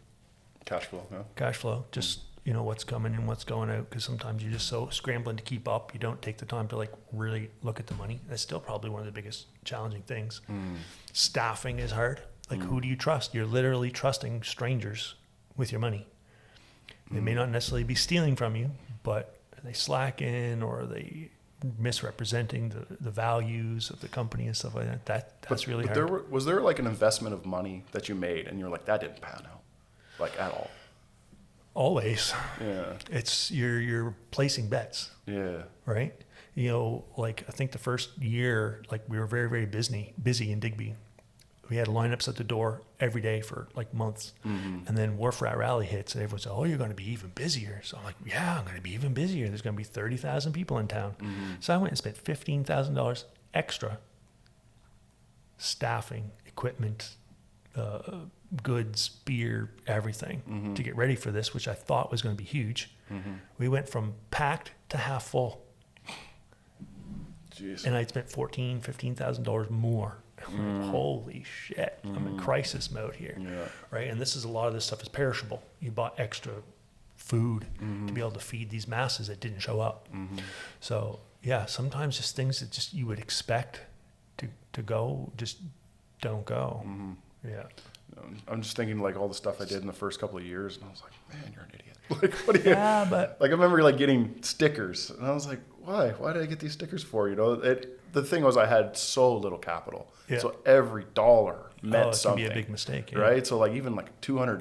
Cash flow. Yeah. Cash flow. Just what's coming and what's going out, because sometimes you're just so scrambling to keep up, you don't take the time to like really look at the money. That's still probably one of the biggest challenging things. Staffing is hard. Like who do you trust? You're literally trusting strangers with your money. They may not necessarily be stealing from you, but they slack in or they misrepresenting the values of the company and stuff like that. That's really hard. Was there like an investment of money that you made and you're like, that didn't pan out like at all? Always. Yeah. It's you're placing bets. Yeah. Right? Like I think the first year, like we were very, very busy in Digby. We had lineups at the door every day for like months. And then Wharf Rat Rally hits and everyone said, oh, you're going to be even busier. So I'm like, yeah, I'm going to be even busier. There's going to be 30,000 people in town. So I went and spent $15,000 extra staffing, equipment, goods, beer, everything to get ready for this, which I thought was going to be huge. We went from packed to half full. Jeez. And I spent $15,000 more. Holy shit, I'm in crisis mode here. Right? And this is a lot of this stuff is perishable. You bought extra food to be able to feed these masses that didn't show up. So yeah, sometimes just things that just you would expect to go just don't go. Yeah. I'm just thinking like all the stuff I did in the first couple of years, and I was like, man, you're an idiot. Like, what do you? Yeah, but like I remember like getting stickers, and I was like, why? Why did I get these stickers for? The thing was I had so little capital, so every dollar meant something. It can be a big mistake, right? So like even like $200,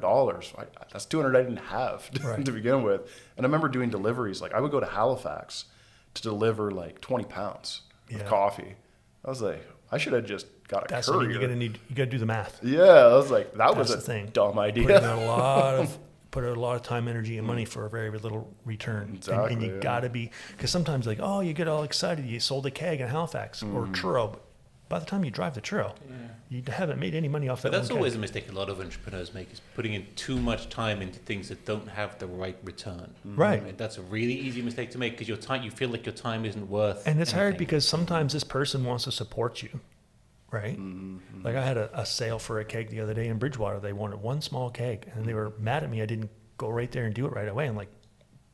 that's $200 I didn't have to begin with. And I remember doing deliveries. Like I would go to Halifax to deliver like 20 pounds of coffee. I was like, I should have just got a courier. You got to do the math. Yeah, I was like, that was a dumb idea. Putting a lot of put out a lot of time, energy, and money for a very little return. Exactly, and you got to be, because sometimes like, oh, you get all excited, you sold a keg in Halifax or churro. But by the time you drive the churro, you haven't made any money off that. But that's one always keg. a mistake a lot of entrepreneurs make, is putting in too much time into things that don't have the right return. Right. That's a really easy mistake to make, because your time, you feel like your time isn't worth. And it's hard anything. because sometimes this person wants to support you, right? Like I had a sale for a keg the other day in Bridgewater. They wanted one small keg, and they were mad at me. I didn't go right there and do it right away. I'm like,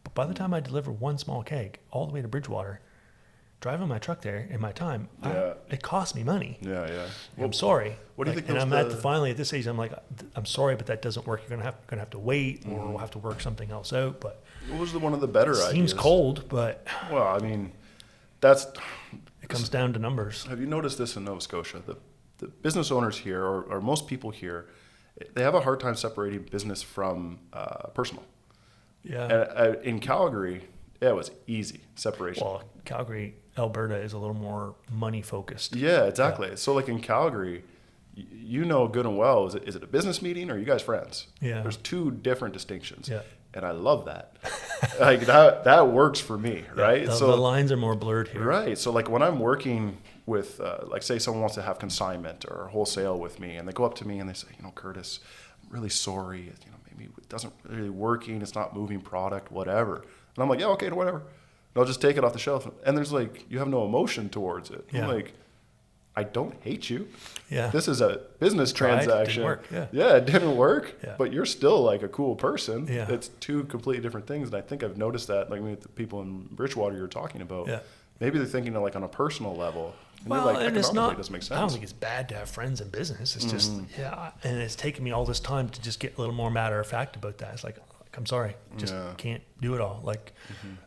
but by the time I deliver one small keg all the way to Bridgewater, driving my truck there in my time, it cost me money. Yeah, yeah. I'm sorry. What do you think? And I'm finally at this age. I'm like, I'm sorry, but that doesn't work. You're gonna have to wait, or we'll have to work something else out. But what was one of the better ideas? Seems cold, but well, I mean, that's. It comes down to numbers. Have you noticed this in Nova Scotia? The business owners here, or most people here, they have a hard time separating business from personal. Yeah. And, in Calgary, it was easy separation. Well, Calgary, Alberta is a little more money focused. Yeah, exactly. Yeah. So like in Calgary, you know good and well, is it a business meeting or are you guys friends? Yeah. There's two different distinctions. Yeah. And I love that. Like that works for me, right? So the lines are more blurred here. Right. So like when I'm working with, like say someone wants to have consignment or wholesale with me, and they go up to me and they say, Curtis, I'm really sorry. Maybe it doesn't really working. It's not moving product, whatever. And I'm like, yeah, okay, whatever. And I'll just take it off the shelf. And there's like, you have no emotion towards it. Yeah. I'm like, I don't hate you. Yeah. This is a business transaction. It didn't work. Yeah, it didn't work. Yeah. But you're still like a cool person. Yeah. It's two completely different things. And I think I've noticed that, like with the people in Bridgewater you're talking about. Yeah. Maybe they're thinking like on a personal level. And Well, you're like, and it's economically, not. it doesn't make sense. I don't think it's bad to have friends in business. It's just and it's taken me all this time to just get a little more matter of fact about that. It's like I'm sorry, just can't do it all. Like,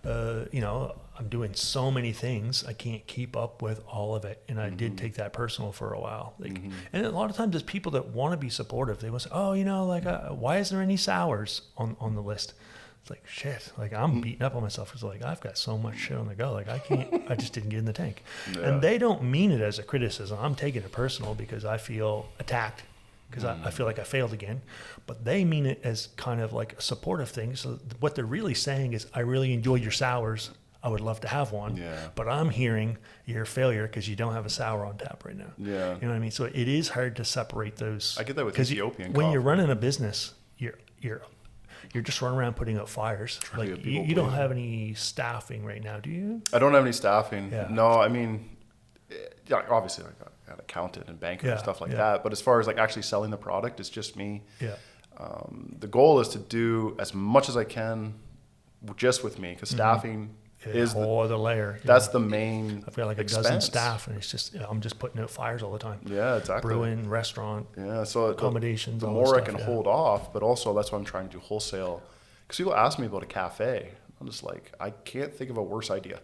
I'm doing so many things, I can't keep up with all of it. And I did take that personal for a while. Like, and a lot of times there's people that want to be supportive. They will say, oh, why isn't there any sours on the list? It's like, shit, like I'm beating up on myself. It's like, I've got so much shit on the go. Like I just didn't get in the tank. Yeah. And they don't mean it as a criticism. I'm taking it personal because I feel attacked because I feel like I failed again. But they mean it as kind of like a supportive thing. So what they're really saying is, I really enjoyed your sours. I would love to have one. Yeah. But I'm hearing you're a failure because you don't have a sour on tap right now. Yeah. You know what I mean? So it is hard to separate those. I get that with Ethiopian when coffee. you're running a business, you're just running around putting out fires. Like you don't have any staffing right now, do you? I don't have any staffing. Yeah. No, I mean, obviously I got an accountant and banker and stuff like that. But as far as like actually selling the product, it's just me. Yeah. The goal is to do as much as I can just with me, because staffing is a whole other layer. That's the main. I've got like a dozen staff, and it's just I'm just putting out fires all the time. Yeah, exactly. Brewing, restaurant. Yeah, so accommodations. The more I can hold off, but also that's why I'm trying to do wholesale. Because people ask me about a cafe, I'm just like, I can't think of a worse idea.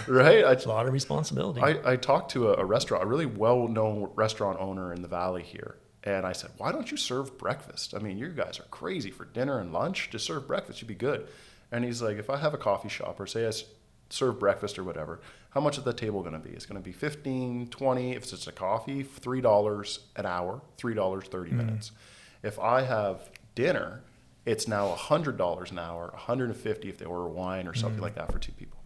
Right? It's a lot of responsibility. I talked to a restaurant, a really well-known restaurant owner in the valley here. And I said, why don't you serve breakfast? I mean, you guys are crazy for dinner and lunch. Just serve breakfast. You'd be good. And he's like, if I have a coffee shop or say I serve breakfast or whatever, how much is the table going to be? It's going to be $15, $20. If it's just a coffee, $3 an hour, $3, 30 minutes. If I have dinner, it's now $100 an hour, $150 if they order wine or something like that for two people.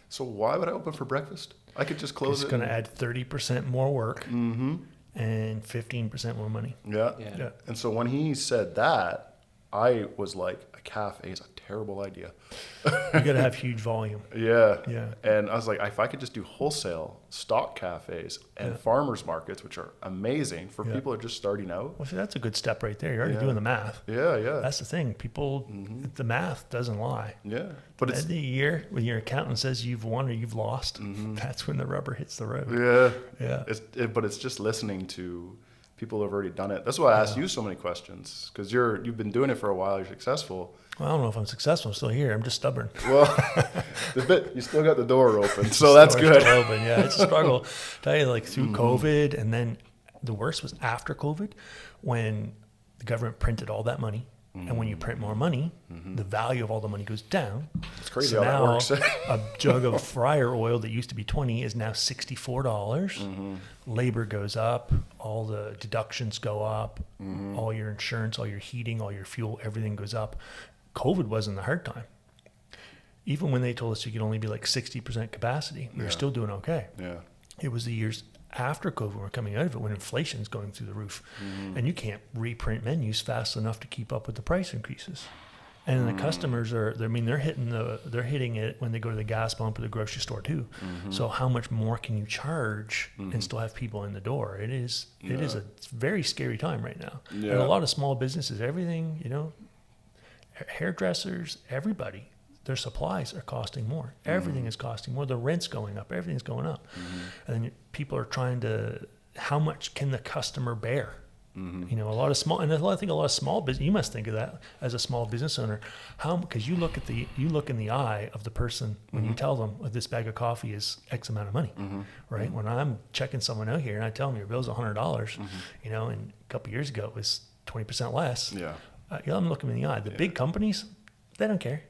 So why would I open for breakfast? I could just close it. It's going to add 30% more work and 15% more money. Yeah. And so when he said that, I was like, a cafe is a terrible idea. You got to have huge volume. Yeah. And I was like, if I could just do wholesale stock cafes and farmers markets, which are amazing for people who are just starting out. Well, see, that's a good step right there. You're already doing the math. Yeah. That's the thing. People, the math doesn't lie. Yeah. But it's the year when your accountant says you've won or you've lost, that's when the rubber hits the road. Yeah. But it's just listening to people who have already done it. That's why I asked you so many questions, because you've been doing it for a while. You're successful. Well, I don't know if I'm successful. I'm still here. I'm just stubborn. Well, you still got the door open, so that's good. Still open. Yeah, it's a struggle. Tell you, like through COVID, and then the worst was after COVID, when the government printed all that money And when you print more money, the value of all the money goes down. It's crazy So how that now works. a jug of fryer oil that used to be $20 is now $64. Labor goes up, all the deductions go up, all your insurance, all your heating, all your fuel, everything goes up. COVID wasn't the hard time. Even when they told us you could only be like 60% capacity, we were still doing okay. Yeah. It was the years after COVID, we're coming out of it, when inflation's going through the roof, and you can't reprint menus fast enough to keep up with the price increases. And the customers they're hitting it when they go to the gas pump or the grocery store too. So how much more can you charge and still have people in the door? It is a very scary time right now. Yeah. And a lot of small businesses, everything, hairdressers, everybody, their supplies are costing more. Everything is costing more. The rent's going up. Everything's going up. And then people are trying to, how much can the customer bear? A lot of small, and I think a lot of small business, you must think of that as a small business owner, because you look in the eye of the person when you tell them this bag of coffee is X amount of money, right? When I'm checking someone out here and I tell them your bill's $100, and a couple years ago it was 20% less. Yeah. I'm looking in the eye. The big companies, they don't care.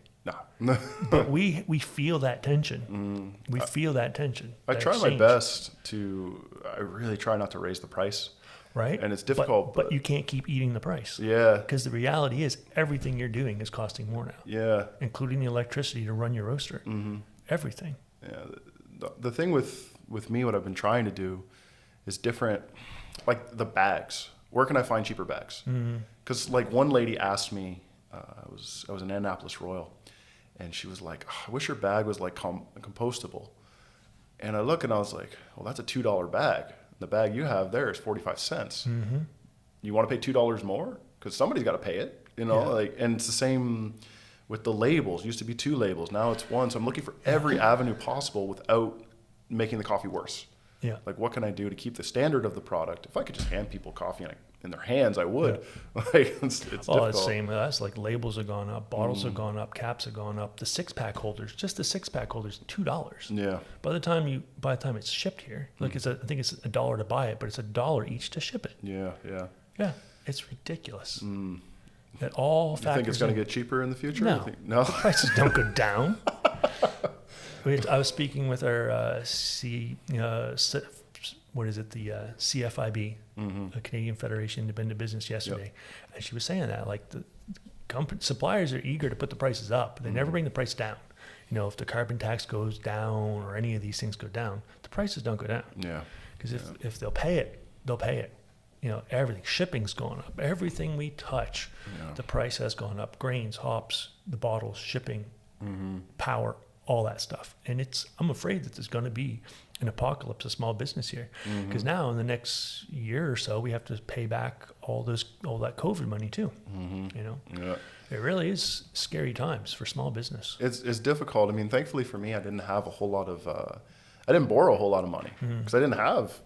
No. But we feel that tension. We feel that tension. I that try exchange, my best I really try not to raise the price. right? And it's difficult. But you can't keep eating the price. Yeah. Because the reality is everything you're doing is costing more now. Yeah. Including the electricity to run your roaster. Everything. Yeah. The thing with me, what I've been trying to do is different, like the bags. Where can I find cheaper bags? Because like one lady asked me, I was in Annapolis Royal, and she was like, I wish your bag was like compostable. And I look and I was like, well, that's a $2 bag. The bag you have there is 45 cents. You want to pay $2 more? Because somebody's got to pay it, and it's the same with the labels. It used to be 2 labels. Now it's 1. So I'm looking for every avenue possible without making the coffee worse. Yeah. Like, what can I do to keep the standard of the product? If I could just hand people coffee in their hands, I would. Like, it's difficult. It's the same with us. Like labels have gone up, bottles have gone up, caps have gone up. The 6-pack holders, just the 6-pack holders, $2. Yeah. By the time it's shipped here, like I think it's $1 to buy it, but it's $1 each to ship it. Yeah. Yeah. Yeah, it's ridiculous. That all factors. You think it's going to get cheaper in the future? No. No. The prices don't go down. I was speaking with our CFIB, the Canadian Federation of Independent Business, yesterday, and she was saying that like the suppliers are eager to put the prices up. They never bring the price down. If the carbon tax goes down or any of these things go down, the prices don't go down. Yeah. Because if they'll pay it, they'll pay it. Everything, shipping's going up. Everything we touch, the price has gone up. Grains, hops, the bottles, shipping, power, all that stuff. And I'm afraid that there's going to be an apocalypse of small business here. Because now in the next year or so, we have to pay back all that COVID money too. Yeah. It really is scary times for small business. It's difficult. I mean, thankfully for me, I didn't have a whole lot of, I didn't borrow a whole lot of money because I didn't have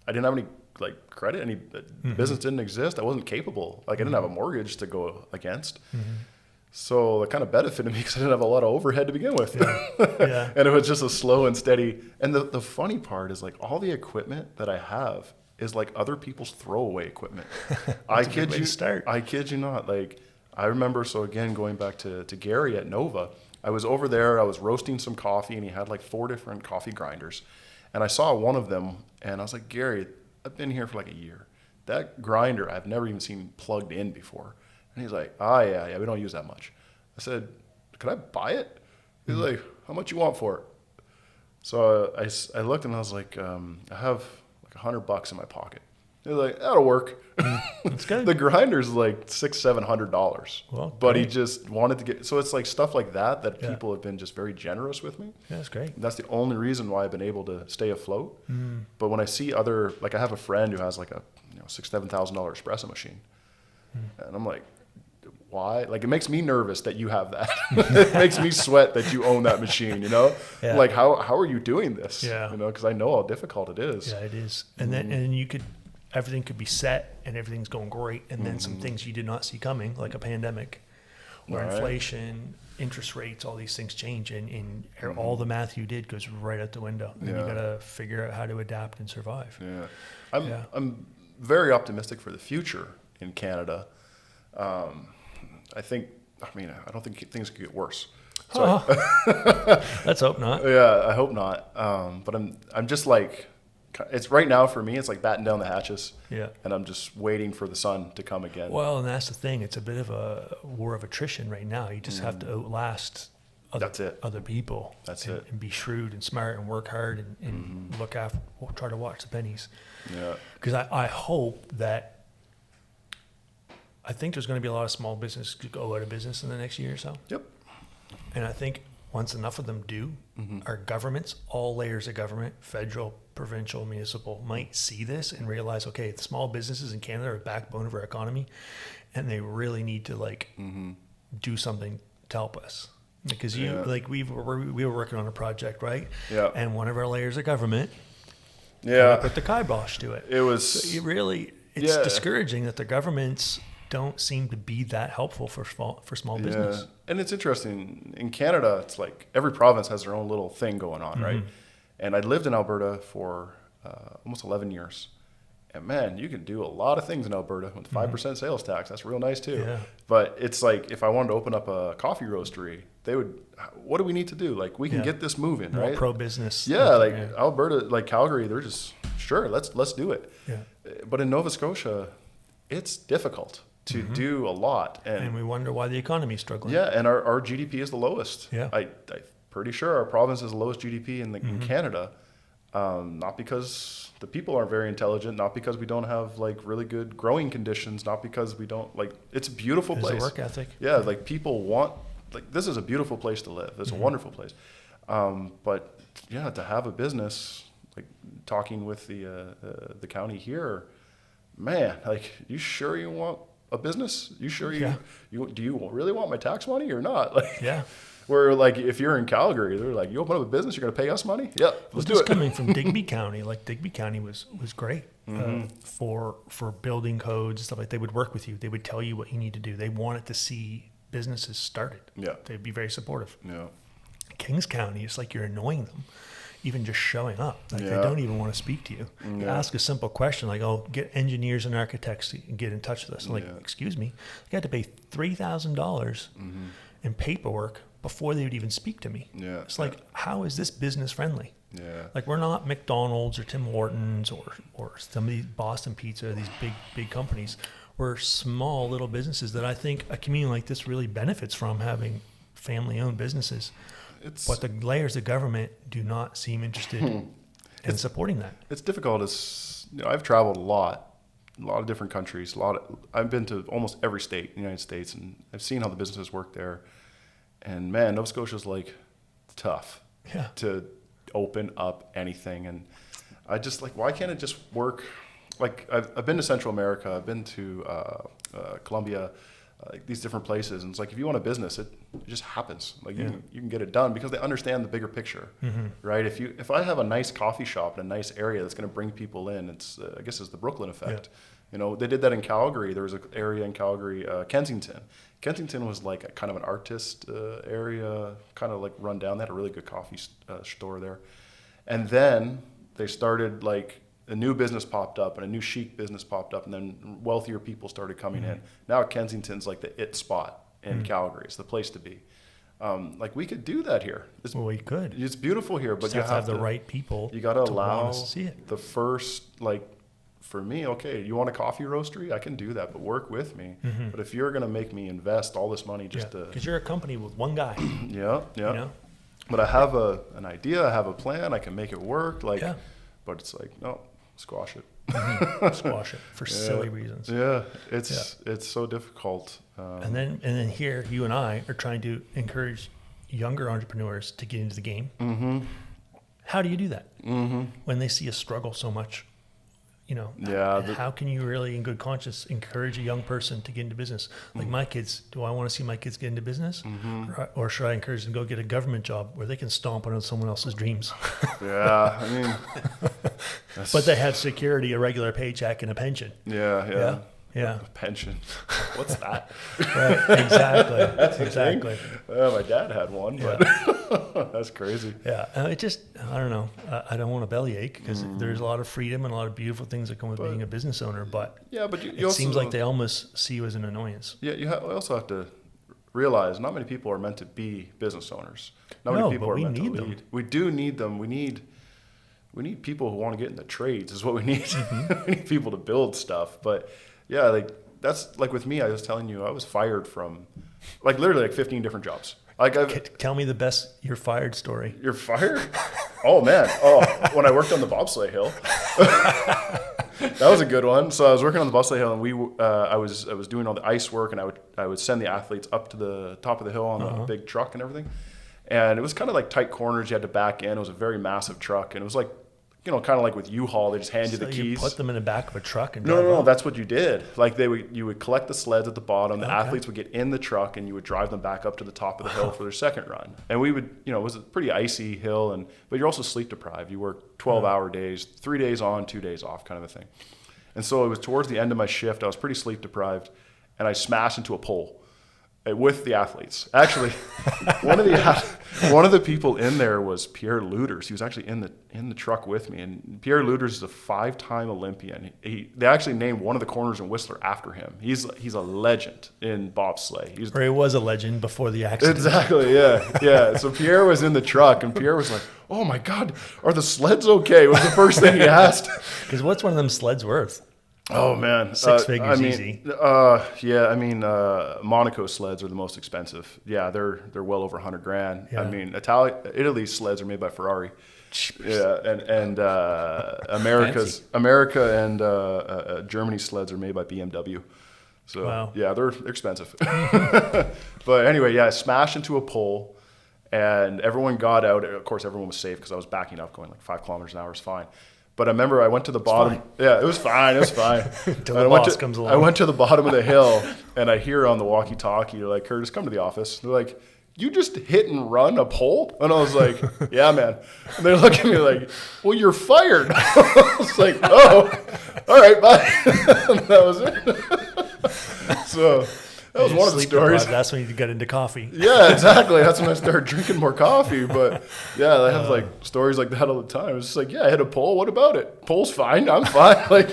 any like credit. Any business didn't exist. I wasn't capable. Like I didn't have a mortgage to go against. So it kind of benefited me because I didn't have a lot of overhead to begin with. Yeah. And it was just a slow and steady. And the funny part is like all the equipment that I have is like other people's throwaway equipment. I kid you not. Like I remember, so again, going back to Gary at Nova, I was over there, I was roasting some coffee and he had like 4 different coffee grinders. And I saw one of them and I was like, Gary, I've been here for like a year. That grinder I've never even seen plugged in before. And he's like, yeah, we don't use that much. I said, could I buy it? He's like, how much you want for it? So I looked and I was like, I have like $100 in my pocket. He's like, that'll work. That's good. The grinder's like $600-700. Well, but great. he just wanted to get, so it's like stuff like that people have been just very generous with me. Yeah, that's great. That's the only reason why I've been able to stay afloat. But when I see other, like I have a friend who has like a $6,000-7,000 espresso machine. And I'm like, why? Like it makes me nervous that you have that. It makes me sweat that you own that machine, Yeah. Like how are you doing this? Yeah. Because I know how difficult it is. Yeah, it is. And then everything could be set and everything's going great. And then some things you did not see coming, like a pandemic or inflation, interest rates, all these things change. And all the math you did goes right out the window. And you got to figure out how to adapt and survive. Yeah. I'm very optimistic for the future in Canada. I don't think things could get worse. So let's hope not. Yeah, I hope not. But I'm just like, it's right now for me, it's like batten down the hatches. Yeah. And I'm just waiting for the sun to come again. Well, and that's the thing. It's a bit of a war of attrition right now. You just have to outlast other people. That's it. And be shrewd and smart and work hard and look after, try to watch the pennies. Yeah. Because I hope that, I think there's going to be a lot of small businesses go out of business in the next year or so. Yep. And I think once enough of them do, our governments, all layers of government, federal, provincial, municipal, might see this and realize, okay, the small businesses in Canada are the backbone of our economy, and they really need to do something to help us. Because we were working on a project, right? Yeah. And one of our layers of government, put the kibosh to it. It was. So it's discouraging that the governments don't seem to be that helpful for small business. And it's interesting. In Canada, it's like every province has their own little thing going on, right? And I lived in Alberta for almost 11 years. And man, you can do a lot of things in Alberta with 5% sales tax. That's real nice too. Yeah. But it's like, if I wanted to open up a coffee roastery, what do we need to do? Like, we can get this moving, more right? Pro-business. Yeah, Alberta, like Calgary, they're just, sure, let's do it. Yeah. But in Nova Scotia, it's difficult to do a lot. And we wonder why the economy is struggling. Yeah, and our GDP is the lowest. Yeah. I'm pretty sure our province is the lowest GDP in Canada. Not because the people aren't very intelligent, not because we don't have like really good growing conditions, not because we don't it's a beautiful place. It's a work ethic. Yeah, like people want, this is a beautiful place to live. It's a wonderful place. But yeah, to have a business, like talking with the county here, man, like, you sure you want a business? You sure do you really want my tax money or not? Where, like, if you're in Calgary, they're like, you open up a business, you're going to pay us money? Yeah, let's do it. Coming from Digby County, Digby County was great for building codes and stuff like that. They would work with you. They would tell you what you need to do. They wanted to see businesses started. Yeah. They'd be very supportive. Yeah. Kings County, it's like you're annoying them, even just showing up. They don't even want to speak to you. You ask a simple question like, get engineers and architects to get in touch with us. I'm like, excuse me, you had to pay $3,000 in paperwork before they would even speak to me. Yeah. It's like, how is this business friendly? Yeah. Like, we're not McDonald's or Tim Hortons or some of these Boston Pizza, these big companies. We're small little businesses that I think a community like this really benefits from, having family-owned businesses. But the layers of government do not seem interested in supporting that. It's difficult. I've traveled a lot of different countries. I've been to almost every state in the United States, and I've seen how the businesses work there. And man, Nova Scotia's tough to open up anything. And I just why can't it just work? Like, I've been to Central America, I've been to Colombia, these different places. And it's like, if you want a business, it just happens. Like, you can get it done because they understand the bigger picture, right? If I have a nice coffee shop in a nice area that's going to bring people in, it's I guess it's the Brooklyn effect. Yeah. They did that in Calgary. There was an area in Calgary, Kensington. Kensington was like a kind of an artist area, kind of like run down. They had a really good coffee store there. And then they started, a new business popped up and a new chic business popped up, and then wealthier people started coming in. Now Kensington's like the it spot in Calgary. It's the place to be. We could do that here. We could. It's beautiful here, but you have to have the right people. You got to allow the first, for me, okay, you want a coffee roastery? I can do that, but work with me. But if you're going to make me invest all this money just to... Because you're a company with one guy. Yeah. But I have an idea, I have a plan, I can make it work. But it's like, no, squash it. Squash it for silly reasons. Yeah, it's so difficult. And then here, you and I are trying to encourage younger entrepreneurs to get into the game. How do you do that when they see us struggle so much? How can you really, in good conscience, encourage a young person to get into business? Like my kids, do I want to see my kids get into business? Or should I encourage them to go get a government job where they can stomp on someone else's dreams? Yeah, I mean... But they have security, a regular paycheck, and a pension. Yeah. A pension. What's that? Right, exactly. My dad had one, but that's crazy. Yeah, I don't know. I don't want a bellyache because there's a lot of freedom and a lot of beautiful things that come with being a business owner. But but it seems like they almost see you as an annoyance. Yeah, you also have to realize not many people are meant to be business owners. Not many people are meant to lead. We do need them. We need people who want to get in the trades is what we need. We need people to build stuff. But yeah, like that's like with me, I was telling you, I was fired from like literally like 15 different jobs. Like tell me the best you're fired story. You're fired? Oh man. Oh, when I worked on the bobsleigh hill. That was a good one. So I was working on the bobsleigh hill, and I was doing all the ice work, and I would send the athletes up to the top of the hill on a big truck and everything. And it was kind of like tight corners. You had to back in. It was a very massive truck, and it was like, you know, kind of like with U-Haul, they just hand you the keys. You put them in the back of a truck and No, that's what you did. Like you would collect the sleds at the bottom. The athletes would get in the truck, and you would drive them back up to the top of the hill for their second run. And we would, you know, it was a pretty icy hill, but you're also sleep deprived. You work 12-hour days, 3 days on, 2 days off, kind of a thing. And so it was towards the end of my shift. I was pretty sleep deprived, and I smashed into a pole with the athletes. Actually, one of the people in there was Pierre Luders. He was actually in the truck with me. And Pierre Luders is a 5-time Olympian. They actually named one of the corners in Whistler after him. He's a legend in bobsleigh. Or he was a legend before the accident. Exactly, yeah. So Pierre was in the truck, and Pierre was like, "Oh my God, are the sleds okay?" Was the first thing he asked. Because what's one of them sleds worth? Oh man, 6 figures easy. Yeah, I mean, Monaco sleds are the most expensive. Yeah, they're well over $100,000. Yeah. I mean, Italy's sleds are made by Ferrari. Yeah, and America and Germany's sleds are made by BMW. So wow. Yeah, they're expensive. But anyway, yeah, I smashed into a pole, and everyone got out. Of course, everyone was safe because I was backing up, going like 5 kilometers an hour is fine. But I remember I went to the bottom. Yeah, it was fine. Until the boss comes along. I went to the bottom of the hill, and I hear on the walkie-talkie, they're like, "Curtis, come to the office." They're like, "You just hit and run a pole?" And I was like, "Yeah, man." And they look at me like, "Well, you're fired." I was like, "Oh, all right, bye." And that was it. So that was one of the stories. That's when you got into coffee. Yeah, exactly. That's when I started drinking more coffee. But yeah, I have like stories like that all the time. It's just like, yeah, I hit a pole. What about it? Pole's fine. I'm fine. Like,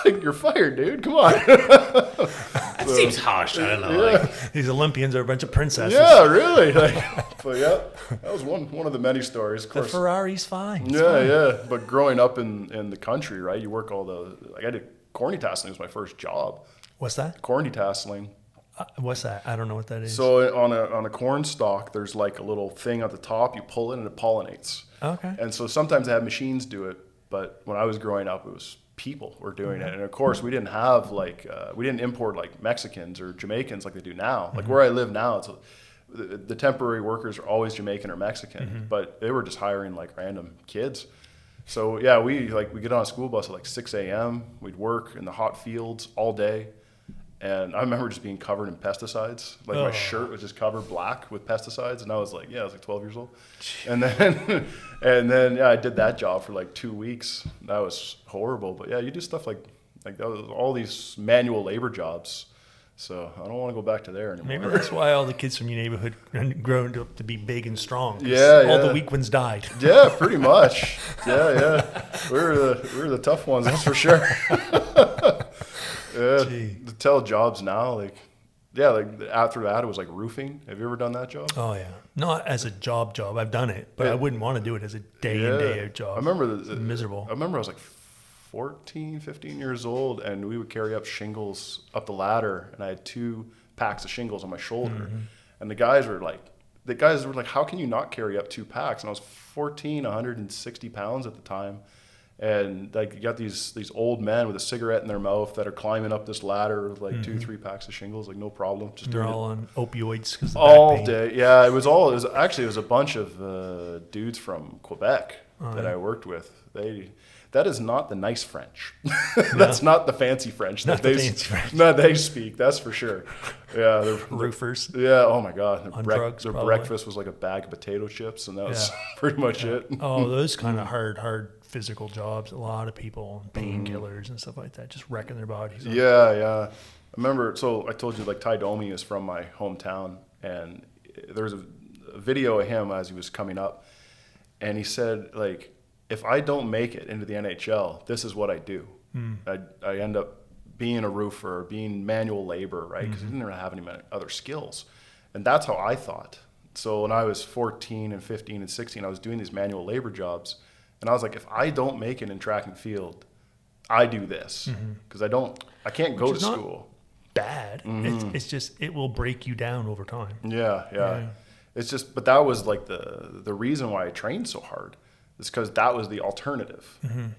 you're fired, dude. Come on. That seems harsh. I don't know. Yeah. Like, these Olympians are a bunch of princesses. Yeah, really. But yeah, that was one of the many stories. Of course, the Ferrari's fine. Yeah. But growing up in the country, right? You work I did corny tasseling was my first job. What's that? Corny tasseling. What's that? I don't know what that is. So on a corn stalk, there's like a little thing at the top. You pull it and it pollinates. Okay. And so sometimes they have machines do it, but when I was growing up, it was people were doing it. And of course, we didn't have we didn't import like Mexicans or Jamaicans like they do now. Like where I live now, the temporary workers are always Jamaican or Mexican, but they were just hiring like random kids. So yeah, we get on a school bus at like 6 a.m. We'd work in the hot fields all day. And I remember just being covered in pesticides. Like my shirt was just covered black with pesticides. And I was like 12 years old. And then I did that job for like 2 weeks. That was horrible. But yeah, you do stuff like that was all these manual labor jobs. So I don't want to go back to there anymore. Maybe that's why all the kids from your neighborhood grown up to be big and strong. Yeah, all the weak ones died. Yeah, pretty much. Yeah. We were the tough ones, that's for sure. Yeah, to tell jobs now, after that, it was like roofing. Have you ever done that job? Oh, yeah. Not as a job. I've done it, but I wouldn't want to do it as a day in, day out job. I remember it's miserable. I remember I was like 14, 15 years old, and we would carry up shingles up the ladder, and I had 2 packs of shingles on my shoulder. And the guys were like, how can you not carry up 2 packs? And I was 14, 160 pounds at the time. And like you got these old men with a cigarette in their mouth that are climbing up this ladder with like 2-3 packs of shingles, like no problem. Just they're all on opioids because all day. Yeah, it was a bunch of dudes from Quebec that I worked with. That is not the nice French. That's not the fancy French that they speak. That's for sure. Yeah, they're roofers. Yeah. Oh my God. Their breakfast was like a bag of potato chips, and that was pretty much it. Oh, those kind of hard physical jobs. A lot of people, painkillers and stuff like that, just wrecking their bodies. Yeah. I remember. So I told you like Ty Domi is from my hometown, and there was a video of him as he was coming up, and he said like, if I don't make it into the NHL, this is what I do. I end up being a roofer, being manual labor, right? Because he didn't really have any other skills. And that's how I thought. So when I was 14 and 15 and 16, I was doing these manual labor jobs. And I was like, if I don't make it in track and field, I do this. Because I can't go to school. Bad. It's just, it will break you down over time. Yeah. It's just, but that was like the reason why I trained so hard. It's because that was the alternative.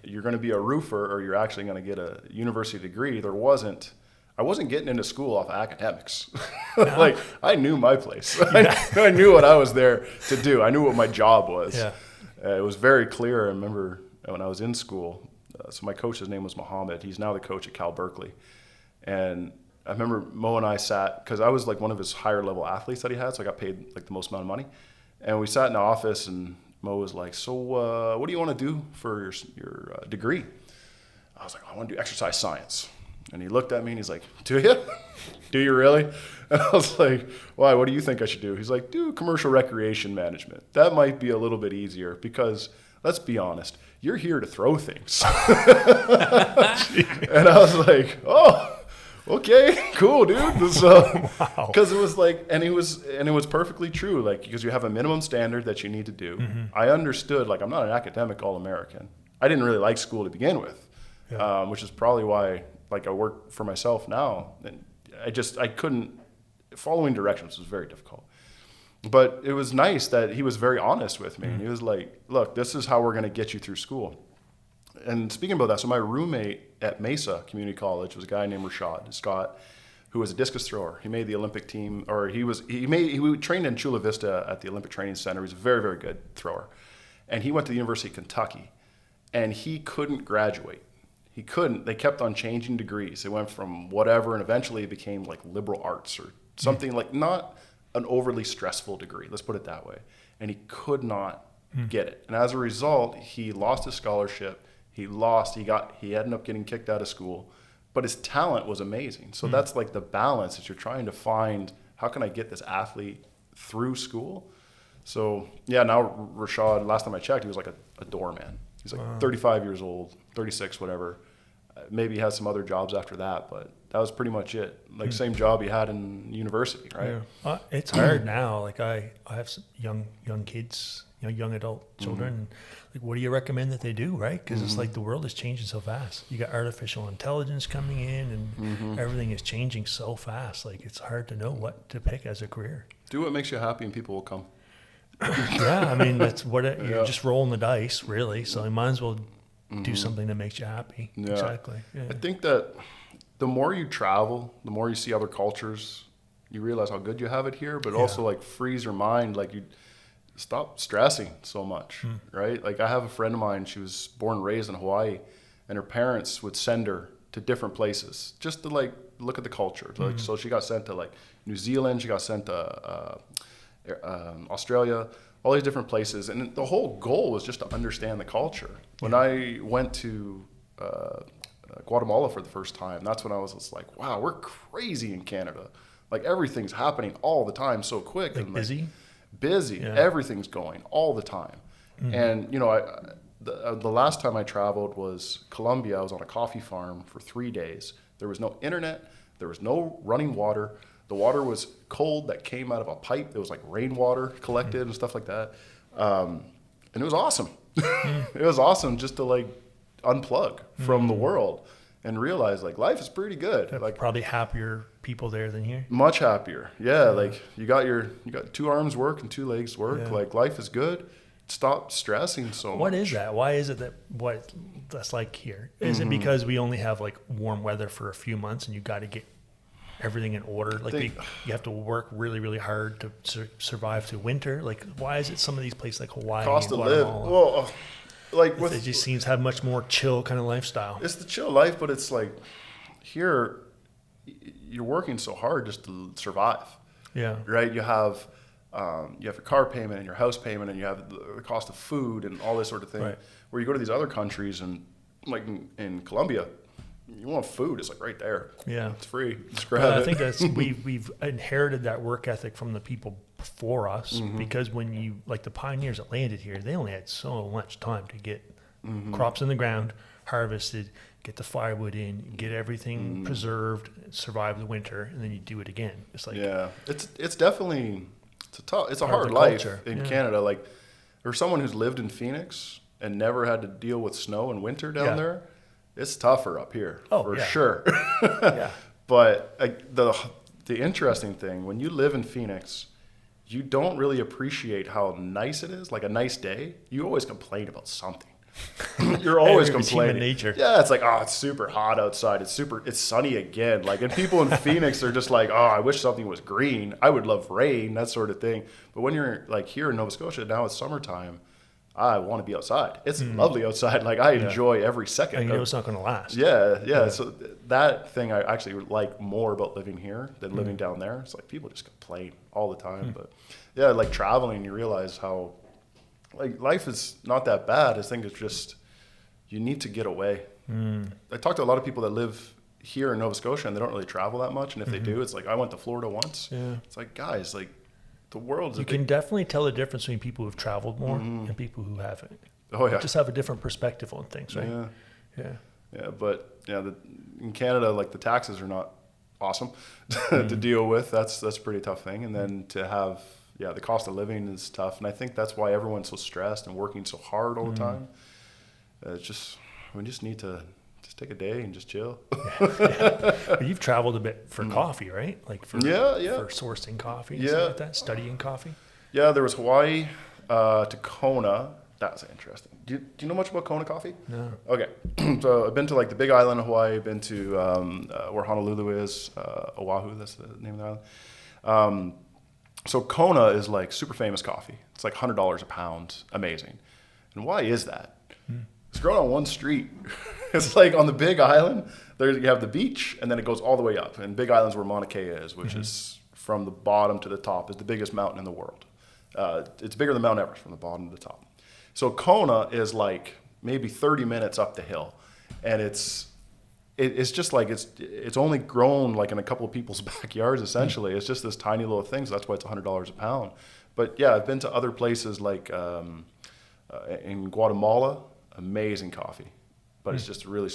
You're going to be a roofer or you're actually going to get a university degree. I wasn't getting into school off academics. Like, I knew my place. I knew what I was there to do. I knew what my job was. Yeah. It was very clear. I remember when I was in school, so my coach's name was Mohammed. He's now the coach at Cal Berkeley. And I remember Mo and I sat, because I was like one of his higher level athletes that he had, so I got paid like the most amount of money. And we sat in the office and Mo was like, so what do you want to do for your degree? I was like, I want to do exercise science. And he looked at me and he's like, do you? Do you really? And I was like, why? What do you think I should do? He's like, do commercial recreation management. That might be a little bit easier because, let's be honest, you're here to throw things. And I was like, oh, okay, cool, dude. Because it was like, and it was perfectly true. Like, because you have a minimum standard that you need to do. I understood, like, I'm not an academic All-American. I didn't really like school to begin with, which is probably why, like, I work for myself now. And I couldn't, following directions was very difficult. But it was nice that he was very honest with me. He was like, look, this is how we're going to get you through school. And speaking about that, so my roommate at Mesa Community College was a guy named Scott, who was a discus thrower. He made the Olympic team, or he trained in Chula Vista at the Olympic Training Center. He was a very, very good thrower. And he went to the University of Kentucky, and he couldn't graduate. He couldn't. They kept on changing degrees. It went from whatever, and eventually it became like liberal arts or something like not an overly stressful degree. Let's put it that way. And he could not get it. And as a result, he lost his scholarship. He ended up getting kicked out of school, but his talent was amazing. So that's like the balance that you're trying to find. How can I get this athlete through school? So yeah, now Rashad, last time I checked, he was like a doorman. He's like 35 years old, 36, whatever. Maybe he has some other jobs after that, but that was pretty much it. Like same job he had in university, right? Yeah. It's hard now. Like I have some young kids, young adult children. Like, what do you recommend that they do, right? Because it's like the world is changing so fast. You got artificial intelligence coming in, and everything is changing so fast. Like, it's hard to know what to pick as a career. Do what makes you happy, and people will come. Yeah, I mean, that's what you're just rolling the dice, really. So you might as well do something that makes you happy. Yeah. Exactly. Yeah. I think that the more you travel, the more you see other cultures, you realize how good you have it here, but also like frees your mind. Like, you stop stressing so much, right? Like, I have a friend of mine, she was born and raised in Hawaii, and her parents would send her to different places just to like look at the culture. Like, so she got sent to like New Zealand, she got sent to Australia, all these different places, and the whole goal was just to understand the culture. When I went to Guatemala for the first time, that's when I was just like, wow, we're crazy in Canada. Like, everything's happening all the time so quick. Like, and busy, yeah. Everything's going all the time. And the last time I traveled was Colombia. I was on a coffee farm for 3 days. There was no internet, there was no running water. The water was cold that came out of a pipe. It was like rainwater collected and stuff like that. And it was awesome. It was awesome just to like unplug from the world and realize like life is pretty good. Like, probably happier people there than here. Much happier. Yeah. Like, you got 2 arms work and 2 legs work. Yeah. Like, life is good. Stop stressing so much. What is that? Why is it what that's like here? Is it because we only have like warm weather for a few months and you got to get everything in order? Like, you have to work really, really hard to survive through winter. Like, why is it some of these places like Hawaii cost and to live? Well, like, it just seems to have much more chill kind of lifestyle. It's the chill life, but it's like here you're working so hard just to survive. Yeah. Right. You have your car payment and your house payment, and you have the cost of food and all this sort of thing. Right. Where you go to these other countries, and like in Colombia, you want food, it's like right there. Yeah, it's free. Just grab it. I think that's we've inherited that work ethic from the people before us, because when you, like the pioneers that landed here, they only had so much time to get crops in the ground, harvested, get the firewood in, get everything preserved, survive the winter, and then you do it again. It's like it's definitely it's a hard life in Canada. Like, for someone who's lived in Phoenix and never had to deal with snow and winter down there, it's tougher up here for sure. But the interesting thing, when you live in Phoenix, you don't really appreciate how nice it is. Like, a nice day, you always complain about something. You're always complaining. Nature. Yeah, it's like, oh, it's super hot outside. It's sunny again. Like, and people in Phoenix are just like, oh, I wish something was green. I would love rain, that sort of thing. But when you're like here in Nova Scotia, now it's summertime, I want to be outside. It's lovely outside. Like, I enjoy every second. And you know it's not going to last. Yeah. So that thing I actually like more about living here than living down there. It's like, people just complain all the time. But yeah, like, traveling, you realize how, like, life is not that bad. I think it's just, you need to get away. I talk to a lot of people that live here in Nova Scotia and they don't really travel that much. And if they do, it's like, I went to Florida once. Yeah. It's like, guys, like, the world's you can definitely tell the difference between people who've traveled more and people who haven't. Oh yeah, just have a different perspective on things, right? Yeah. But in Canada, like, the taxes are not awesome to deal with. That's a pretty tough thing. And then to have the cost of living is tough. And I think that's why everyone's so stressed and working so hard all the time. It's just, we just need to just take a day and just chill. But you've traveled a bit for coffee, right? Like for sourcing coffee and stuff like that, studying coffee. Yeah, there was Hawaii to Kona. That was interesting. Do you know much about Kona coffee? No. Okay. So I've been to, like, the big island of Hawaii. I've been to where Honolulu is, Oahu, that's the name of the island. So Kona is, like, super famous coffee. It's like $100 a pound. Amazing. And why is that? It's grown on one street. It's like, on the big island, there you have the beach, and then it goes all the way up. And Big Island's where Mauna Kea is, which is from the bottom to the top, is the biggest mountain in the world. It's bigger than Mount Everest from the bottom to the top. So Kona is like maybe 30 minutes up the hill, and it's just like, it's only grown like in a couple of people's backyards, essentially. It's just this tiny little thing, so that's why it's $100 a pound. But yeah, I've been to other places like in Guatemala, amazing coffee, but it's just really,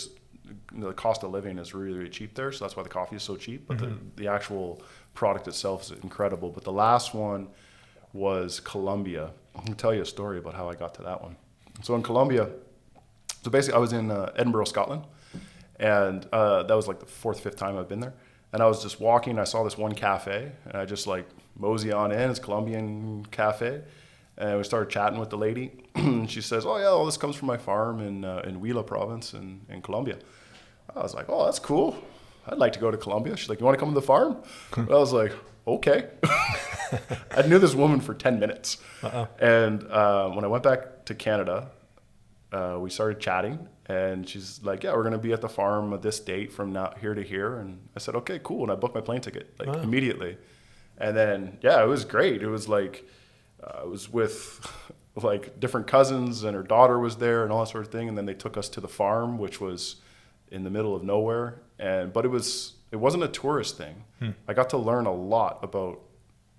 the cost of living is really, really cheap there, so that's why the coffee is so cheap. But the actual product itself is incredible. But the last one was Colombia. I'm going to tell you a story about how I got to that one. So in Colombia, so basically I was in Edinburgh, Scotland, and that was like the fourth, fifth time I've been there. And I was just walking, I saw this one cafe, and I just like mosey on in. It's a Colombian cafe. And we started chatting with the lady. And she says, oh yeah, all this comes from my farm in Huila province in Colombia. I was like, oh, that's cool. I'd like to go to Colombia. She's like, you want to come to the farm? I was like, okay. I knew this woman for 10 minutes. And when I went back to Canada, we started chatting, and she's like, yeah, we're going to be at the farm at this date from now here to here. And I said, okay, cool. And I booked my plane ticket immediately. And then, yeah, it was great. It was like, I was with like different cousins, and her daughter was there and all that sort of thing. And then they took us to the farm, which was in the middle of nowhere. But it wasn't a tourist thing. I got to learn a lot about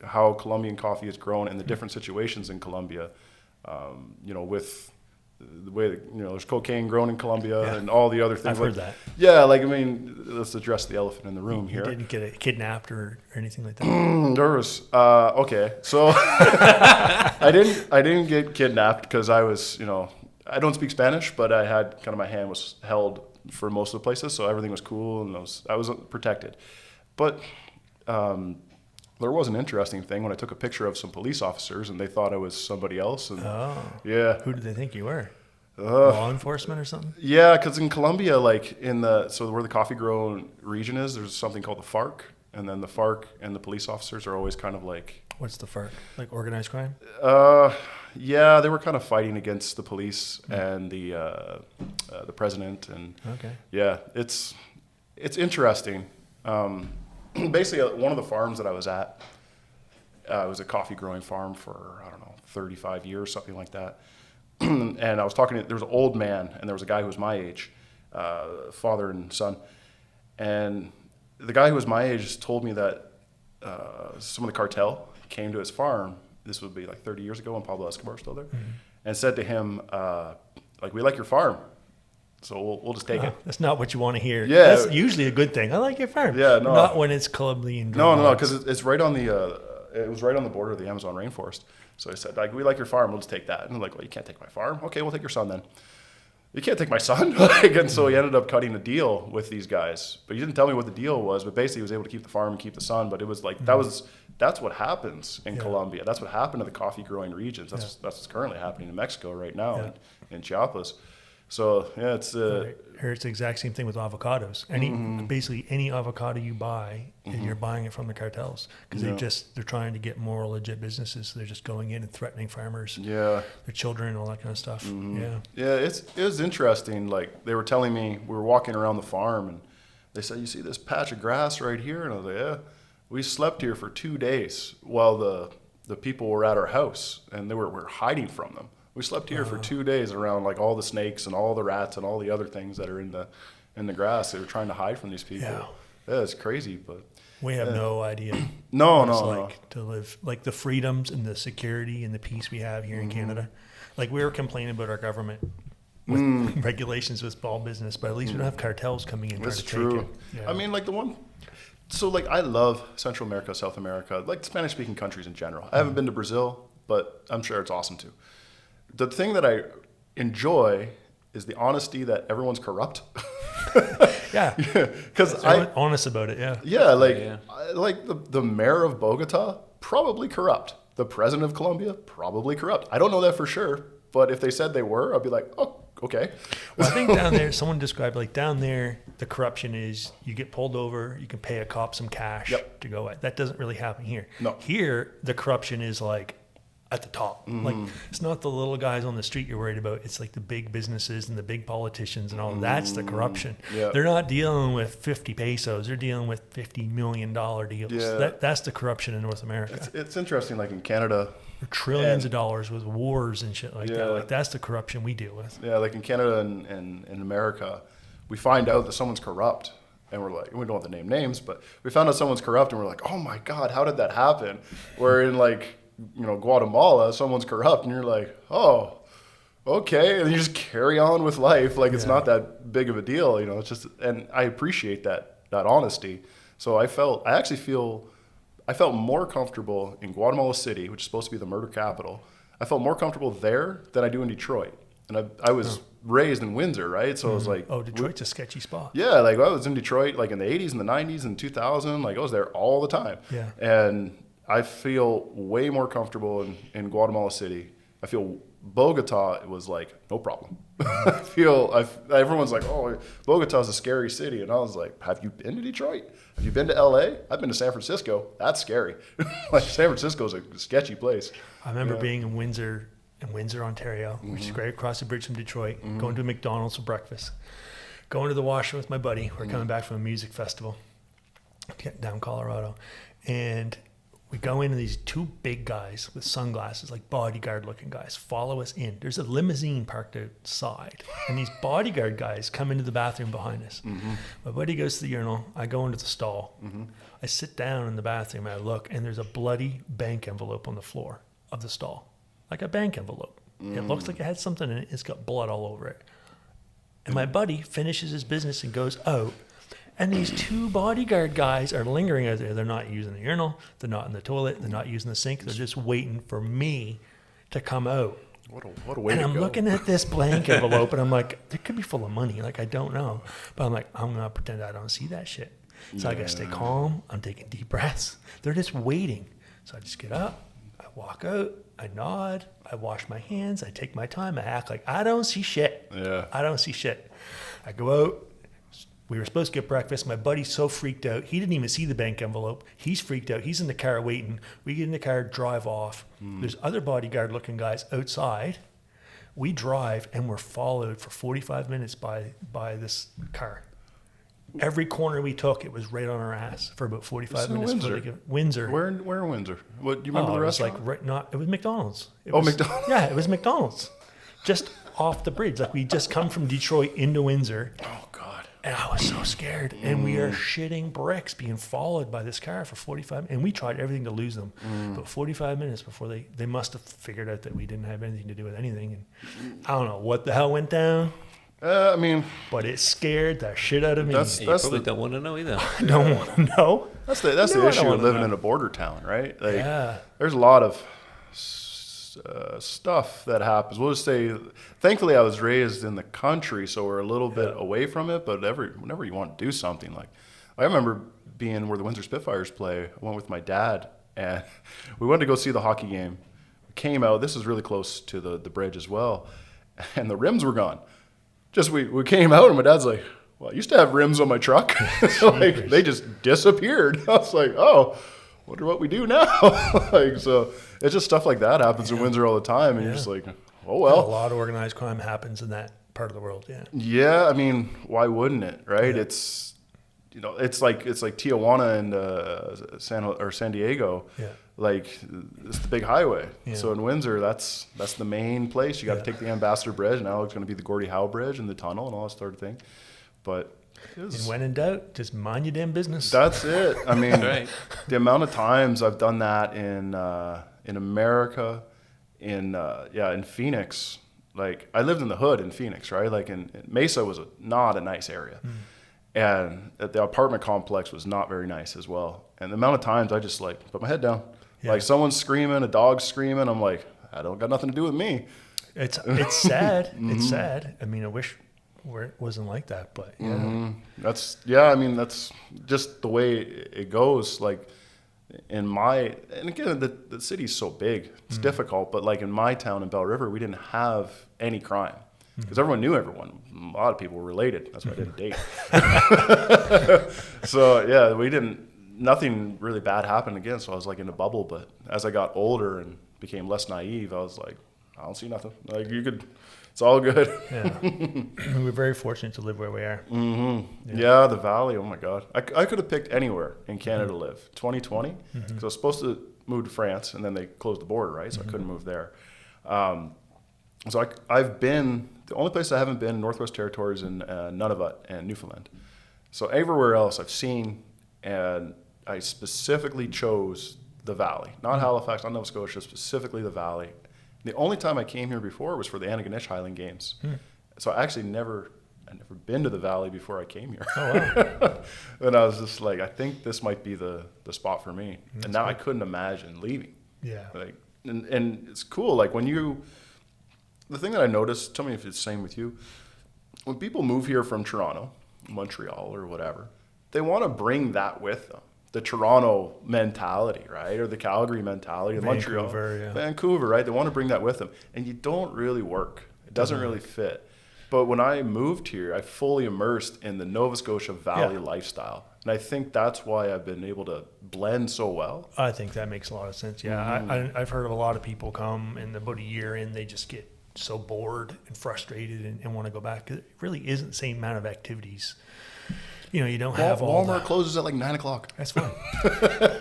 how Colombian coffee is grown and the different situations in Colombia, with the way that, there's cocaine grown in Colombia and all the other things. I've heard that. Yeah, like, I mean, let's address the elephant in the room here. You didn't get kidnapped or anything like that? There was, okay. So I didn't get kidnapped because I was, I don't speak Spanish, but I had kind of, my hand was held for most of the places, so everything was cool, and I was protected. But there was an interesting thing when I took a picture of some police officers, and they thought I was somebody else. And, yeah. Who did they think you were? Law enforcement or something? Yeah, because in Colombia, like so where the coffee growing region is, there's something called the FARC, and then the FARC and the police officers are always kind of like... What's the FARC? Like organized crime? Yeah, they were kind of fighting against the police and the president, and yeah, it's interesting. Basically, one of the farms that I was at was a coffee growing farm for, 35 years, something like that. And I was talking to, there was an old man, and there was a guy who was my age, father and son. And the guy who was my age told me that some of the cartel came to his farm. This would be like 30 years ago when Pablo Escobar was still there, and said to him, like, we like your farm. So we'll just take it. That's not what you want to hear. Yeah. That's usually a good thing. I like your farm. Yeah, no. Not when it's Colombian. No, because it's right on it was right on the border of the Amazon rainforest. So I said, like, we like your farm. We'll just take that. And they're like, well, you can't take my farm. Okay, we'll take your son then. You can't take my son. And so he ended up cutting a deal with these guys. But he didn't tell me what the deal was. But basically, he was able to keep the farm and keep the son. But it was like, that's what happens in Colombia. That's what happened to the coffee growing regions. That's what's currently happening in Mexico right now in Chiapas. So yeah, it's here it's the exact same thing with avocados. Basically any avocado you buy, you're buying it from the cartels because they're trying to get more legit businesses. So they're just going in and threatening farmers, their children, and all that kind of stuff. It was interesting. Like, they were telling me, we were walking around the farm, and they said, you see this patch of grass right here? And I was like, yeah. We slept here for 2 days while the people were at our house, and we were hiding from them. We slept here for 2 days around, like, all the snakes and all the rats and all the other things that are in the grass. They were trying to hide from these people. Yeah, it's crazy, but we have no idea. No. To live, like, the freedoms and the security and the peace we have here in Canada. Like, we were complaining about our government with regulations with small business, but at least we don't have cartels coming in. That's true. I mean, like, so, like, I love Central America, South America, like Spanish-speaking countries in general. I haven't been to Brazil, but I'm sure it's awesome too. The thing that I enjoy is the honesty that everyone's corrupt. Because I'm honest about it. Like the mayor of Bogota, probably corrupt. The president of Colombia, probably corrupt. I don't know that for sure, but if they said they were, I'd be like, oh, okay. Well, I think down there, someone described, like, down there, the corruption is you get pulled over, you can pay a cop some cash to go at. That doesn't really happen here. No. Here, the corruption is, like, at the top. Like, it's not the little guys on the street you're worried about. It's like the big businesses and the big politicians and all. That's the corruption. They're not dealing with 50 pesos. They're dealing with $50 million deals. That's the corruption in North America. It's interesting, like in Canada. Trillions of dollars with wars and shit like that. Like, that's the corruption we deal with. Yeah, like in Canada and in America, we find out that someone's corrupt. And we're like, we don't have to name names, but we found out someone's corrupt and we're like, oh my God, how did that happen? Where in, like, Guatemala, someone's corrupt, and you're like, oh, okay, and you just carry on with life like it's not that big of a deal, It's just, and I appreciate that honesty. So I felt more comfortable in Guatemala City, which is supposed to be the murder capital. I felt more comfortable there than I do in Detroit, and I was raised in Windsor, right? So I was like, oh, Detroit's a sketchy spot. Yeah, like, I was in Detroit like in the 80s and the 90s and 2000, like I was there all the time. Yeah, and I feel way more comfortable in Guatemala City. I feel Bogota, it was like, no problem. Everyone's like, oh, Bogota's a scary city. And I was like, have you been to Detroit? Have you been to LA? I've been to San Francisco. That's scary. Like, San Francisco's a sketchy place. I remember being in Windsor, Ontario, which is right across the bridge from Detroit, going to McDonald's for breakfast, going to the washroom with my buddy. We're coming back from a music festival down Colorado. And we go in, and these two big guys with sunglasses, like bodyguard looking guys, follow us in. There's a limousine parked outside, and these bodyguard guys come into the bathroom behind us. My buddy goes to the urinal. I go into the stall. I sit down in the bathroom, and I look, and there's a bloody bank envelope on the floor of the stall, like a bank envelope. It looks like it had something in it. It's got blood all over it. And my buddy finishes his business and goes out. And these two bodyguard guys are lingering out there. They're not using the urinal. They're not in the toilet. They're not using the sink. They're just waiting for me to come out. What a way and to I'm go. looking at this blank envelope, and I'm like, it could be full of money. Like, I don't know. But I'm like, I'm going to pretend I don't see that shit. So I got to stay calm. I'm taking deep breaths. They're just waiting. So I just get up. I walk out. I nod. I wash my hands. I take my time. I act like I don't see shit. I don't see shit. I go out. We were supposed to get breakfast. My buddy's so freaked out. He didn't even see the bank envelope. He's freaked out. He's in the car waiting. We get in the car, drive off. There's other bodyguard looking guys outside. We drive, and we're followed for 45 minutes by this car. Every corner we took, it was right on our ass for about 45 minutes. Windsor. Where in Windsor? What, do you remember the restaurant? It was McDonald's. McDonald's? Yeah, it was McDonald's. Just off the bridge. Like, we just come from Detroit into Windsor. Oh, God. And I was so scared. And we are shitting bricks being followed by this car for 45 minutes. And we tried everything to lose them. But 45 minutes before they must have figured out that we didn't have anything to do with anything. And I don't know what the hell went down. I mean, but it scared the shit out of me. You probably don't want to know either. I don't want to know. That's the issue of living in a border town, right? Like, there's a lot of stuff that happens. We'll just say, thankfully, I was raised in the country, so we're a little bit away from it. But whenever you want to do something, like I remember being where the Windsor Spitfires play. I went with my dad, and we went to go see the hockey game. We came out. This is really close to the bridge as well, and the rims were gone. Just we came out, and my dad's like, "Well, I used to have rims on my truck." Like they just disappeared. I was like, "Oh, wonder what we do now." Like, so it's just stuff like that happens in Windsor all the time, and you're just like, "Oh well." A lot of organized crime happens in that part of the world. Yeah. Yeah, I mean, why wouldn't it? Right? Yeah. It's it's like Tijuana and San Diego. Yeah. Like it's the big highway. Yeah. So in Windsor, that's the main place. You got to take the Ambassador Bridge. Now it's going to be the Gordie Howe Bridge and the tunnel and all that sort of thing. But and when in doubt, just mind your damn business. That's it. I mean, the amount of times I've done that in America, in Phoenix. Like I lived in the hood in Phoenix, right? Like in Mesa was not a nice area. And the apartment complex was not very nice as well. And the amount of times I just like put my head down. Yeah. Like someone's screaming, a dog's screaming. I'm like, I don't got nothing to do with me. It's sad. It's sad. I mean, I wish it wasn't like that, but yeah. That's just the way it goes. Like and again, the city's so big, it's difficult. But like in my town in Bell River, we didn't have any crime. Because everyone knew everyone. A lot of people were related. That's why I didn't date. So yeah, nothing really bad happened again. So I was like in a bubble. But as I got older and became less naive, I was like, I don't see nothing. Like it's all good. Yeah. We're very fortunate to live where we are. Yeah, the Valley. Oh my God. I could have picked anywhere in Canada to live. 2020, because I was supposed to move to France and then they closed the border, right? So I couldn't move there. So I've been, the only place I haven't been in Northwest Territories in Nunavut and Newfoundland. So everywhere else I've seen, and I specifically chose the Valley, not Halifax, not Nova Scotia, specifically the Valley. The only time I came here before was for the Antigonish Highland Games. So I actually never been to the Valley before I came here. Oh, wow. And I was just like, I think this might be the spot for me. That's and now cool. I couldn't imagine leaving. Yeah. Like, and it's cool. Like the thing that I noticed, tell me if it's the same with you, when people move here from Toronto, Montreal or whatever, they want to bring that with them. The Toronto mentality, right? Or the Calgary mentality, or Montreal, Vancouver, right? They want to bring that with them. And you don't really work. It doesn't really fit. But when I moved here, I fully immersed in the Nova Scotia Valley lifestyle. And I think that's why I've been able to blend so well. I think that makes a lot of sense. Yeah, I've heard of a lot of people come and about a year in, they just get so bored and frustrated and want to go back. It really isn't the same amount of activities. You know, you don't have all Walmart closes at like 9 o'clock. That's fine.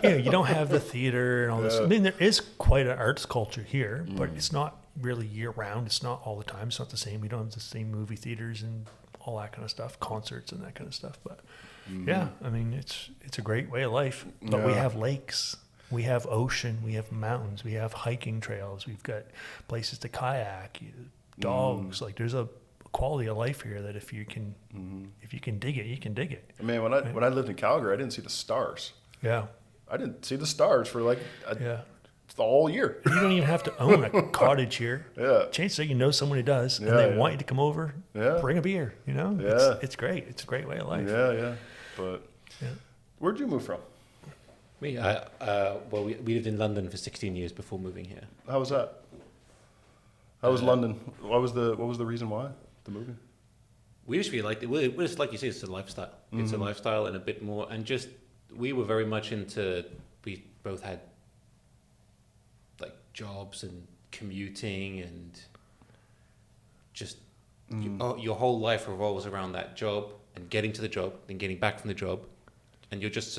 You don't have the theater and all this. I mean, there is quite an arts culture here, but it's not really year round. It's not all the time. It's not the same. We don't have the same movie theaters and all that kind of stuff, concerts and that kind of stuff. But yeah, I mean, it's a great way of life. But we have lakes. We have ocean, we have mountains, we have hiking trails, we've got places to kayak, dogs. Like there's a quality of life here that if you can dig it, you can dig it. I mean, when I lived in Calgary, I didn't see the stars. Yeah. I didn't see the stars for like the whole year. You don't even have to own a cottage here. Yeah. Chances are you know someone who does, and they want you to come over, bring a beer, you know? Yeah. It's great. It's a great way of life. Yeah. But where'd you move from? Me, we lived in London for 16 years before moving here. How was that? How was London? What was the reason why the moving? We just really liked it. We're just like you say, it's a lifestyle. It's a lifestyle and a bit more, and just we were very much into. We both had like jobs and commuting and just your whole life revolves around that job and getting to the job, then getting back from the job. And you're just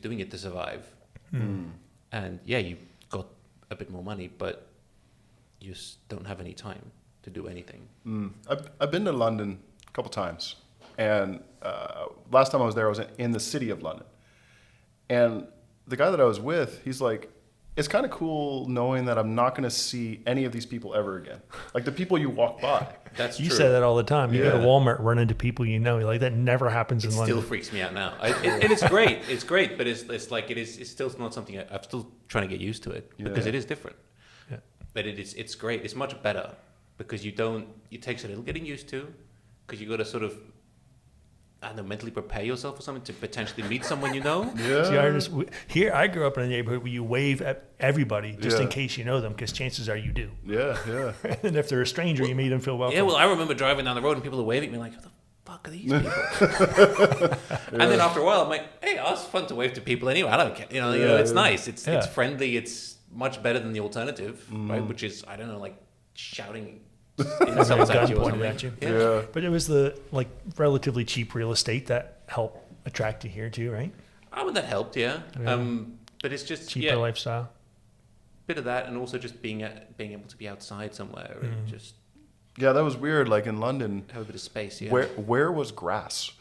doing it to survive, and you got a bit more money, but you just don't have any time to do anything. I've been to London a couple times, And last time I was there, I was in the city of London. And the guy that I was with, he's like, it's kind of cool knowing that I'm not going to see any of these people ever again. Like the people you walk by. That's You true. say that all the time. You go to Walmart, run into people you know. Like that never happens in London. It still freaks me out now. And it's great. It's great, but it's like it's still not something I'm still trying to get used to it because it is different. Yeah. But it's great. It's much better because it takes a little getting used to because you got to sort of, I don't know, mentally prepare yourself for something to potentially meet someone you know. Yeah. See, I grew up in a neighborhood where you wave at everybody just in case you know them, because chances are you do. Yeah. And if they're a stranger, you made them feel welcome. Yeah, well, I remember driving down the road and people are waving at me like, who the fuck are these people? And then after a while, I'm like, hey, it's fun to wave to people anyway. I don't care. It's nice. It's friendly. It's much better than the alternative, right? Which is, I don't know, like shouting insults at you or something. At you. Yeah. But it was the relatively cheap real estate that helped attract you here too, right? Oh, well, that helped, yeah. But it's just Cheaper lifestyle. Bit of that, and also just being able to be outside somewhere and just Yeah, that was weird. Like in London, have a bit of space. Yeah. Where was grass?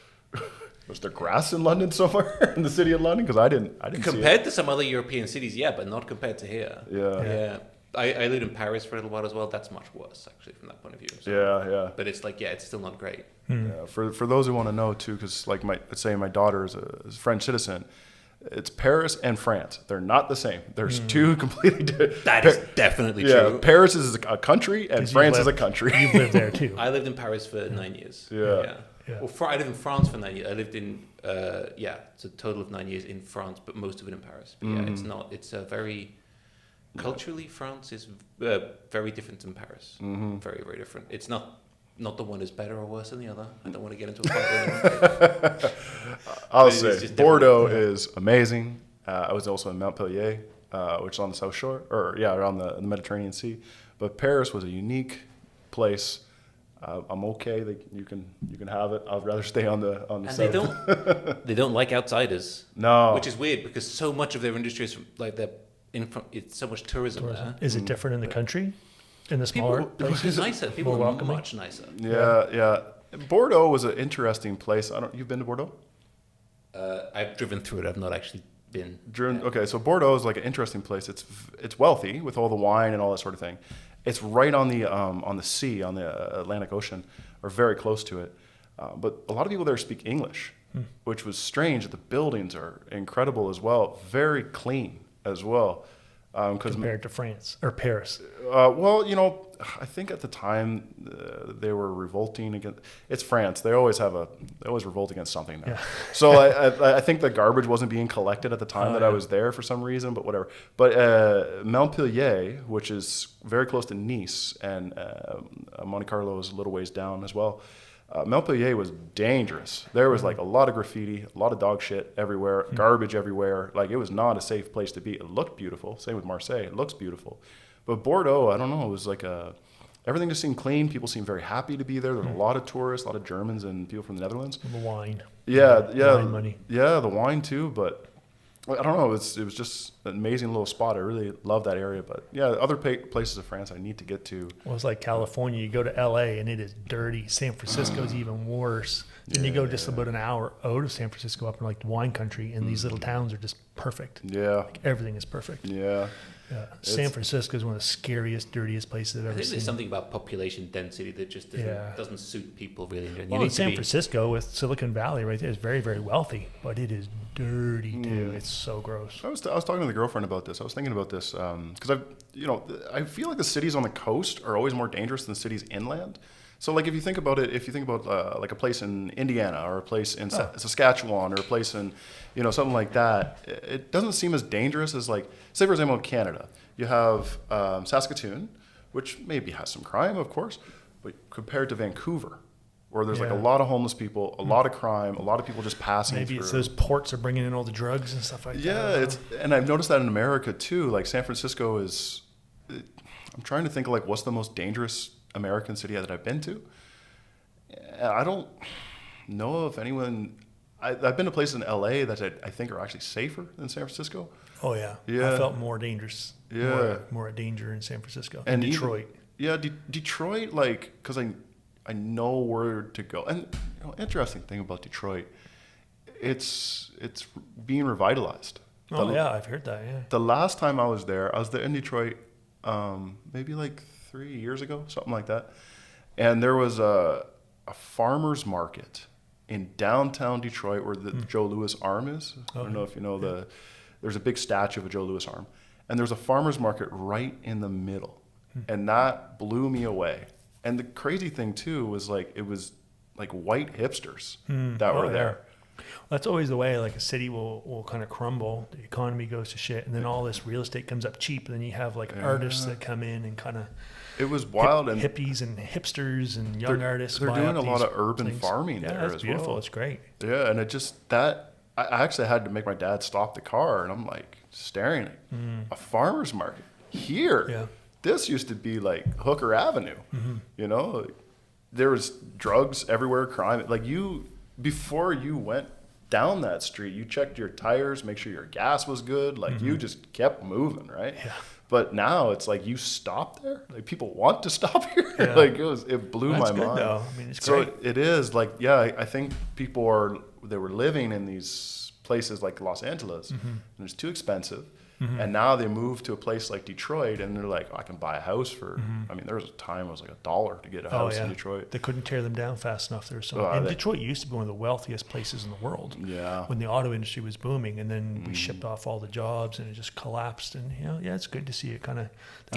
Was there grass in London somewhere in the city of London? Because I didn't Compared see to some other European cities, yeah, but not compared to here. Yeah. I lived in Paris for a little while as well. That's much worse, actually, from that point of view. So. Yeah. But it's like, it's still not great. Yeah. For those who want to know too, because like let's say my daughter is a French citizen. It's Paris and France. They're not the same. There's two completely different. That is definitely true. Paris is a country and France is a country. You've lived there too. I lived in Paris for 9 years. Yeah. Well, I lived in France for 9 years. I lived in, it's a total of 9 years in France, but most of it in Paris. But it's not, it's a very, culturally, France is very different than Paris. Very, very different. It's not the one is better or worse than the other. I don't want to get into a fight with anyone. I'll say Bordeaux is amazing. I was also in Montpellier, which is on the South Shore, around the Mediterranean Sea. But Paris was a unique place. I'm okay. You can have it. I'd rather stay on the and south. They don't like outsiders. No, which is weird because so much of their industry is like it's so much tourism there. Is it different in the country? In the smaller places? Nicer. People are welcoming? much nicer. Yeah. Bordeaux was an interesting place. You've been to Bordeaux? I've driven through it. I've not actually been. Okay, so Bordeaux is like an interesting place. It's wealthy with all the wine and all that sort of thing. It's right on the sea, on the Atlantic Ocean, or very close to it. But a lot of people there speak English, which was strange. The buildings are incredible as well, very clean as well. Compared to France or Paris. I think at the time they were revolting against. It's France. They always revolt against something now. Yeah. So I think the garbage wasn't being collected at the time I was there for some reason, but whatever. But Montpellier, which is very close to Nice, and Monte Carlo is a little ways down as well. Montpellier was dangerous. There was like a lot of graffiti, a lot of dog shit everywhere, garbage everywhere. Like it was not a safe place to be. It looked beautiful. Same with Marseille. It looks beautiful. But Bordeaux, I don't know. It was like everything just seemed clean. People seemed very happy to be there. There were a lot of tourists, a lot of Germans and people from the Netherlands. The wine. Yeah. Wine money. Yeah, the wine too. But I don't know. It was just an amazing little spot. I really love that area. But yeah, other places of France I need to get to. Well, it's like California. You go to L.A. and it is dirty. San Francisco is even worse. And you go just about an hour out of San Francisco up in like wine country, and these little towns are just perfect. Yeah. Like everything is perfect. Yeah. San Francisco is one of the scariest, dirtiest places I've ever seen. There's something about population density that just doesn't suit people really. Well, San Francisco with Silicon Valley right there is very, very wealthy, but it is dirty too. It's so gross. I was talking to the girlfriend about this. I was thinking about this because I feel like the cities on the coast are always more dangerous than cities inland. So like if you think about like a place in Indiana or a place in Saskatchewan or a place in something like that, it doesn't seem as dangerous as like, say for example in Canada, you have Saskatoon, which maybe has some crime of course, but compared to Vancouver, where there's like a lot of homeless people, a lot of crime, a lot of people just passing Maybe through. It's those ports are bringing in all the drugs and stuff like that. Yeah, and I've noticed that in America too. Like San Francisco is, I'm trying to think of like what's the most dangerous American city that I've been to. I don't know if anyone. I've been to places in LA that I think are actually safer than San Francisco. Oh yeah. I felt more dangerous. Yeah, more a danger in San Francisco and Detroit. Detroit, like because I know where to go, and interesting thing about Detroit, it's being revitalized. I've heard that. Yeah. The last time I was there in Detroit, maybe like 3 years ago, something like that. And there was a farmer's market in downtown Detroit where the Joe Louis arm is. I don't know if you know there's a big statue of a Joe Louis arm. And there's a farmer's market right in the middle. And that blew me away. And the crazy thing too was it was like white hipsters that were there. That's always the way. Like a city will kind of crumble, the economy goes to shit, and then all this real estate comes up cheap, and then you have artists that come in and kind of. It was wild, and hippies and hipsters and young artists. They're doing a lot of urban farming there as well. It's beautiful. It's great. Yeah, and it just I actually had to make my dad stop the car, and I'm like staring at a farmer's market here. Yeah. This used to be like Hooker Avenue. You know, there was drugs everywhere, crime. Before you went down that street, you checked your tires, make sure your gas was good. You just kept moving, right? Yeah. But now it's like you stop there. Like people want to stop here. Yeah. It blew my mind. Though. I mean, it's so great. it is I think people were living in these places like Los Angeles, and it's too expensive. And now they move to a place like Detroit, and they're like, I can buy a house for. I mean, there was a time it was like $1 to get a house in Detroit. They couldn't tear them down fast enough. Detroit used to be one of the wealthiest places in the world. Yeah. When the auto industry was booming, and then we shipped off all the jobs, and it just collapsed. And it's good to see it kind of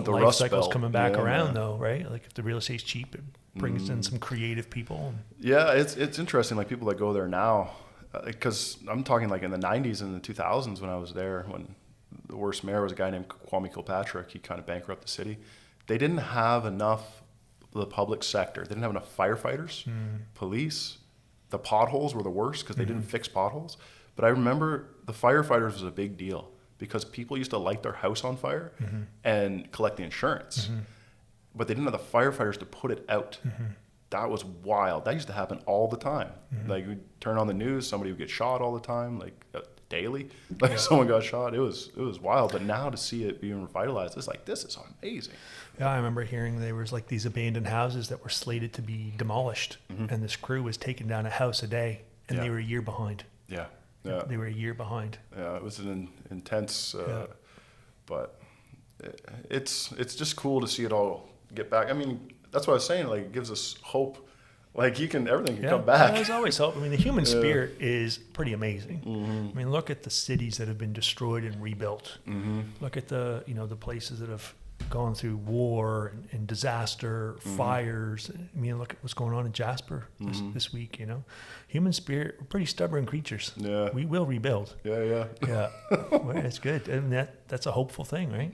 the life cycle's coming back around, though, right? Like if the real estate's cheap, it brings in some creative people. Yeah, it's interesting. Like people that go there now, because I'm talking like in the '90s and the 2000s when I was there when. The worst mayor was a guy named Kwame Kilpatrick. He kind of bankrupted the city. They didn't have enough of the public sector. They didn't have enough firefighters, police. The potholes were the worst because they didn't fix potholes. But I remember the firefighters was a big deal because people used to light their house on fire and collect the insurance. But they didn't have the firefighters to put it out. That was wild. That used to happen all the time. Like we'd turn on the news, somebody would get shot all the time. Daily, someone got shot. It was wild. But now to see it being revitalized, it's like this is amazing. Yeah, I remember hearing there was like these abandoned houses that were slated to be demolished, and this crew was taking down a house a day, and they were a year behind. Yeah. They were a year behind. Yeah, it was an intense, but it's just cool to see it all get back. I mean, that's what I was saying. Like, it gives us hope. Like everything can come back. There's always hope. I mean, the human spirit is pretty amazing. I mean, look at the cities that have been destroyed and rebuilt. Look at the places that have gone through war and disaster, fires. I mean, look at what's going on in Jasper this week. Human spirit, we're pretty stubborn creatures. Yeah, we will rebuild. Yeah. Well, it's good, and that's a hopeful thing, right?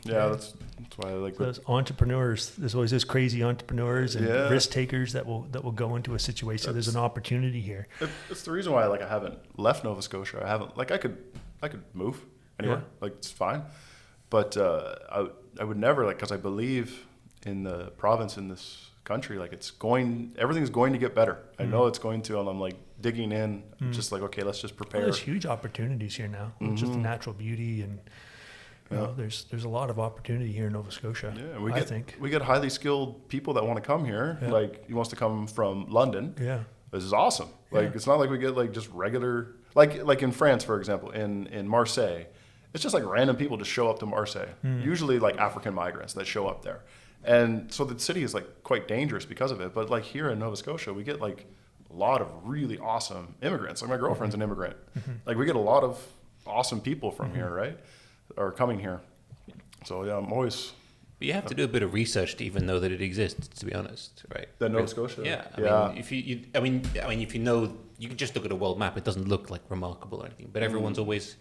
Yeah, that's why I like those entrepreneurs. There's always those crazy entrepreneurs and risk takers that will go into a situation. So there's an opportunity here. It's the reason why I haven't left Nova Scotia. I haven't I could move anywhere. It's fine, but I would never because I believe in the province in this country. Everything's going to get better. I know it's going to, and I'm digging in. Just okay, let's just prepare. Well, there's huge opportunities here now. Just the natural beauty and. There's a lot of opportunity here in Nova Scotia. Yeah, I think we get highly skilled people that want to come here. Yeah. He wants to come from London. Yeah, this is awesome. It's not like we get just regular like in France, for example, in Marseille. It's just random people just show up to Marseille. Usually African migrants that show up there, and so the city is quite dangerous because of it. But here in Nova Scotia, we get a lot of really awesome immigrants. My girlfriend's an immigrant. We get a lot of awesome people from here, right? Are coming here. So I'm always. But you have to do a bit of research to even know that it exists. To be honest, right? The Nova Scotia. Yeah. I mean, if you know, you can just look at a world map. It doesn't look remarkable or anything. But everyone's always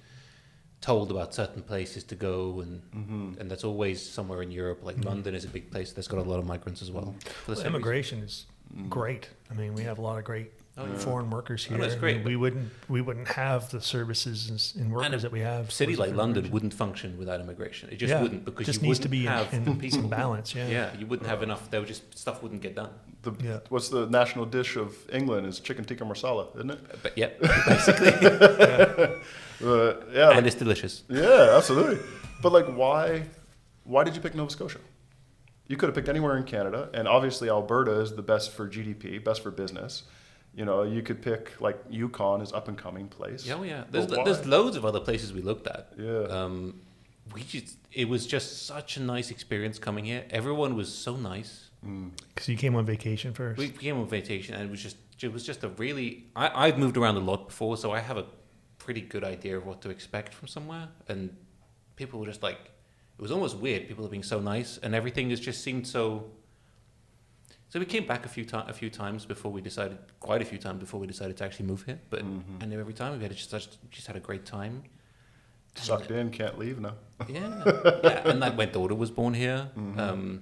told about certain places to go, and that's always somewhere in Europe. London is a big place that's got a lot of migrants as well. Immigration is great. I mean, we have a lot of great foreign workers here. That's great. I mean, we wouldn't have the services and workers that we have. A city like London wouldn't function without immigration. It just wouldn't, because just you needs wouldn't to be have in balance. Yeah, you wouldn't have enough. Stuff wouldn't get done. What's the national dish of England? Is chicken tikka masala, isn't it? But basically. And it's delicious. Yeah, absolutely. But why did you pick Nova Scotia? You could have picked anywhere in Canada, and obviously Alberta is the best for GDP, best for business. You know, you could pick like Yukon is up and coming place. Yeah, yeah. But There's loads of other places we looked at. Yeah. It was just such a nice experience coming here. Everyone was so nice. Because you came on vacation first. We came on vacation, and it was just a really. I've moved around a lot before, so I have a pretty good idea of what to expect from somewhere. And people were just like, it was almost weird. People are being so nice, and everything has just seemed so. So we came back quite a few times before we decided to actually move here. But I knew every time we had just had a great time. Sucked in, can't leave now. Yeah, yeah. And my daughter was born here, and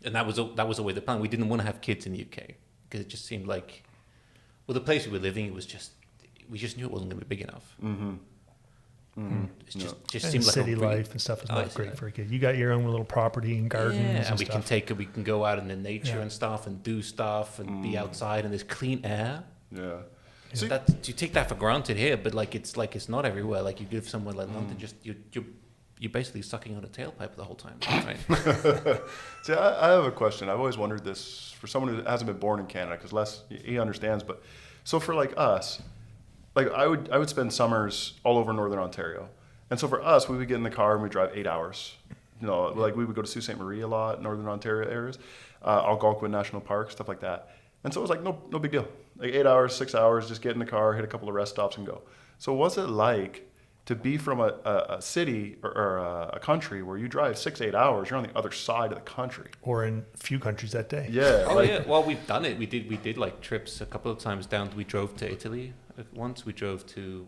that was always the plan. We didn't want to have kids in the UK because it just seemed like, well, the place we were living, we just knew it wasn't going to be big enough. It just seemed like city life and stuff is not great for a kid. You got your own little property and gardens, and we can go out in the nature and stuff and do stuff and be outside, and there's clean air. Yeah. So you take that for granted here, but it's not everywhere. Like you give somewhere like London, just you're basically sucking on a tailpipe the whole time, right? See, I have a question. I've always wondered this for someone who hasn't been born in Canada, because he understands. But so for like us, like I would spend summers all over Northern Ontario, and so for us, we would get in the car and we drive 8 hours. You know, like we would go to Sault Ste. Marie a lot, Northern Ontario areas, Algonquin National Park, stuff like that. And so it was like no big deal. Like 8 hours, 6 hours, just get in the car, hit a couple of rest stops, and go. So what's it like to be from a city or a country where you drive 6-8 hours? You're on the other side of the country, or in a few countries that day. Yeah. Yeah. Well, we've done it. We did like trips a couple of times down. We drove to Italy once. We drove to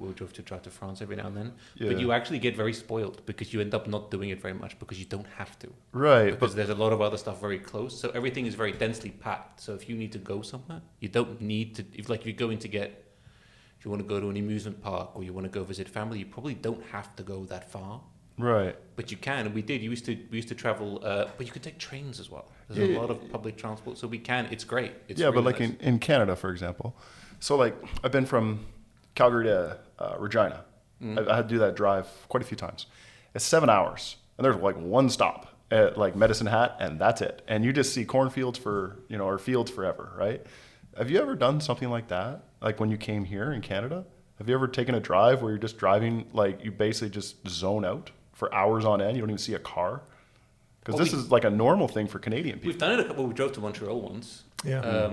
France every now and then. Yeah. But you actually get very spoiled because you end up not doing it very much because you don't have to. Right. Because there's a lot of other stuff very close. So everything is very densely packed. So if you need to go somewhere, you don't need to. If you're going to get. If you want to go to an amusement park or you want to go visit family, you probably don't have to go that far. Right. But you can, and we did. We used to travel, but you can take trains as well. There's a lot of public transport, so we can. It's great. It's really but like nice. in Canada, for example. So like I've been from Calgary to Regina. I had to do that drive quite a few times. It's 7 hours, and there's like one stop at like Medicine Hat, and that's it. And you just see cornfields or fields forever, right? Have you ever done something like that? Like when you came here in Canada? Have you ever taken a drive where you're just driving, like you basically just zone out for hours on end? You don't even see a car? Because this is like a normal thing for Canadian people. We've done it we drove to Montreal once. Yeah.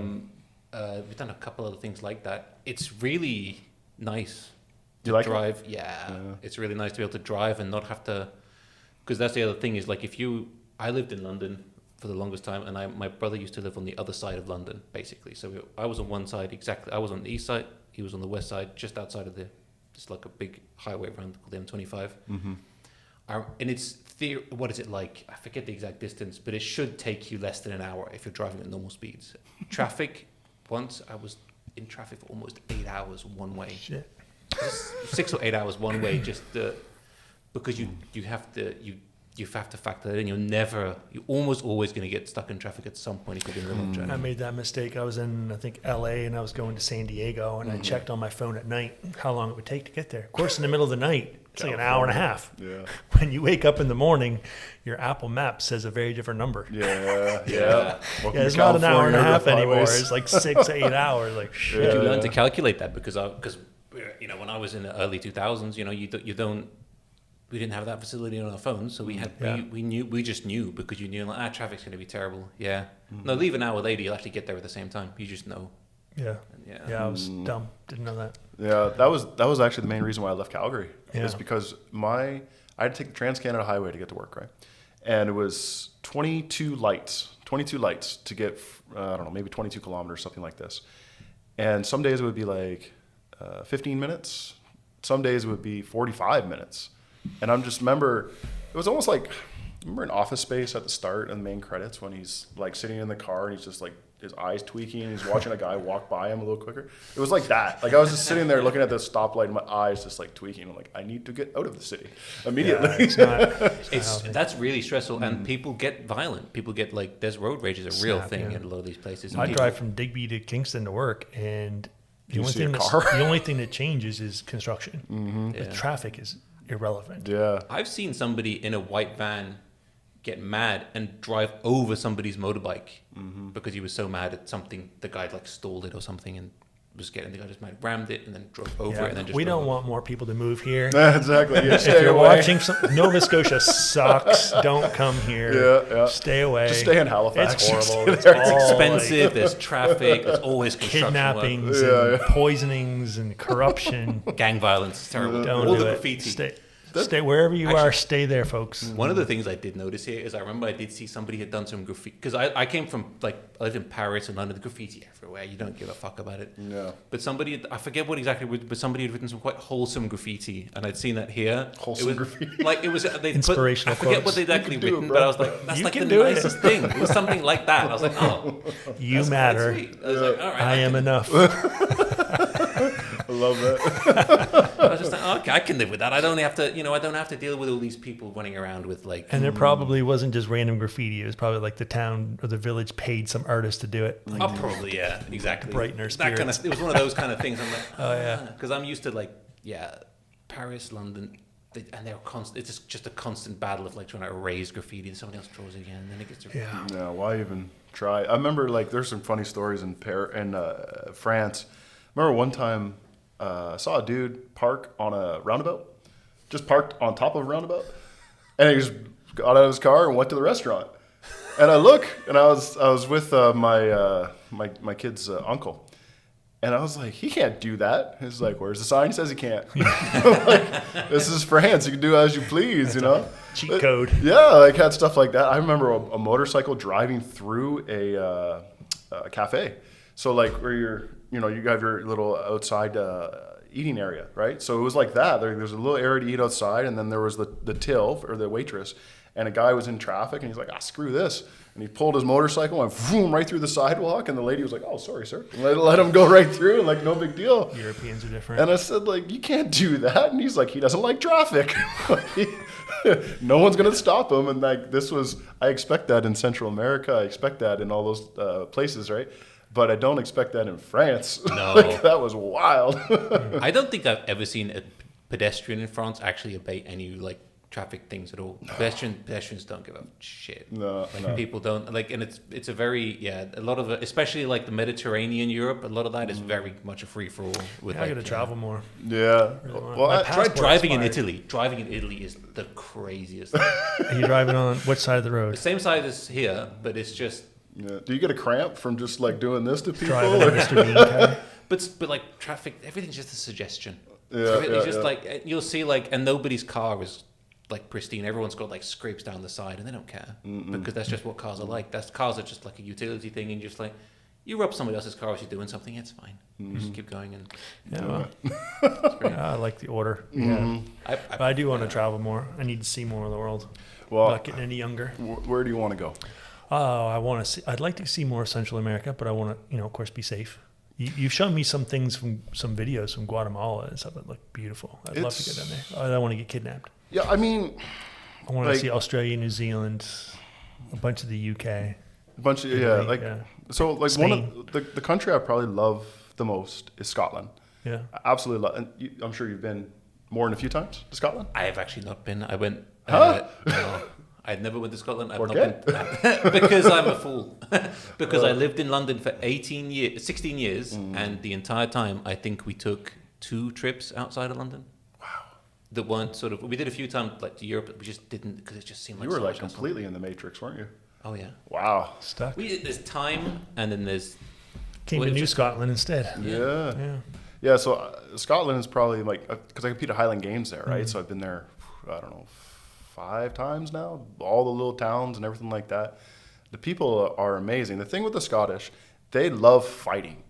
We've done a couple other things like that. It's really nice to drive. Yeah. It's really nice to be able to drive and not have to, because that's the other thing is like I lived in London for the longest time, and my brother used to live on the other side of London, basically. So I was on one side, exactly. I was on the east side, he was on the west side, just outside of just like a big highway around called the M25. And it's what is it like? I forget the exact distance, but it should take you less than an hour if you're driving at normal speeds. Traffic, once I was in traffic for almost 8 hours one way. Shit. 6 or 8 hours one way, just because you have to factor that in. You're almost always going to get stuck in traffic at some point if you're doing a long drive. I made that mistake. I was in, I think, LA, and I was going to San Diego, and I checked on my phone at night how long it would take to get there. Of course, in the middle of the night, it's like an hour and a half. Yeah. When you wake up in the morning, your Apple Maps says a very different number. Yeah. It's not an hour and a half anymore. It's like 6 8 hours. Like shit. You learn to calculate that because when I was in the early 2000s, we didn't have that facility on our phones, so we just knew because you knew like traffic's going to be terrible. Yeah, no, leave an hour later, you'll actually get there at the same time. You just know. Yeah, I was dumb. Didn't know that. Yeah, that was actually the main reason why I left Calgary. Yeah. Is because I had to take the Trans-Canada Highway to get to work, right? And it was 22 lights to get, I don't know, maybe 22 kilometers, something like this. And some days it would be like 15 minutes. Some days it would be 45 minutes. And I just remember, it was almost like, remember in Office Space at the start in the main credits when he's like sitting in the car and he's just like, his eyes tweaking and he's watching a guy walk by him a little quicker. It was like that. Like I was just sitting there looking at the stoplight and my eyes just like tweaking. I'm like, I need to get out of the city immediately. Yeah, that's really stressful and people get violent. People get like, there's road rage is a real thing in a lot of these places. I drive from Digby to Kingston to work, and the only thing that changes is construction. The traffic is irrelevant. Yeah. I've seen somebody in a white van get mad and drive over somebody's motorbike because he was so mad at something. The guy like stalled it or something and was getting the guy just mad, rammed it and then drove over it and then just. We don't want more people to move here. Exactly. Yeah, If you're watching, Nova Scotia sucks. Don't come here. Yeah. Stay away. Just stay in Halifax. It's horrible. It's expensive. There's traffic. There's always construction kidnappings work. and poisonings and corruption. Gang violence. It's terrible. Don't All do the it. graffiti. Stay wherever you are. Stay there, folks. One of the things I did notice here is I remember I did see somebody had done some graffiti because I came from I lived in Paris and London. The graffiti everywhere. You don't give a fuck about it. Yeah. But I forget what exactly, but somebody had written some quite wholesome graffiti, and I'd seen that here. Wholesome graffiti. Like it was they Inspirational I forget quotes. what they'd actually do it, written, bro. but I was like, that's You like can the do it. nicest thing. It was something like that. I was like, oh, You that's matter. quite sweet. I was like, all right, I am enough. I love that. I was just like, oh, okay, I can live with that. I don't have to, I don't have to deal with all these people running around with like. And it probably wasn't just random graffiti. It was probably like the town or the village paid some artist to do it. Like, Oh, probably, yeah, exactly. Brighten our That kind spirits. of. It was one of those kind of things. I'm like, Oh, yeah. because I'm used to like, Paris, London, and they're constant. It's just a constant battle of like trying to erase graffiti, and somebody else draws it again, and then it gets. yeah. Yeah, why even try? I remember like there's some funny stories in France. I remember one time I saw a dude park on a roundabout, just parked on top of a roundabout, and he just got out of his car and went to the restaurant. And I look, and I was with my kid's uncle, and I was like, he can't do that. He's like, where's the sign? He says he can't. I'm like, this is France. You can do as you please, Cheat code. Yeah, like had stuff like that. I remember a motorcycle driving through a cafe. So like where you have your little outside eating area, right? So it was like that. There's a little area to eat outside, and then there was the till or the waitress, and a guy was in traffic, and he's like, screw this. And he pulled his motorcycle and boom, right through the sidewalk, and the lady was like, oh, sorry, sir. And let him go right through, and like, no big deal. Europeans are different. And I said, like, you can't do that. And he's like, he doesn't like traffic. No one's going to stop him. And like, I expect that in Central America. I expect that in all those places, right? But I don't expect that in France. No. Like, that was wild. I don't think I've ever seen a pedestrian in France actually obey any like traffic things at all. No. Pedestrians don't give a shit. No. People don't like, and it's a very a lot of it, especially like the Mediterranean Europe. A lot of that is very much a free for all. With I got to travel more. Yeah. Really Well, My I passport driving in expired. Italy. Driving in Italy is the craziest thing. Are you driving on which side of the The road? same side as here, but it's just. yeah. Do you get a cramp from just like doing this to people? Driving a Mr. Bean car? But like traffic, everything's just a suggestion. Yeah, Everything's just yeah. like you'll see like, and nobody's car is like pristine. Everyone's got like scrapes down the side, and they don't care because that's just what cars are like. Cars are just like a utility thing, and just like you rub somebody else's car as you're doing something, it's fine. You just keep going, and Yeah, well, it's great. I like the order. Yeah. But I do want to travel more. I need to see more of the world. Well, Not getting any younger. where do you want to go? Oh, I'd like to see more of Central America, but I want to, of course, be safe. You've shown me some things from some videos from Guatemala and stuff that look beautiful. I'd love to get down there. I don't want to get kidnapped. Yeah, I mean, I want to see Australia, New Zealand, a bunch of the UK. a bunch of Italy, so like Spain. one of the country I probably love the most is Scotland. Yeah. I absolutely love, and I'm sure you've been more than a few times to Scotland. I have actually not been. I went. Huh? No, I'd never went to Scotland. I've Por not been because I'm a fool. Because I lived in London for 16 years, and the entire time I think we took 2 trips outside of London. Wow. That weren't sort of. We did a few times like to Europe, but we just didn't because it just seemed like You were so like much hassle. completely in the Matrix, weren't you? Oh yeah. Wow. Stuck. There's time, and then there's. Came well, to it's New just- Scotland instead. Yeah. Yeah. Yeah. So Scotland is probably like because I compete at Highland Games there, right? So I've been there. I don't know, 5 times now. All the little towns and everything like that. The people are amazing. The thing with the Scottish, they love fighting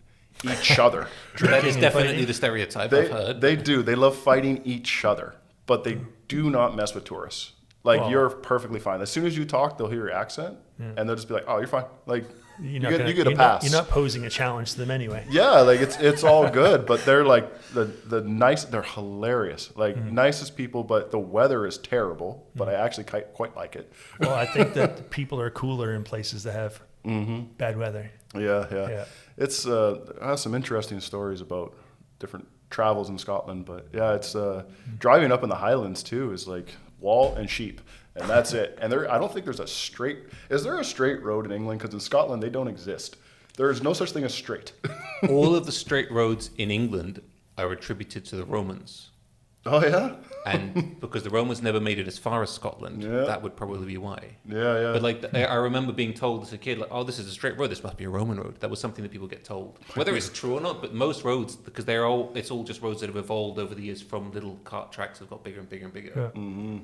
each other. That is and definitely fighting. the stereotype I've heard. They do. They love fighting each other, but they do not mess with tourists. Like Well- you're perfectly fine. As soon as you talk, they'll hear your accent, and they'll just be like, "Oh, you're fine." Like you get a pass. You're not posing a challenge to them anyway. Yeah, like it's all good, but they're like the nice. They're hilarious, like nicest people. But the weather is terrible. But I actually quite like it. Well, I think that people are cooler in places that have bad weather. Yeah. It's I have some interesting stories about different travels in Scotland, but yeah, it's driving up in the Highlands too is like wall and sheep. And that's it. And I don't think there's a straight. Is there a straight road in England? Because in Scotland, they don't exist. There is no such thing as straight. All of the straight roads in England are attributed to the Romans. Oh, yeah? And because the Romans never made it as far as Scotland, Yeah. that would probably be why. Yeah. But like, I remember being told as a kid, like, oh, this is a straight road. This must be a Roman road. That was something that people get told. Whether it's true or not, but most roads, because it's all just roads that have evolved over the years from little cart tracks that have got bigger and bigger and bigger. Yeah. Mm-hmm.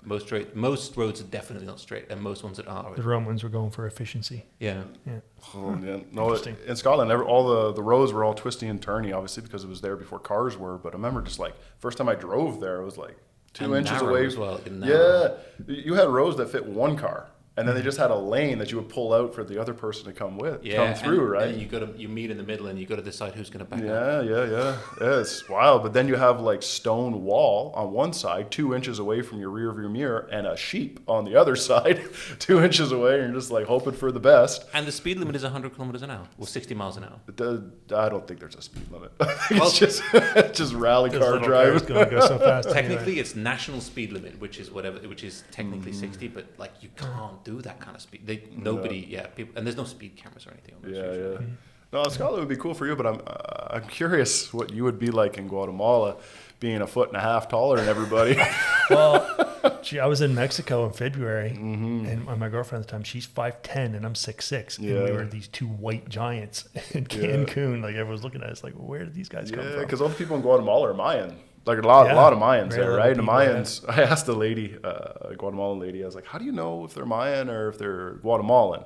Most roads are definitely not straight, and most ones that are. The Romans were going for efficiency. Yeah. Oh, man. No, Interesting. in Scotland, all the roads were all twisty and turny, obviously, because it was there before cars were. But I remember just like, first time I drove there, it was like 2 And inches narrow away. as well, Yeah. You had roads that fit one car. And then they just had a lane that you would pull out for the other person to come through, right? And you meet in the middle, and you got to decide who's going to back up. Yeah. It's wild. But then you have like stone wall on one side, 2 inches away from your rear view mirror, and a sheep on the other side, 2 inches away, and you're just like hoping for the best. And the speed limit is 100 kilometers an hour, or 60 miles an hour. I don't think there's a speed limit. It's just rally Those car little driving. cars going to go so fast. Technically, it's national speed limit, which is technically 60, but like you can't do that kind of speed. People, and there's no speed cameras or anything on those. Yeah. No, Scotland would be cool for you, but I'm curious what you would be like in Guatemala, being 1.5 feet taller than everybody. Well, gee, I was in Mexico in February, and my girlfriend at the time, she's 5'10", and I'm 6'6", and we were these two white giants in Cancun. Like everyone was looking at us, like, where did these guys come from? Because all the people in Guatemala are Mayan. Like a lot of Mayans there, right? And the people, Mayans, I asked the lady, a Guatemalan lady, I was like, how do you know if they're Mayan or if they're Guatemalan?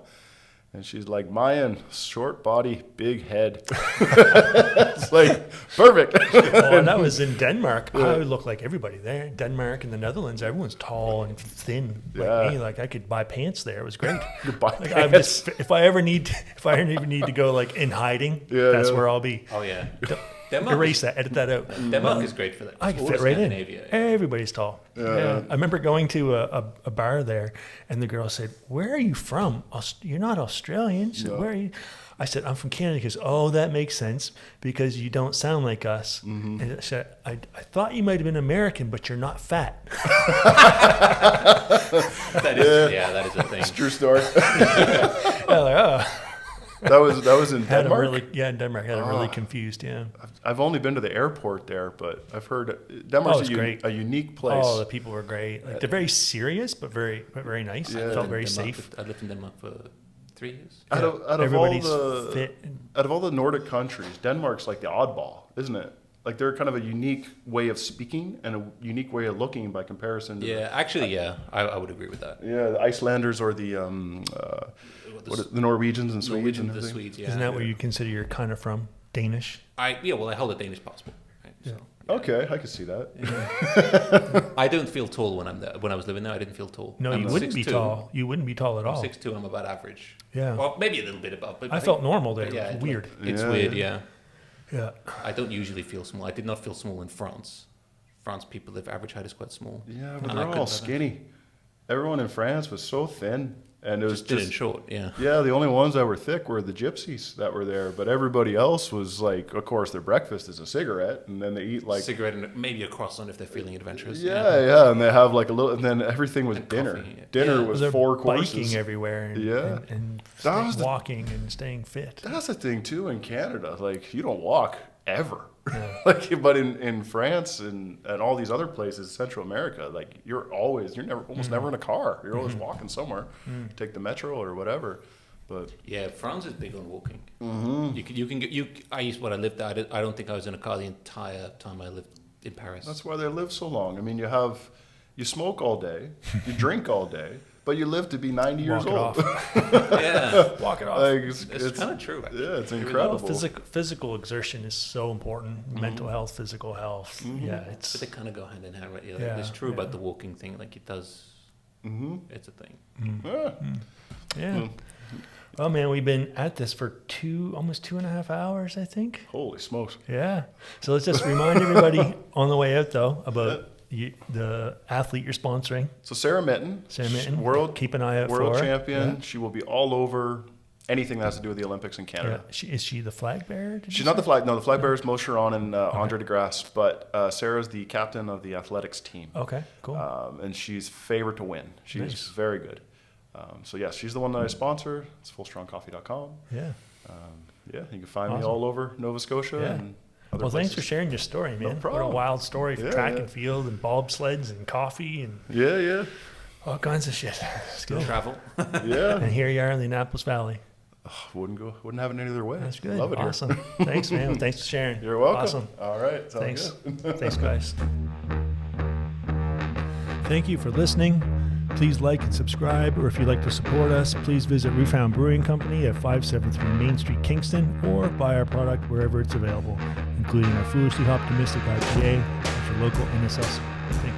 And she's like, Mayan, short body, big head. It's like, perfect. Oh, and that was in Denmark. I would look like everybody there. Denmark and the Netherlands, everyone's tall and thin like me. Like I could buy pants there. It was great. Like I'm just, if I ever need to go like in hiding, that's where I'll be. Oh yeah. Erase that, edit that out. Denmark is great for that. I can fit right in. Everybody's tall. Yeah. I remember going to a bar there, and the girl said, "Where are you from? You're not Australian." She said, "Where are you?" I said, "I'm from Canada." He goes, "Oh, that makes sense because you don't sound like us." And I said, I thought you might have been American, but you're not fat." That is a thing. It's a true story. I'm like, oh. That was in Denmark? In Denmark. Had them really confused, yeah. I've only been to the airport there, but I've heard Denmark's a unique place. Oh, the people were great. Like, they're very serious, but very nice. I felt very safe. I lived in Denmark for 3 years. Out of all the Nordic countries, Denmark's like the oddball, isn't it? Like they're kind of a unique way of speaking and a unique way of looking by comparison to I would agree with that. Yeah, the Icelanders or the Norwegians and Swedes. The Swedes, yeah. Isn't that where you consider you're kind of from? Danish? I held a Danish passport. Right? Yeah. So, okay, I can see that. Yeah. I don't feel tall when I'm there. When I was living there, I didn't feel tall. No, you wouldn't be tall. You wouldn't be tall at all. I'm 6'2", I'm about average. Yeah. Well, maybe a little bit above. But I felt normal there. Yeah, It's weird. It's weird, yeah. Yeah. I don't usually feel small. I did not feel small in France. France people, their average height is quite small. Yeah, but they're all skinny. Everyone in France was so thin. And it was just in short, yeah. Yeah, the only ones that were thick were the gypsies that were there. But everybody else was like, of course, their breakfast is a cigarette. And then they eat like... cigarette and maybe a croissant if they're feeling adventurous. Yeah. And they have like a little... And then everything was dinner. Coffee, yeah. Dinner was 4 courses. Biking everywhere. And walking and staying fit. That's the thing, too, in Canada. Like, you don't walk ever. Yeah. But in France and all these other places, Central America, like you're almost never in a car. You're always walking somewhere. Take the metro or whatever. But yeah, France is big on walking. Mm-hmm. When I lived there, I don't think I was in a car the entire time I lived in Paris. That's why they live so long. I mean, you smoke all day, you drink all day, but you live to be 90 years old. Yeah, walk it off. Like, it's kind of true. Actually. Yeah, it's incredible. Physical exertion is so important. Mental health, physical health. Yeah, but they kind of go hand in hand, right? It's true about the walking thing. Like it does. It's a thing. Yeah. Well, man, we've been at this for almost 2.5 hours, I think. Holy smokes. Yeah. So let's just remind everybody on the way out, though, about the athlete you're sponsoring. So Sarah Mitten, keep an eye out for world her. champion. Yeah. She will be all over anything that has to do with the Olympics in Canada. Yeah. Is she the flag bearer? She's not the flag. No, the flag bearer is Mo Chiron and Andre DeGrasse, but Sarah's the captain of the athletics team. Okay, cool. And she's favored to win. She's very good. So yes, she's the one that I sponsor. It's fullstrongcoffee.com. Yeah. Yeah, you can find me all over Nova Scotia and other Well, thanks places. for sharing your story, man. No problem. What a wild story for track and field and bobsleds and coffee and Yeah. all kinds of shit. It's good. Travel. Yeah. And here you are in the Annapolis Valley. Wouldn't have it any other way. That's good. Love it Awesome. here. Thanks, man. Thanks for sharing. You're welcome. Awesome. All right. Sounds Thanks. good. Thanks, guys. Thank you for listening. Please like and subscribe, or if you'd like to support us, please visit Refound Brewing Company at 573 Main Street, Kingston, or buy our product wherever it's available, including our Foolishly Optimistic IPA at your local NSS. Thank you.